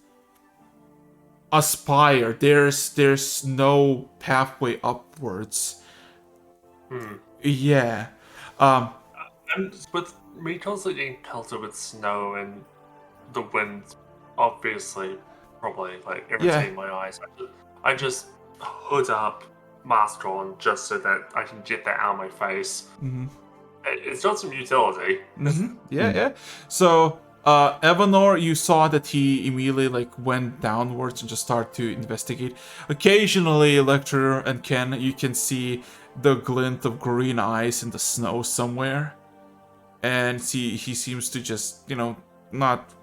a spire. There's no pathway upwards. Yeah. And with me constantly getting pelted with snow and the wind, obviously, probably like irritating my eyes. I just hood up, mask on, just so that I can get that out of my face. It's got some utility. Yeah. So, Evanor, you saw that he immediately like went downwards and just started to investigate. Occasionally, Electra and Ken, you can see the glint of green eyes in the snow somewhere, and he seems to just not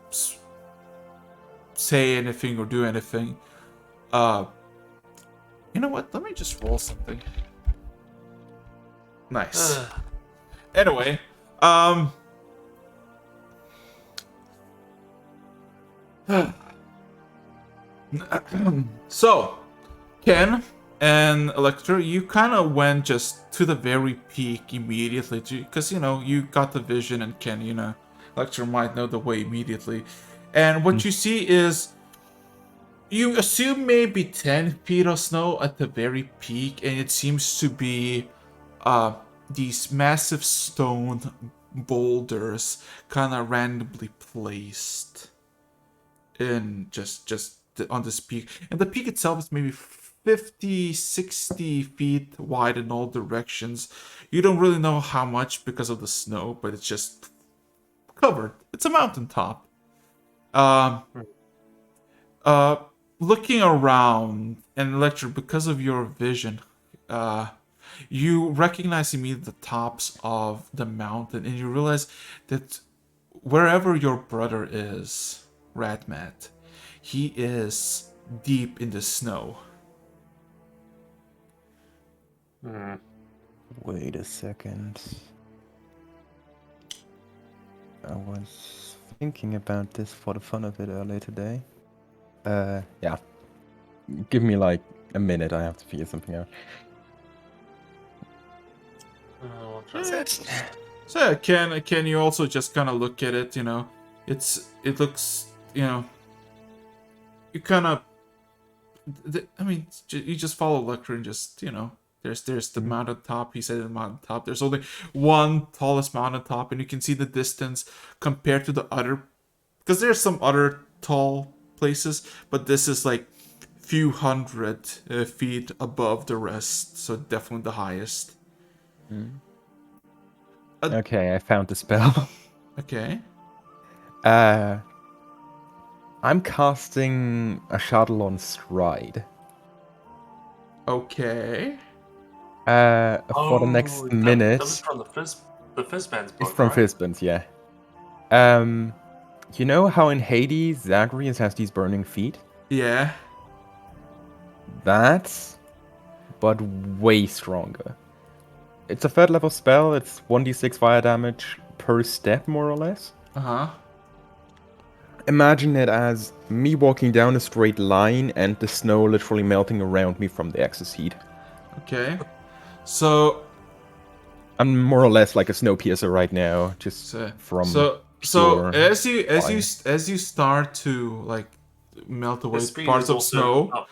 say anything or do anything. You know what? Let me just roll something. Nice. Anyway, so, Ken and Electra, you kind of went just to the very peak immediately, because, you got the vision, and Ken, Electra might know the way immediately. And what you see is, you assume maybe 10 feet of snow at the very peak, and it seems to be these massive stone boulders kind of randomly placed in just on this peak. And the peak itself is maybe 50, 60 feet wide in all directions. You don't really know how much because of the snow, but it's just covered. It's a mountaintop. Looking around, and Electra, because of your vision, you recognize immediately the tops of the mountain, and you realize that wherever your brother is, Ratmat, he is deep in the snow. Wait a second. I was thinking about this for the fun of it earlier today. Yeah. Give me like a minute, I have to figure something out. So can you also just kind of look at it, it looks, you kind of, you just follow Electra and just, there's the mountaintop. He said the mountaintop. There's only one tallest mountaintop, and you can see the distance compared to the other, because there's some other tall places, but this is like few hundred feet above the rest, so definitely the highest. Okay, I found the spell. Okay. I'm casting a shuttle on Stride. Okay. For the next minute. That was from the Fizban's book, It's from right? Fizban's, yeah. You know how in Hades, Zagreus has these burning feet? Yeah. That's, but way stronger. It's a 3rd level spell, it's 1d6 fire damage per step, more or less. Uh-huh. Imagine it as me walking down a straight line and the snow literally melting around me from the excess heat. Okay. So I'm more or less like a snow piercer right now, just from so as you start to like melt away parts of snow,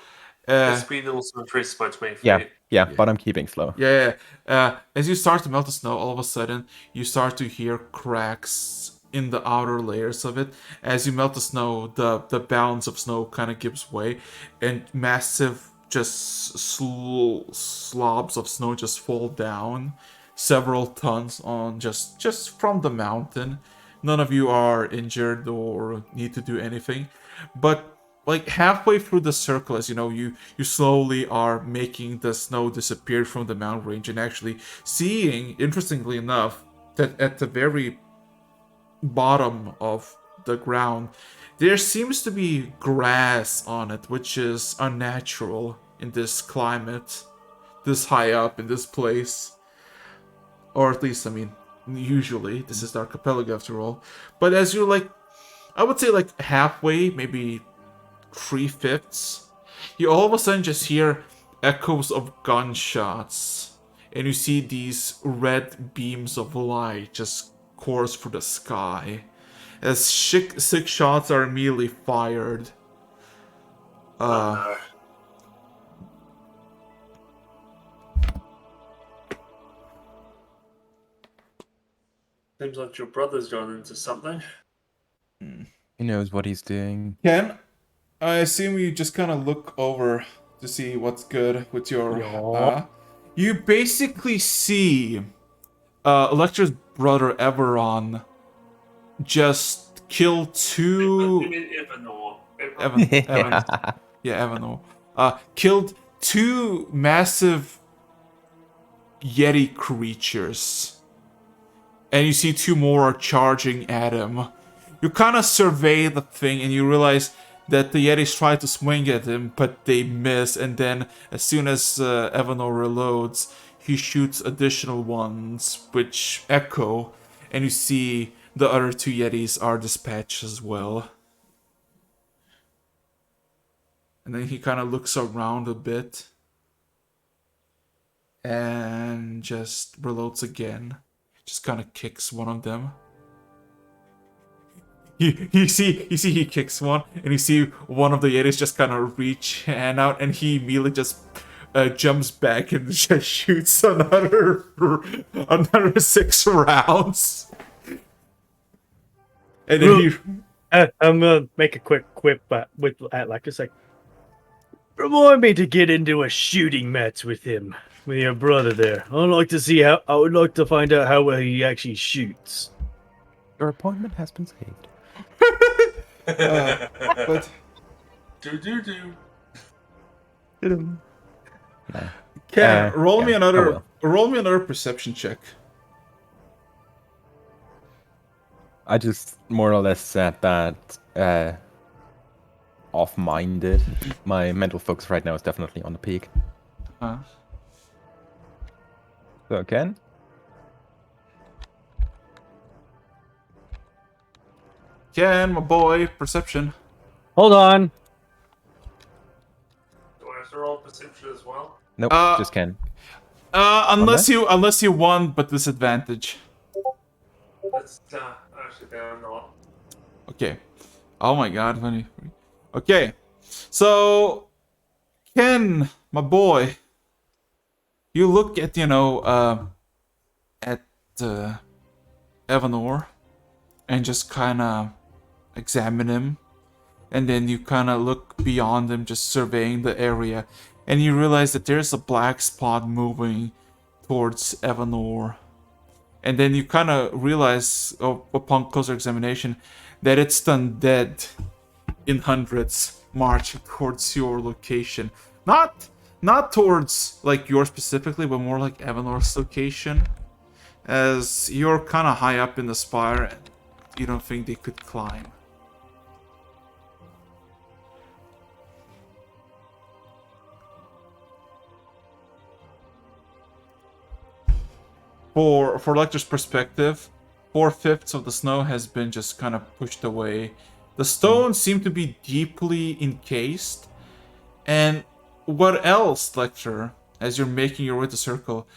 the speed also increases by 20 feet. Yeah, but I'm keeping slow. Yeah. As you start to melt the snow, all of a sudden you start to hear cracks in the outer layers of it. As you melt the snow, the balance of snow kind of gives way, and massive just slobs of snow just fall down, several tons on just from the mountain. None of you are injured or need to do anything, but like halfway through the circle, as you know, you slowly are making the snow disappear from the mountain range, and actually seeing, interestingly enough, that at the very bottom of the ground there seems to be grass on it, which is unnatural in this climate, this high up in this place. Or at least, I mean, usually this is the archipelago after all. But as you're like, I would say like halfway, maybe 3/5, you all of a sudden just hear echoes of gunshots, and you see these red beams of light just course through the sky as 6 shots are immediately fired. No. Seems like your brother's gone into something. He knows what he's doing. Ken, I assume you just kind of look over to see what's good with your... Yeah. You basically see Electra's brother Everon just kill 2... You mean Evanor? Evanor. Killed 2 massive Yeti creatures. And you see 2 more are charging at him. You kind of survey the thing and you realize that the Yetis try to swing at him, but they miss. And then as soon as Evanor reloads, he shoots additional ones, which echo. And you see the other 2 Yetis are dispatched as well. And then he kind of looks around a bit. And just reloads again. Just kind of kicks one of them. You see he kicks one, and you see one of the Yetis just kind of reach hand out, and he immediately just jumps back and just shoots another 6 rounds. And then I'm gonna make a quick quip with like it's like, remind me to get into a shooting match with him, with your brother there. I'd like to see how. I would like to find out how well he actually shoots. Your appointment has been saved. but Do. No. Ken, roll me will. another perception check. I just more or less said that off-minded. My mental focus right now is definitely on the peak. So, Ken? Ken, my boy, perception. Hold on. Do I have to roll perception as well? Nope, just Ken. Unless you won, but disadvantage. That's actually they're not. Okay. Oh my god, okay. So Ken, my boy, you look at Evanor and just kinda examine him, and then you kinda look beyond him, just surveying the area, and you realize that there's a black spot moving towards Evanor. And then you kind of realize, upon closer examination, that it's the undead in hundreds marching towards your location. Not towards like yours specifically, but more like Evanor's location, as you're kind of high up in the spire and you don't think they could climb. For Lecter's perspective, 4/5 of the snow has been just kind of pushed away. The stones seem to be deeply encased. And what else, Lecter, as you're making your way to circle,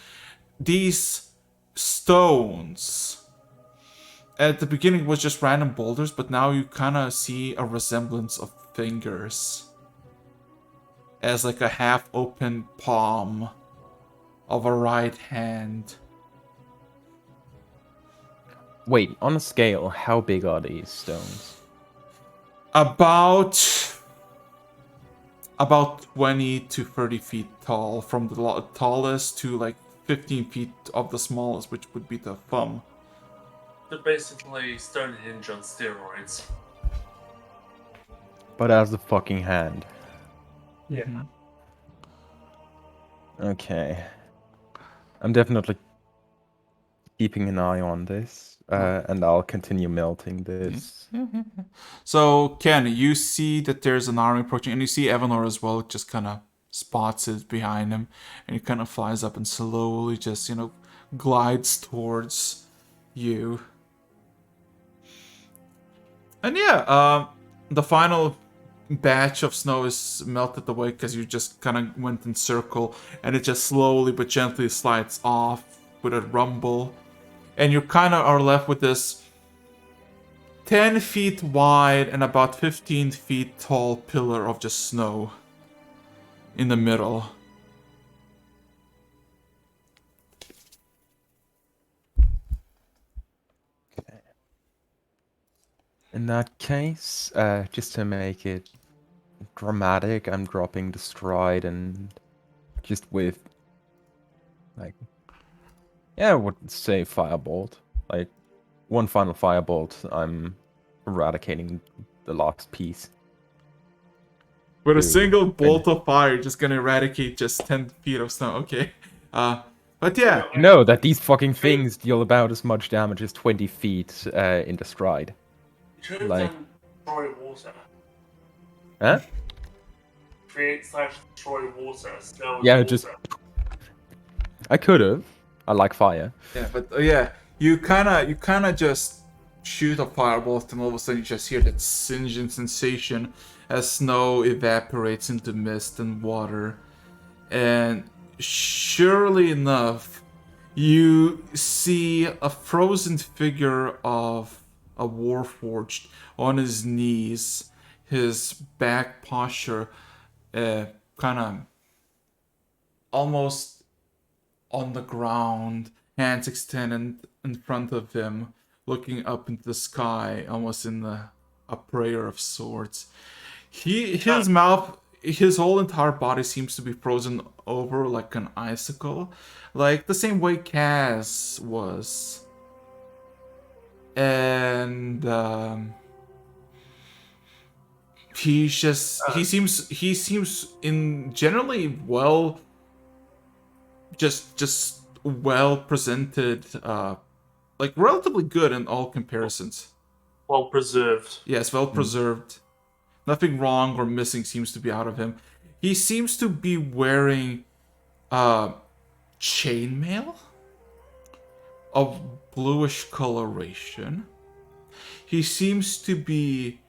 these stones at the beginning was just random boulders, but now you kind of see a resemblance of fingers as like a half-open palm of a right hand. Wait, on a scale, how big are these stones? About about 20 to 30 feet tall, from the tallest to like 15 feet of the smallest, which would be the thumb. They're basically Stonehenge on steroids. But as a fucking hand. Yeah. Mhm. Okay. I'm definitely keeping an eye on this, and I'll continue melting this. So, Ken, you see that there's an army approaching, and you see Evanor as well, just kind of spots it behind him, and he kind of flies up and slowly just, glides towards you. And yeah, the final batch of snow is melted away because you just kind of went in circle, and it just slowly but gently slides off with a rumble. And you kind of are left with this 10 feet wide and about 15 feet tall pillar of just snow in the middle. Okay. In that case, just to make it dramatic, I'm dropping the stride and just with, like, yeah, I would say firebolt. Like, one final firebolt, I'm eradicating the last piece. With a Dude. single bolt of fire, just gonna eradicate just 10 feet of snow. Okay. But yeah. You know that these fucking things deal about as much damage as 20 feet in the stride. You should have Like- done destroy water. Huh? Create/destroy water. Snow Yeah, water. just- I could have. I like fire. Yeah, but yeah, you kind of just shoot a firebolt, and all of a sudden you just hear that singeing sensation as snow evaporates into mist and water. And surely enough, you see a frozen figure of a warforged on his knees, his back posture kind of almost on the ground, hands extended in front of him, looking up into the sky, almost in a prayer of sorts. His mouth, his whole entire body seems to be frozen over like an icicle, like the same way Kaz was. And he seems in generally well, just well presented, like relatively good in all comparisons. Well preserved. Yes, well preserved. Nothing wrong or missing seems to be out of him. He seems to be wearing chainmail of bluish coloration. He seems to be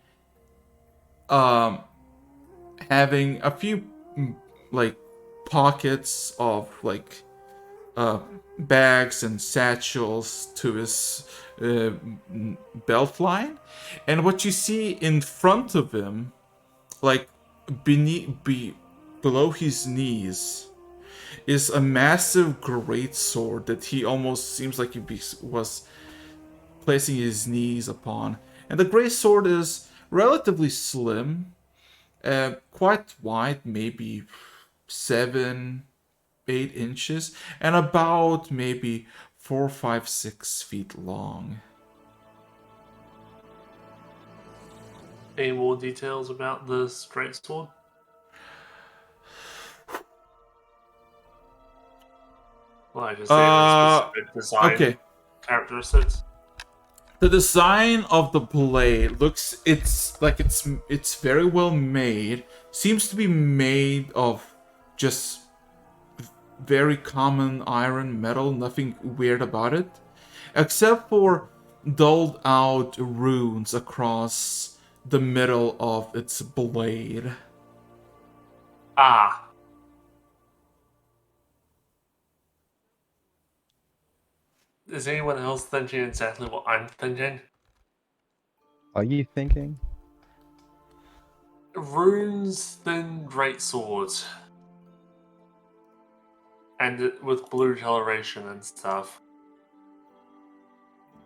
having a few like pockets of like bags and satchels to his belt line, and what you see in front of him, like below his knees, is a massive great sword that he almost seems like he was placing his knees upon. And the great sword is relatively slim, quite wide, maybe 7-8 inches, and about maybe 4, 5, 6 feet long. Any more details about this greatsword? Like, is there any specific design Okay. characteristics? The design of the blade looks, it's very well made. Seems to be made of just very common iron metal, nothing weird about it, except for dulled out runes across the middle of its blade. Ah. Is anyone else thinking exactly what I'm thinking? Are you thinking? Runes, then greatsword. And with blue coloration and stuff.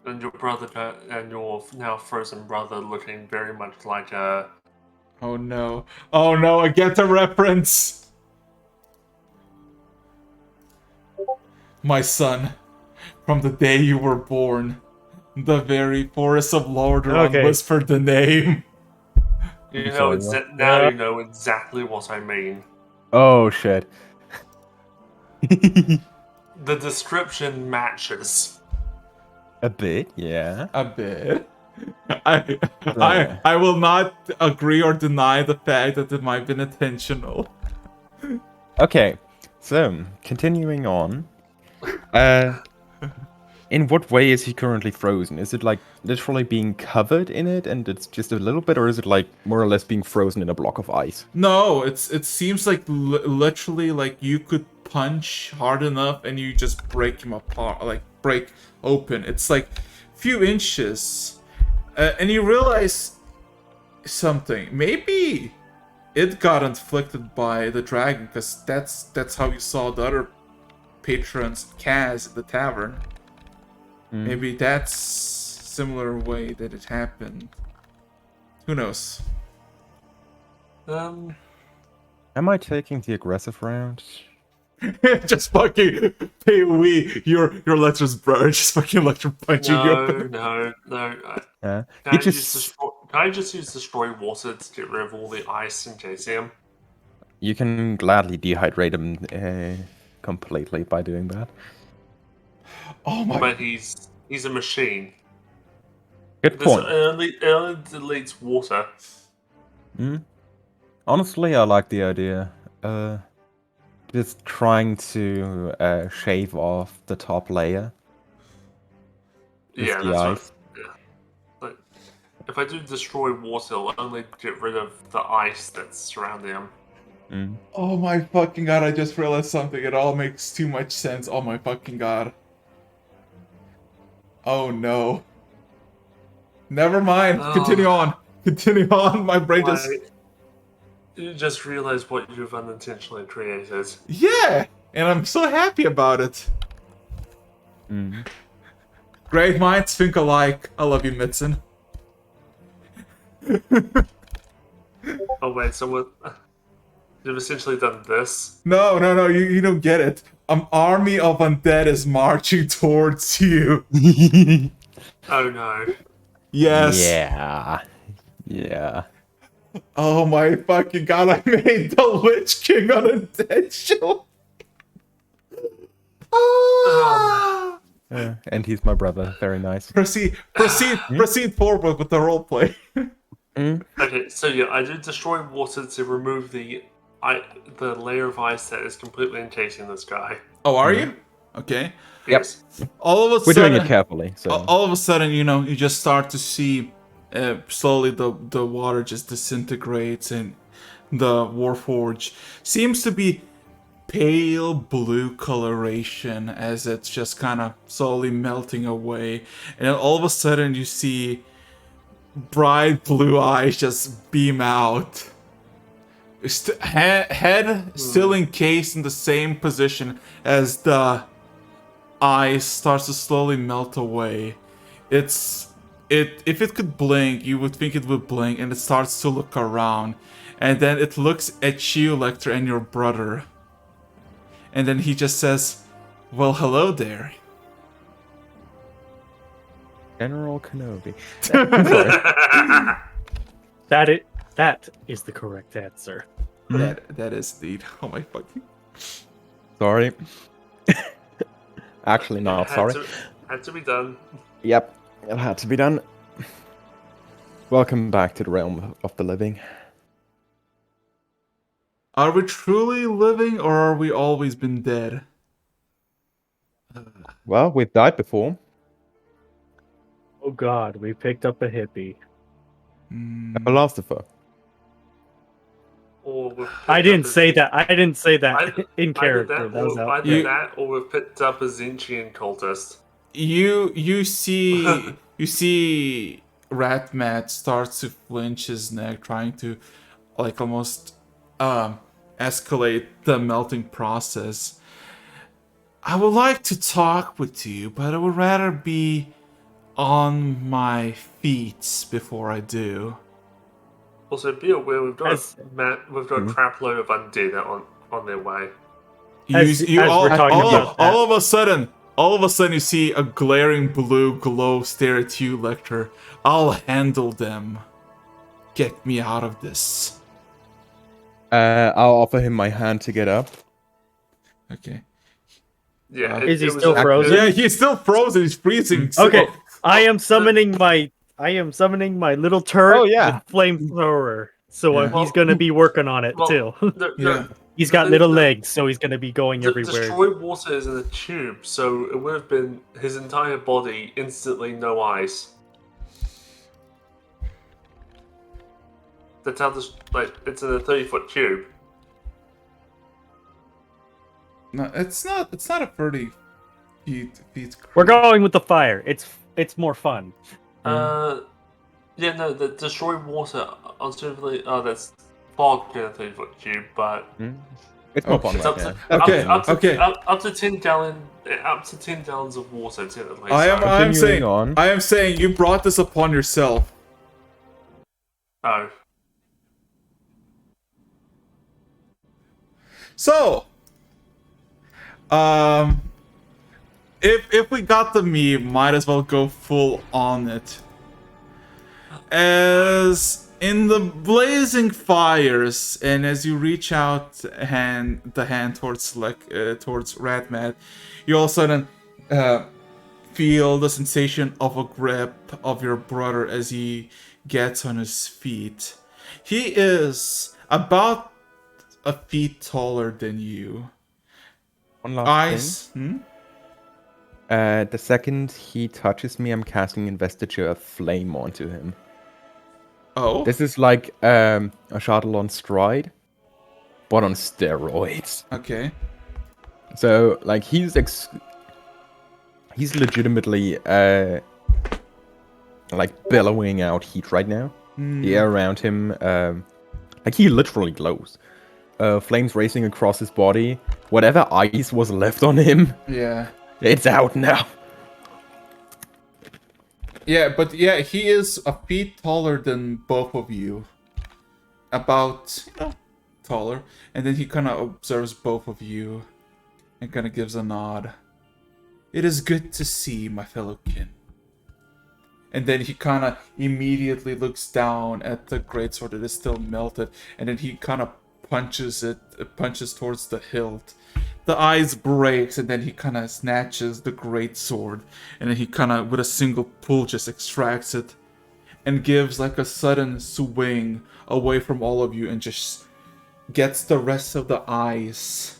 And your brother and your now frozen brother looking very much like a Oh no. Oh no, I get the reference! My son, from the day you were born, the very forest of Lordaeron Okay. whispered the name. You I'm know, sorry, what? now Yeah. you know exactly what I mean. Oh shit. The description matches. A bit, yeah. A bit. I will not agree or deny the fact that it might have been intentional. Okay, so continuing on. In what way is he currently frozen? Is it like literally being covered in it and it's just a little bit, or is it like more or less being frozen in a block of ice? No, it seems like literally like you could punch hard enough and you just break him apart, like break open. It's like few inches, and you realize something. Maybe it got inflicted by the dragon, because that's how you saw the other patrons Kaz at the tavern. Maybe that's similar way that it happened. Who knows? Am I taking the aggressive route? Just fucking PoE, your letters bro, just fucking electro punching you. No. Yeah. Can I just use destroy water to get rid of all the ice and chasing him? You can gladly dehydrate him completely by doing that. Oh my. But he's a machine. Good This point. only deletes water. Honestly, I like the idea. Just trying to shave off the top layer. Yeah, the that's ice. right. Yeah. But if I do destroy water, it'll only get rid of the ice that's surrounding him. Oh my fucking god, I just realized something. It all makes too much sense. Oh my fucking god. Oh no. Never mind. Oh. Continue on. Continue on. My brain just. You just realized what you've unintentionally created. Yeah! And I'm so happy about it. Great minds think alike. I love you, Mitson. Oh wait, so what? You've essentially done this. No, you don't get it. An army of undead is marching towards you. Oh no. Yes. Yeah. Oh my fucking god, I made the Lich King unintentional. Ah! And he's my brother. Very nice. Proceed forward with the roleplay. Okay, so yeah, I did destroy water to remove the layer of ice that is completely encasing this guy. Oh, are you? Okay. Yes. All of a We're sudden, doing it carefully. So all of a sudden, you just start to see slowly the water just disintegrates, and the Warforge seems to be pale blue coloration as it's just kind of slowly melting away. And then all of a sudden you see bright blue eyes just beam out. Head still encased in the same position as the eyes starts to slowly melt away. If it could blink, you would think it would blink, and it starts to look around. And then it looks at you, Lecter, and your brother. And then he just says, "Well, hello there." General Kenobi. That is the correct answer. That is indeed. Oh my fucking. Sorry. Actually, not sorry. Had to be done. Yep, it had to be done. Welcome back to the realm of the living. Are we truly living, or are we always been dead? Well, we've died before. Oh god, we picked up a hippie. A philosopher. I didn't say that. I didn't say that in character. Either that, or we've picked up a Zinchian cultist. You see Ratmat starts to flinch his neck, trying to like almost escalate the melting process. I would like to talk with you, but I would rather be on my feet before I do. Also, be aware we've got As- a trap load of undead on their way. As we're talking about that. all of a sudden you see a glaring blue glow stare at you, Lecter. I'll handle them. Get me out of this. I'll offer him my hand to get up. Okay. Yeah, Is he still frozen? Yeah, he's still frozen. He's freezing. Okay, I am summoning my little turret Oh, yeah. with flamethrower. So Yeah. he's gonna be working on it too. Yeah. He's got little legs, so he's gonna be going everywhere. Destroy water is in a tube, so it would have been his entire body instantly no ice. That's how this it's in a 30-foot tube. No, it's not a 30 feet. We're going with the fire. It's more fun. Yeah, no, the destroy water alternatively. Oh, that's fog in a 30-foot tube, but It's more Okay. fun. it's up Like to that. Okay. up to 10 gallons of water typically. I am Continuing saying on. I am saying you brought this upon yourself. Oh, So, if we got the meme, might as well go full on it. As in the blazing fires, and as you reach out the hand towards towards Radmad, you all of a sudden feel the sensation of a grip of your brother as he gets on his feet. He is about a feet taller than you. One last Eyes. thing. The second he touches me, I'm casting Investiture of Flame onto him. Oh. This is like a shuttle on stride, but on steroids. Okay. So like he's legitimately like billowing out heat right now. The air around him, like he literally glows. Flames racing across his body. Whatever ice was left on him, Yeah. it's out now. Yeah, but yeah, he is a feet taller than both of you. About, taller. And then he kind of observes both of you and kind of gives a nod. It is good to see, my fellow kin. And then he kind of immediately looks down at the greatsword that is still melted, and then he kind of punches towards the hilt. The ice breaks, and then he kind of snatches the greatsword, and then he kind of, with a single pull, just extracts it, and gives like a sudden swing away from all of you, and just gets the rest of the ice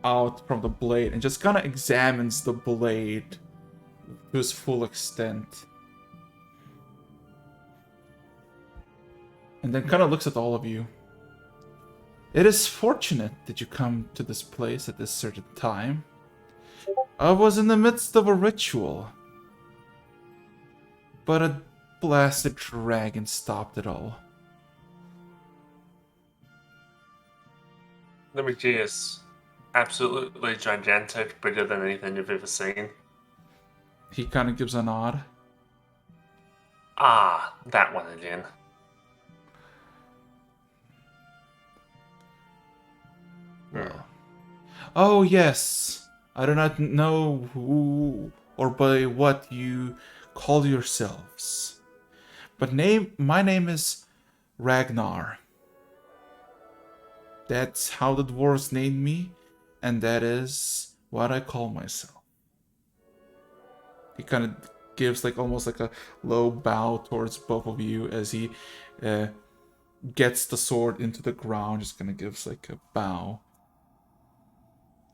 out from the blade, and just kind of examines the blade to its full extent. And then kind of looks at all of you. It is fortunate that you come to this place at this certain time. I was in the midst of a ritual, but a blasted dragon stopped it all. the McGee is absolutely gigantic, bigger than anything you've ever seen. He kind of gives a nod. Ah, that one again. Well. Oh yes, I do not know who or by what you call yourselves, but my name is Ragnar. That's how the dwarves named me, and that is what I call myself. He kind of gives like almost like a low bow towards both of you as he gets the sword into the ground. Just kind of gives like a bow.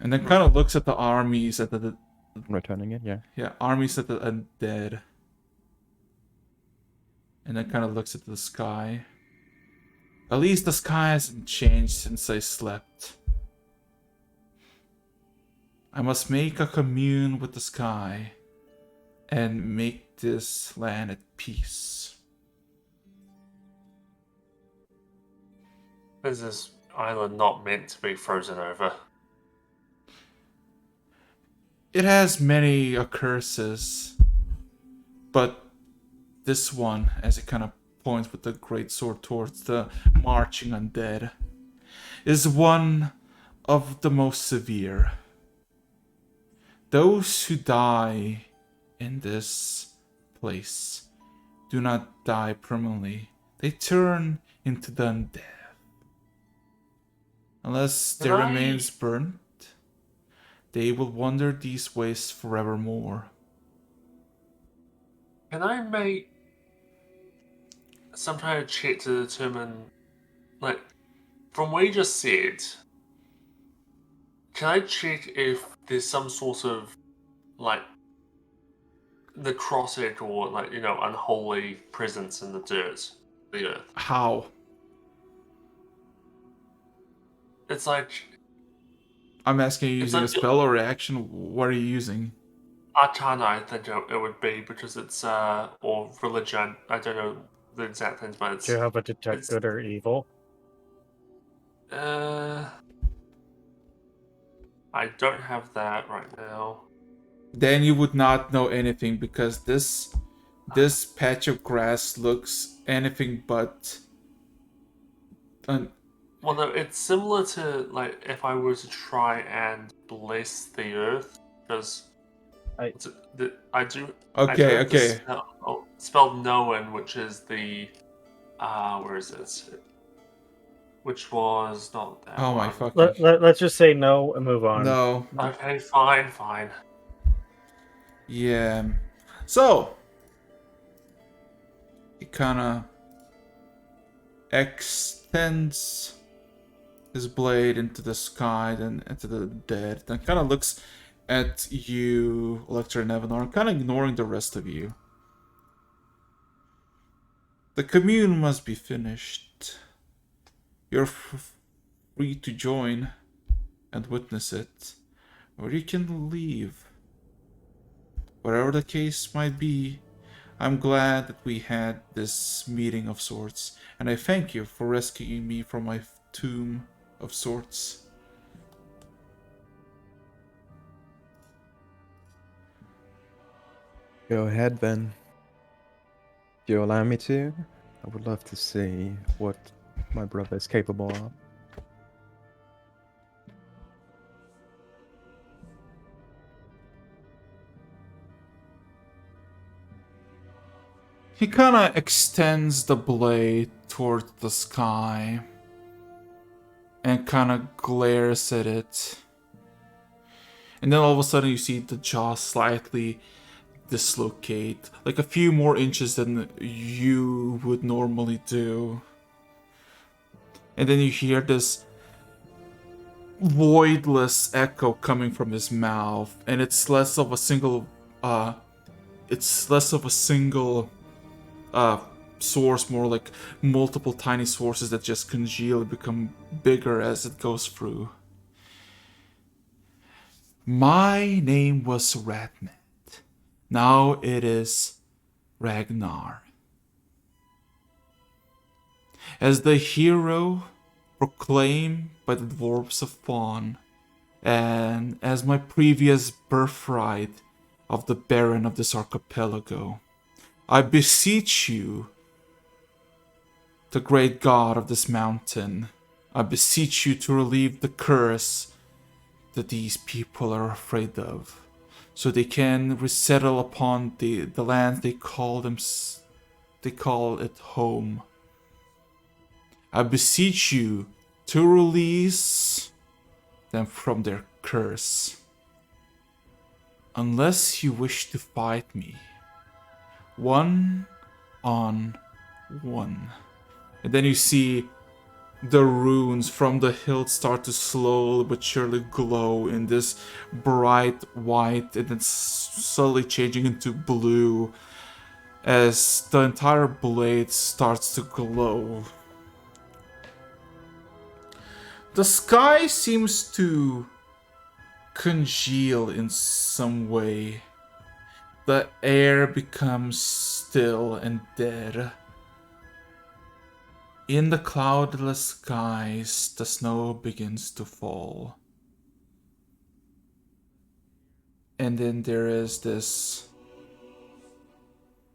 And then kind of looks at the armies at the Returning it, yeah. yeah, armies at the undead. And then kind of looks at the sky. At least the sky hasn't changed since I slept. I must make a commune with the sky and make this land at peace. Is this island not meant to be frozen over? It has many curses, but this one, as it kind of points with the great sword towards the marching undead, is one of the most severe. Those who die in this place do not die permanently. They turn into the undead. Unless their remains burnt, they will wander these wastes forevermore. Can I make some kind of check to determine, like, from what you just said, can I check if there's some sort of, like, necrotic or, like, unholy presence in the dirt, the earth? How? It's like... I'm asking you using a spell or reaction. What are you using? Arcana, I think it would be, because it's, or religion, I don't know the exact things, but it's... Do you have a detect good or evil? I don't have that right now. Then you would not know anything, because this patch of grass looks anything but... Well, no, it's similar to, like, if I were to try and bless the earth, because I do. Okay, I do okay. spell Known, which is the where is it? Which was not that Oh one. my fucking... Let's just say no and move on. No. Okay, fine. Yeah. So he kinda extends his blade into the sky, then into the dead, then kinda looks at you, Electra and Evanor, kinda ignoring the rest of you. The commune must be finished. You're free to join and witness it, or you can leave. Whatever the case might be, I'm glad that we had this meeting of sorts, and I thank you for rescuing me from my tomb of sorts. Go ahead then. If you allow me to, I would love to see what my brother is capable of. He kinda extends the blade towards the sky and kinda glares at it. And then all of a sudden you see the jaw slightly dislocate, like a few more inches than you would normally do. And then you hear this voidless echo coming from his mouth, and it's less of a single source, more like multiple tiny sources that just congeal and become bigger as it goes through. My name was Ratnet. Now it is Ragnar. As the hero proclaimed by the dwarves of Fawn, and as my previous birthright of the Baron of this archipelago, I beseech you, the great god of this mountain, I beseech you to relieve the curse that these people are afraid of, so they can resettle upon the land they call it home. I beseech you to release them from their curse. Unless you wish to fight me, 1-on-1. And then you see the runes from the hilt start to slowly but surely glow in this bright white, and then slowly changing into blue as the entire blade starts to glow. The sky seems to congeal in some way. The air becomes still and dead. In the cloudless skies, the snow begins to fall. And then there is this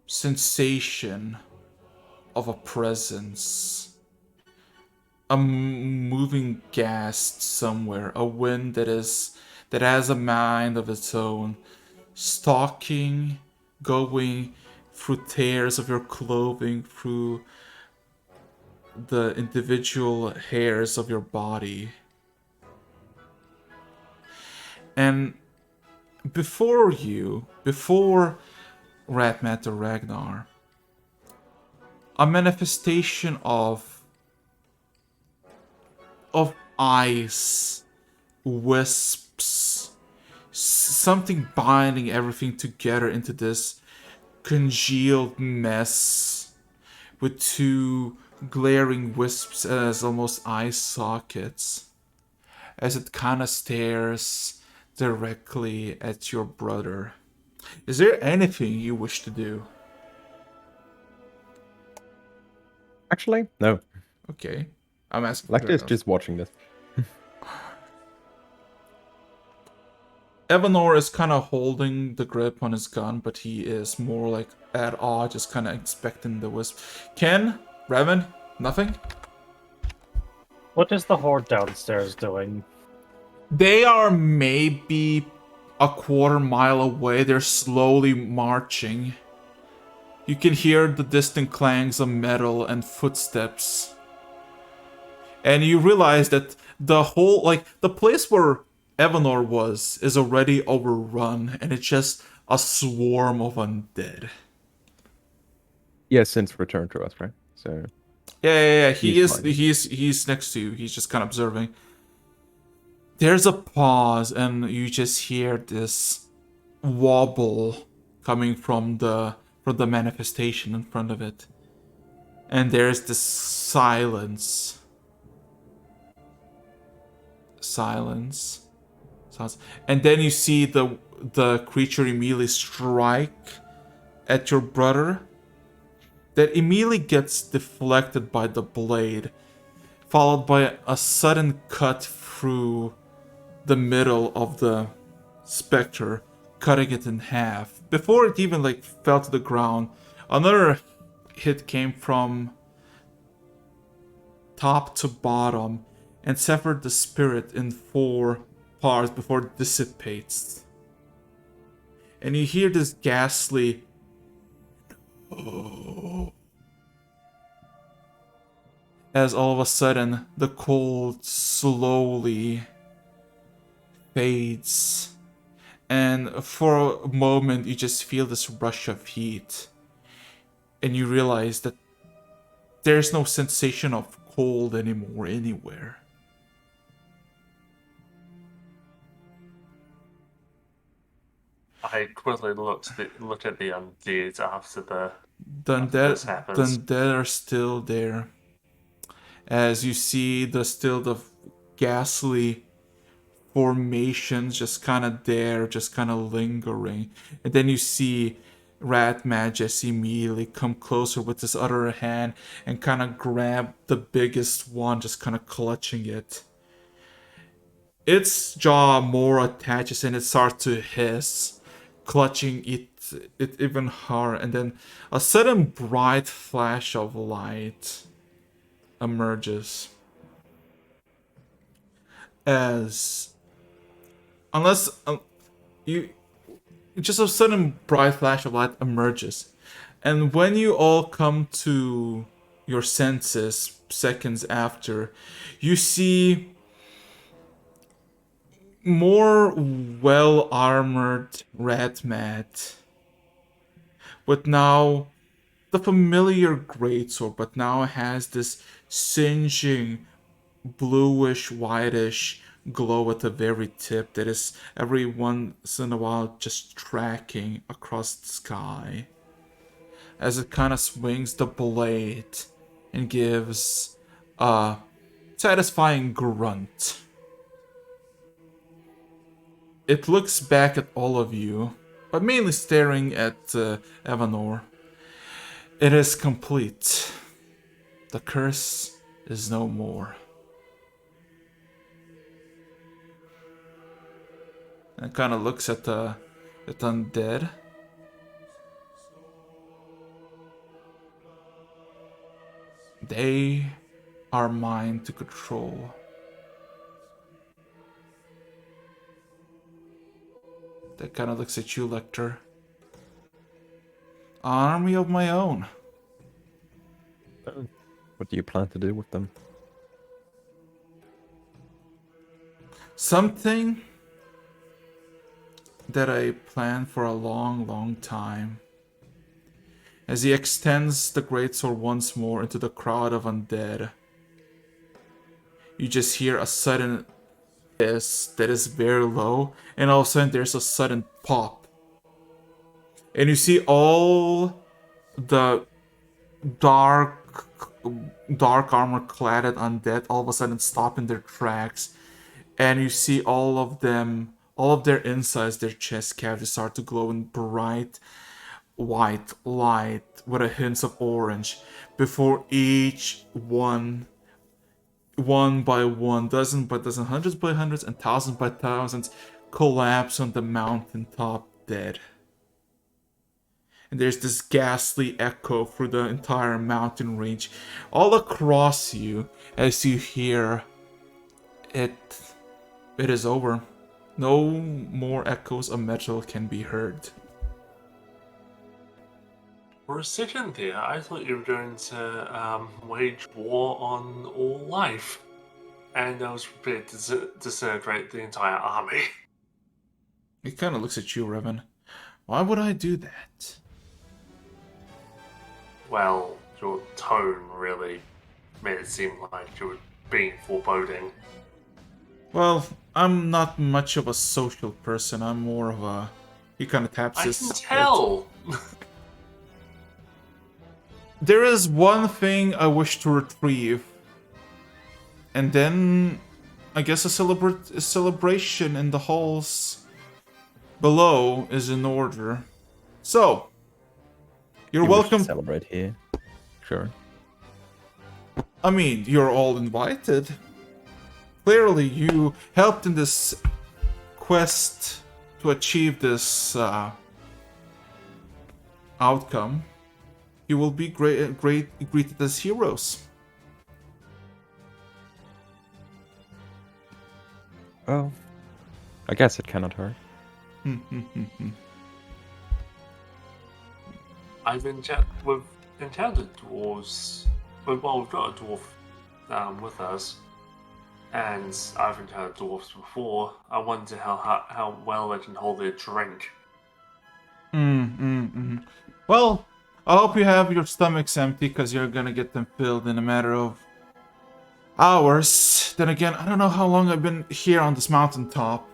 sensation of a presence. A moving ghast somewhere, a wind that has a mind of its own, stalking, going through tears of your clothing, through the individual hairs of your body. And before Ratmat or Ragnar, a manifestation of ice, wisps, something binding everything together into this congealed mess with two glaring wisps as almost eye sockets as it kind of stares directly at your brother. Is there anything you wish to do? Actually, no. Okay. I'm asking. Like this, just watching this. Evanor is kind of holding the grip on his gun, but he is more like at awe, just kind of expecting the wisp. Ken? Revan? Nothing? What is the horde downstairs doing? They are maybe a quarter mile away. They're slowly marching. You can hear the distant clangs of metal and footsteps. And you realize that the whole, like, the place where Evanor was is already overrun, and it's just a swarm of undead. Yes, since returned to us, right? So Yeah. He's He's next to you. He's just kind of observing. There's a pause, and you just hear this wobble coming from the manifestation in front of it. And there's this silence. And then you see the creature immediately strike at your brother. That immediately gets deflected by the blade, followed by a sudden cut through the middle of the specter, cutting it in half. Before it even fell to the ground, another hit came from top to bottom and severed the spirit in 4 parts before it dissipates. And you hear this ghastly as all of a sudden the cold slowly fades, and for a moment you just feel this rush of heat, and you realize that there's no sensation of cold anymore anywhere. I quickly look at the undead after The this happens. undead are still there. As you see the ghastly formations just kind of there, just kind of lingering. And then you see Ratmat just immediately come closer with his other hand and kind of grab the biggest one, just kind of clutching it. Its jaw more attaches and it starts to hiss, clutching it even harder. And then a sudden bright flash of light emerges. Just a sudden bright flash of light emerges, and when you all come to your senses seconds after, you see more well-armored Ratmat with now the familiar greatsword, but now has this singeing bluish whitish glow at the very tip that is every once in a while just tracking across the sky as it kind of swings the blade and gives a satisfying grunt. It looks back at all of you, but mainly staring at Evanor. It is complete. The curse is no more. And kind of looks at the undead. They are mine to control. That kind of looks at you, Lecter. An army of my own. What do you plan to do with them? Something that I planned for a long, long time. As he extends the greatsword once more into the crowd of undead, you just hear a sudden hiss that is very low, and all of a sudden there's a sudden pop. And you see all the dark armor cladded undead all of a sudden stop in their tracks. And you see all of their insides, their chest cavities start to glow in bright white light with a hint of orange before each one by one, dozen by dozen, hundreds by hundreds, and thousands by thousands collapse on the mountaintop dead. And there's this ghastly echo through the entire mountain range all across you as you hear it is over. No more echoes of metal can be heard. For a second there, I thought you were going to wage war on all life. And I was prepared to disintegrate the entire army. He kind of looks at you, Revan. Why would I do that? Well, your tone really made it seem like you were being foreboding. Well, I'm not much of a social person. I'm more of a... He kind of taps I his... can tell! There is one thing I wish to retrieve. And then, I guess a celebration in the halls below is in order. So, you're You wish to welcome. celebrate here. Sure. I mean, you're all invited. Clearly, you helped in this quest to achieve this outcome. You will be greeted as heroes. Well, I guess it cannot hurt. We've encountered dwarves. We've got a dwarf with us. And I've encountered dwarves before. I wonder how well they can hold their drink. Well, I hope you have your stomachs empty, because you're gonna get them filled in a matter of hours. Then again, I don't know how long I've been here on this mountaintop.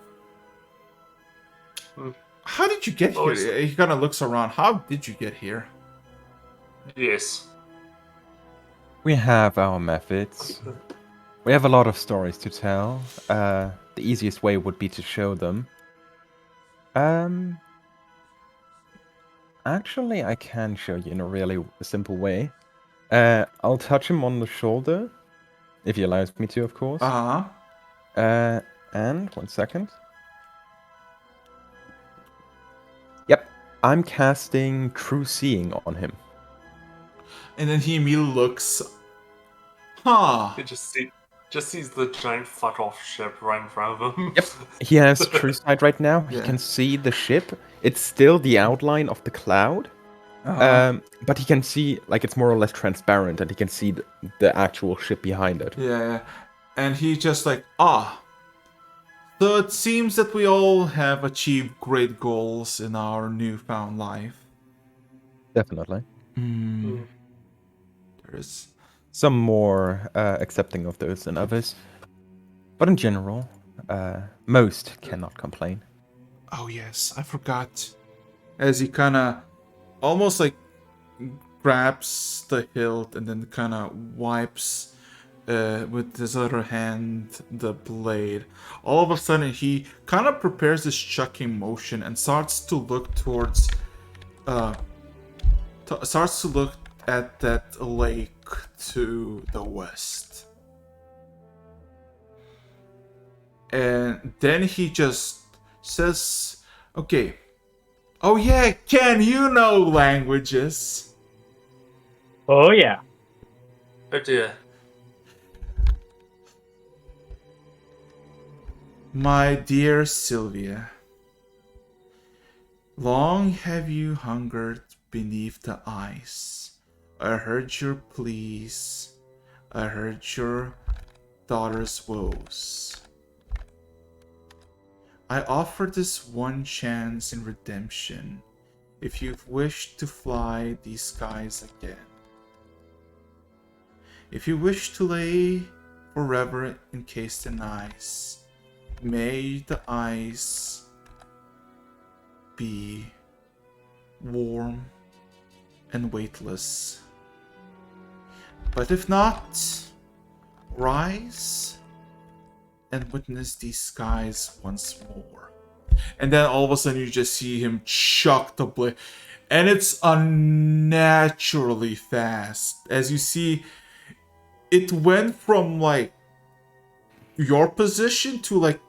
How did you get here? He kind of looks around. How did you get here? Yes. We have our methods. We have a lot of stories to tell. The easiest way would be to show them. Actually, I can show you in a really simple way. I'll touch him on the shoulder, if he allows me to, of course. And 1 second. Yep, I'm casting True Seeing on him. And then he immediately looks. Huh. You just sees the giant fuck off ship right in front of him. Yep, he has True Sight right now. He Yeah. can see the ship. It's still the outline of the cloud. But he can see, like, it's more or less transparent, and he can see the actual ship behind it. Yeah. And he just like, So it seems that we all have achieved great goals in our newfound life. Definitely. There is... Some more accepting of those than others. But in general, most cannot complain. Oh yes, I forgot. As he kind of almost like grabs the hilt and then kind of wipes with his other hand the blade. All of a sudden he kind of prepares this chucking motion and starts to look towards starts to look at that lake to the west. And then he just says, okay, oh yeah, Ken, you know languages. Oh yeah. Oh dear. My dear Sylvia, long have you hungered beneath the ice. I heard your pleas. I heard your daughter's woes. I offer this one chance in redemption, if you wish to fly these skies again. If you wish to lay forever encased in ice, may the ice be warm and weightless. But if not, rise and witness these skies once more. And then all of a sudden you just see him chuck the blade. And it's unnaturally fast. As you see, it went from like your position to like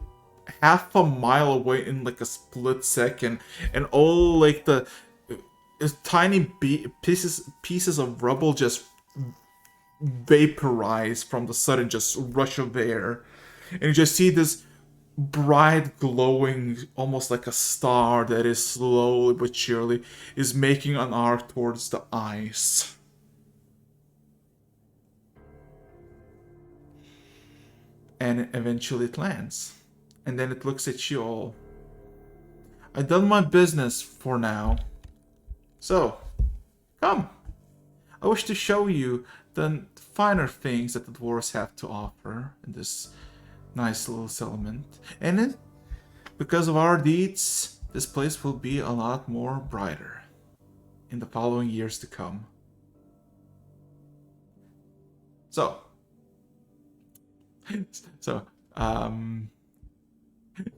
half a mile away in like a split second. And all like the tiny pieces of rubble just vaporize from the sudden just rush of air. And you just see this bright glowing, almost like a star that is slowly but surely is making an arc towards the ice. And eventually it lands. And then it looks at you all. I've done my business for now. So, come. I wish to show you the finer things that the dwarves have to offer in this nice little settlement. And because of our deeds, this place will be a lot more brighter in the following years to come. So, why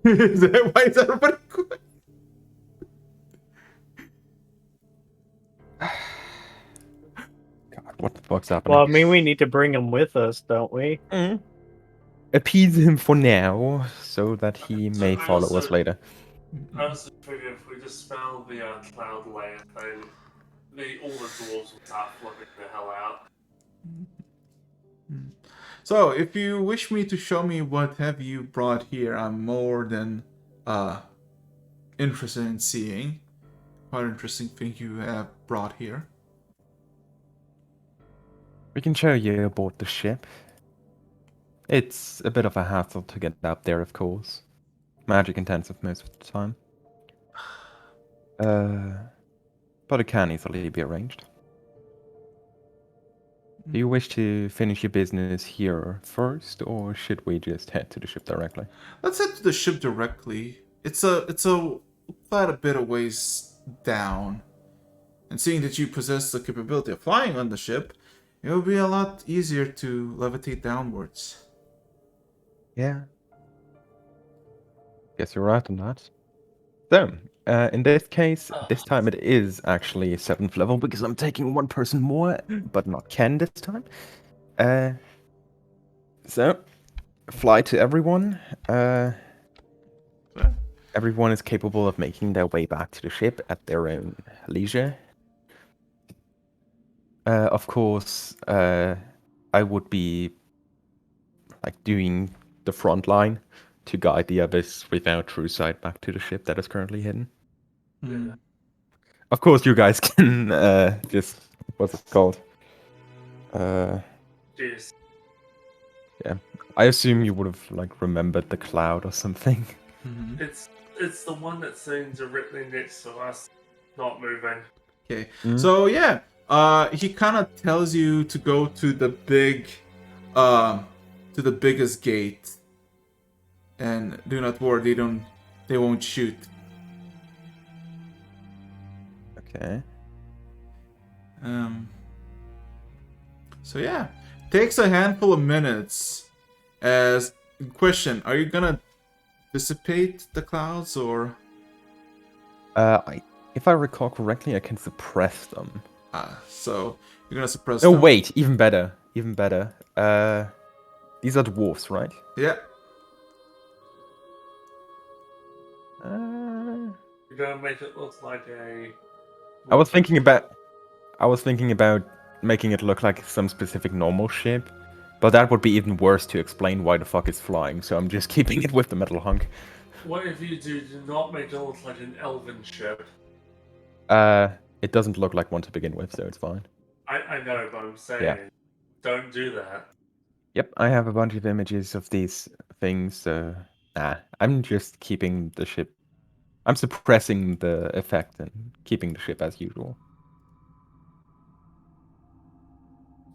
is everybody quiet? God, what the fuck's happening? Well, I mean, we need to bring him with us, don't we? Appease him for now, so that he may I follow also- us later. I also figure if we dispel the cloud layer thing, all the dwarves will start flipping the hell out. So, if you wish me to show me what have you brought here, I'm more than interested in seeing. Quite interesting thing you have brought here. We can show you aboard the ship. It's a bit of a hassle to get up there, of course. Magic intensive most of the time. But it can easily be arranged. Do you wish to finish your business here first, or should we just head to the ship directly? Let's head to the ship directly. It's a quite a bit of ways down. And seeing that you possess the capability of flying on the ship, it will be a lot easier to levitate downwards. Yeah. Guess you're right on that. So, in this case, this time it is actually 7th level because I'm taking one person more, but not Ken this time. So, fly to everyone. Everyone is capable of making their way back to the ship at their own leisure. Of course, I would be like doing the front line to guide the others without true sight back to the ship that is currently hidden. Yeah. Of course, you guys can just what's it called? Jeez. Yeah, I assume you would have like remembered the cloud or something. Mm-hmm. It's the one that seems directly next to us, not moving. Okay, Mm. so yeah, he kind of tells you to go to the biggest gate, and do not worry, they won't shoot. Okay. So yeah, takes a handful of minutes. As question, are you gonna dissipate the clouds or? If I recall correctly, I can suppress them. So you're gonna suppress Oh them? wait, even better, even better. These are dwarfs, right? Yeah. You're gonna make it look like a. I was thinking about making it look like some specific normal ship. But that would be even worse to explain why the fuck it's flying, so I'm just keeping it with the metal hunk. What if you do not make it look like an elven ship? It doesn't look like one to begin with, so it's fine. I know, but I'm saying, Yeah. don't do that. Yep, I have a bunch of images of these things, so... Nah, I'm just keeping the ship... I'm suppressing the effect and keeping the ship as usual.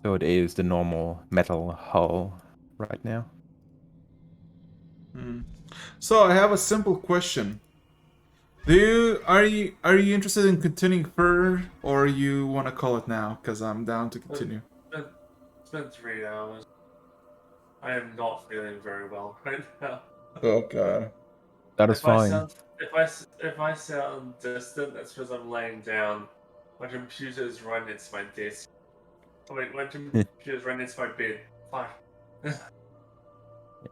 So it is the normal metal hull right now. So I have a simple question. Are you interested in continuing further, or you want to call it now? Because I'm down to continue. It's been 3 hours. I am not feeling very well right now. Oh god. That is fine. If I sound distant, that's because I'm laying down. My computer is right next to my desk. Oh wait, my computer is right next to my bed. Fuck.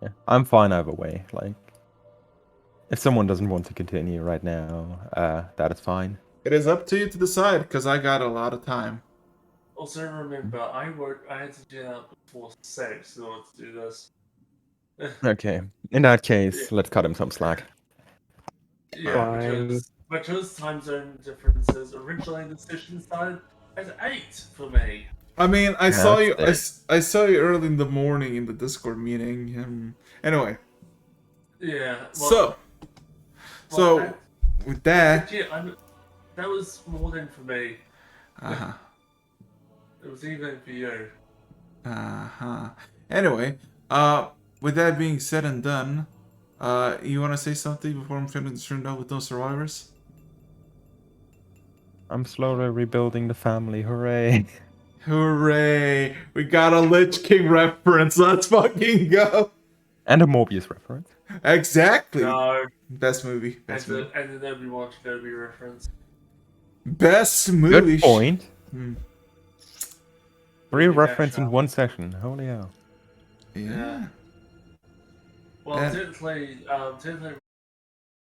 Yeah, I'm fine either way. Like, if someone doesn't want to continue right now, that is fine. It is up to you to decide, because I got a lot of time. Also remember, I had to get out before 6 in order to do this. Okay, in that case, let's cut him some slack. Yeah, Fine. because time zone differences, originally the session started at 8 for me. I mean, I Yeah, saw you. that's I saw you early in the morning in the Discord meeting. Anyway, Yeah. so with that, Yeah, that was more than for me. uh-huh. It was even for you. Anyway, with that being said and done, you want to say something before I'm turned out with no survivors? I'm slowly rebuilding the family, hooray! Hooray! We got a Lich King reference. Let's fucking go. And a Morbius reference. Exactly. No. Best movie. Best movie. And the Obi-Wan Kenobi reference. Best movie. Good point. Hmm. 3 reference in 1 session. Holy hell. Yeah. Well, technically,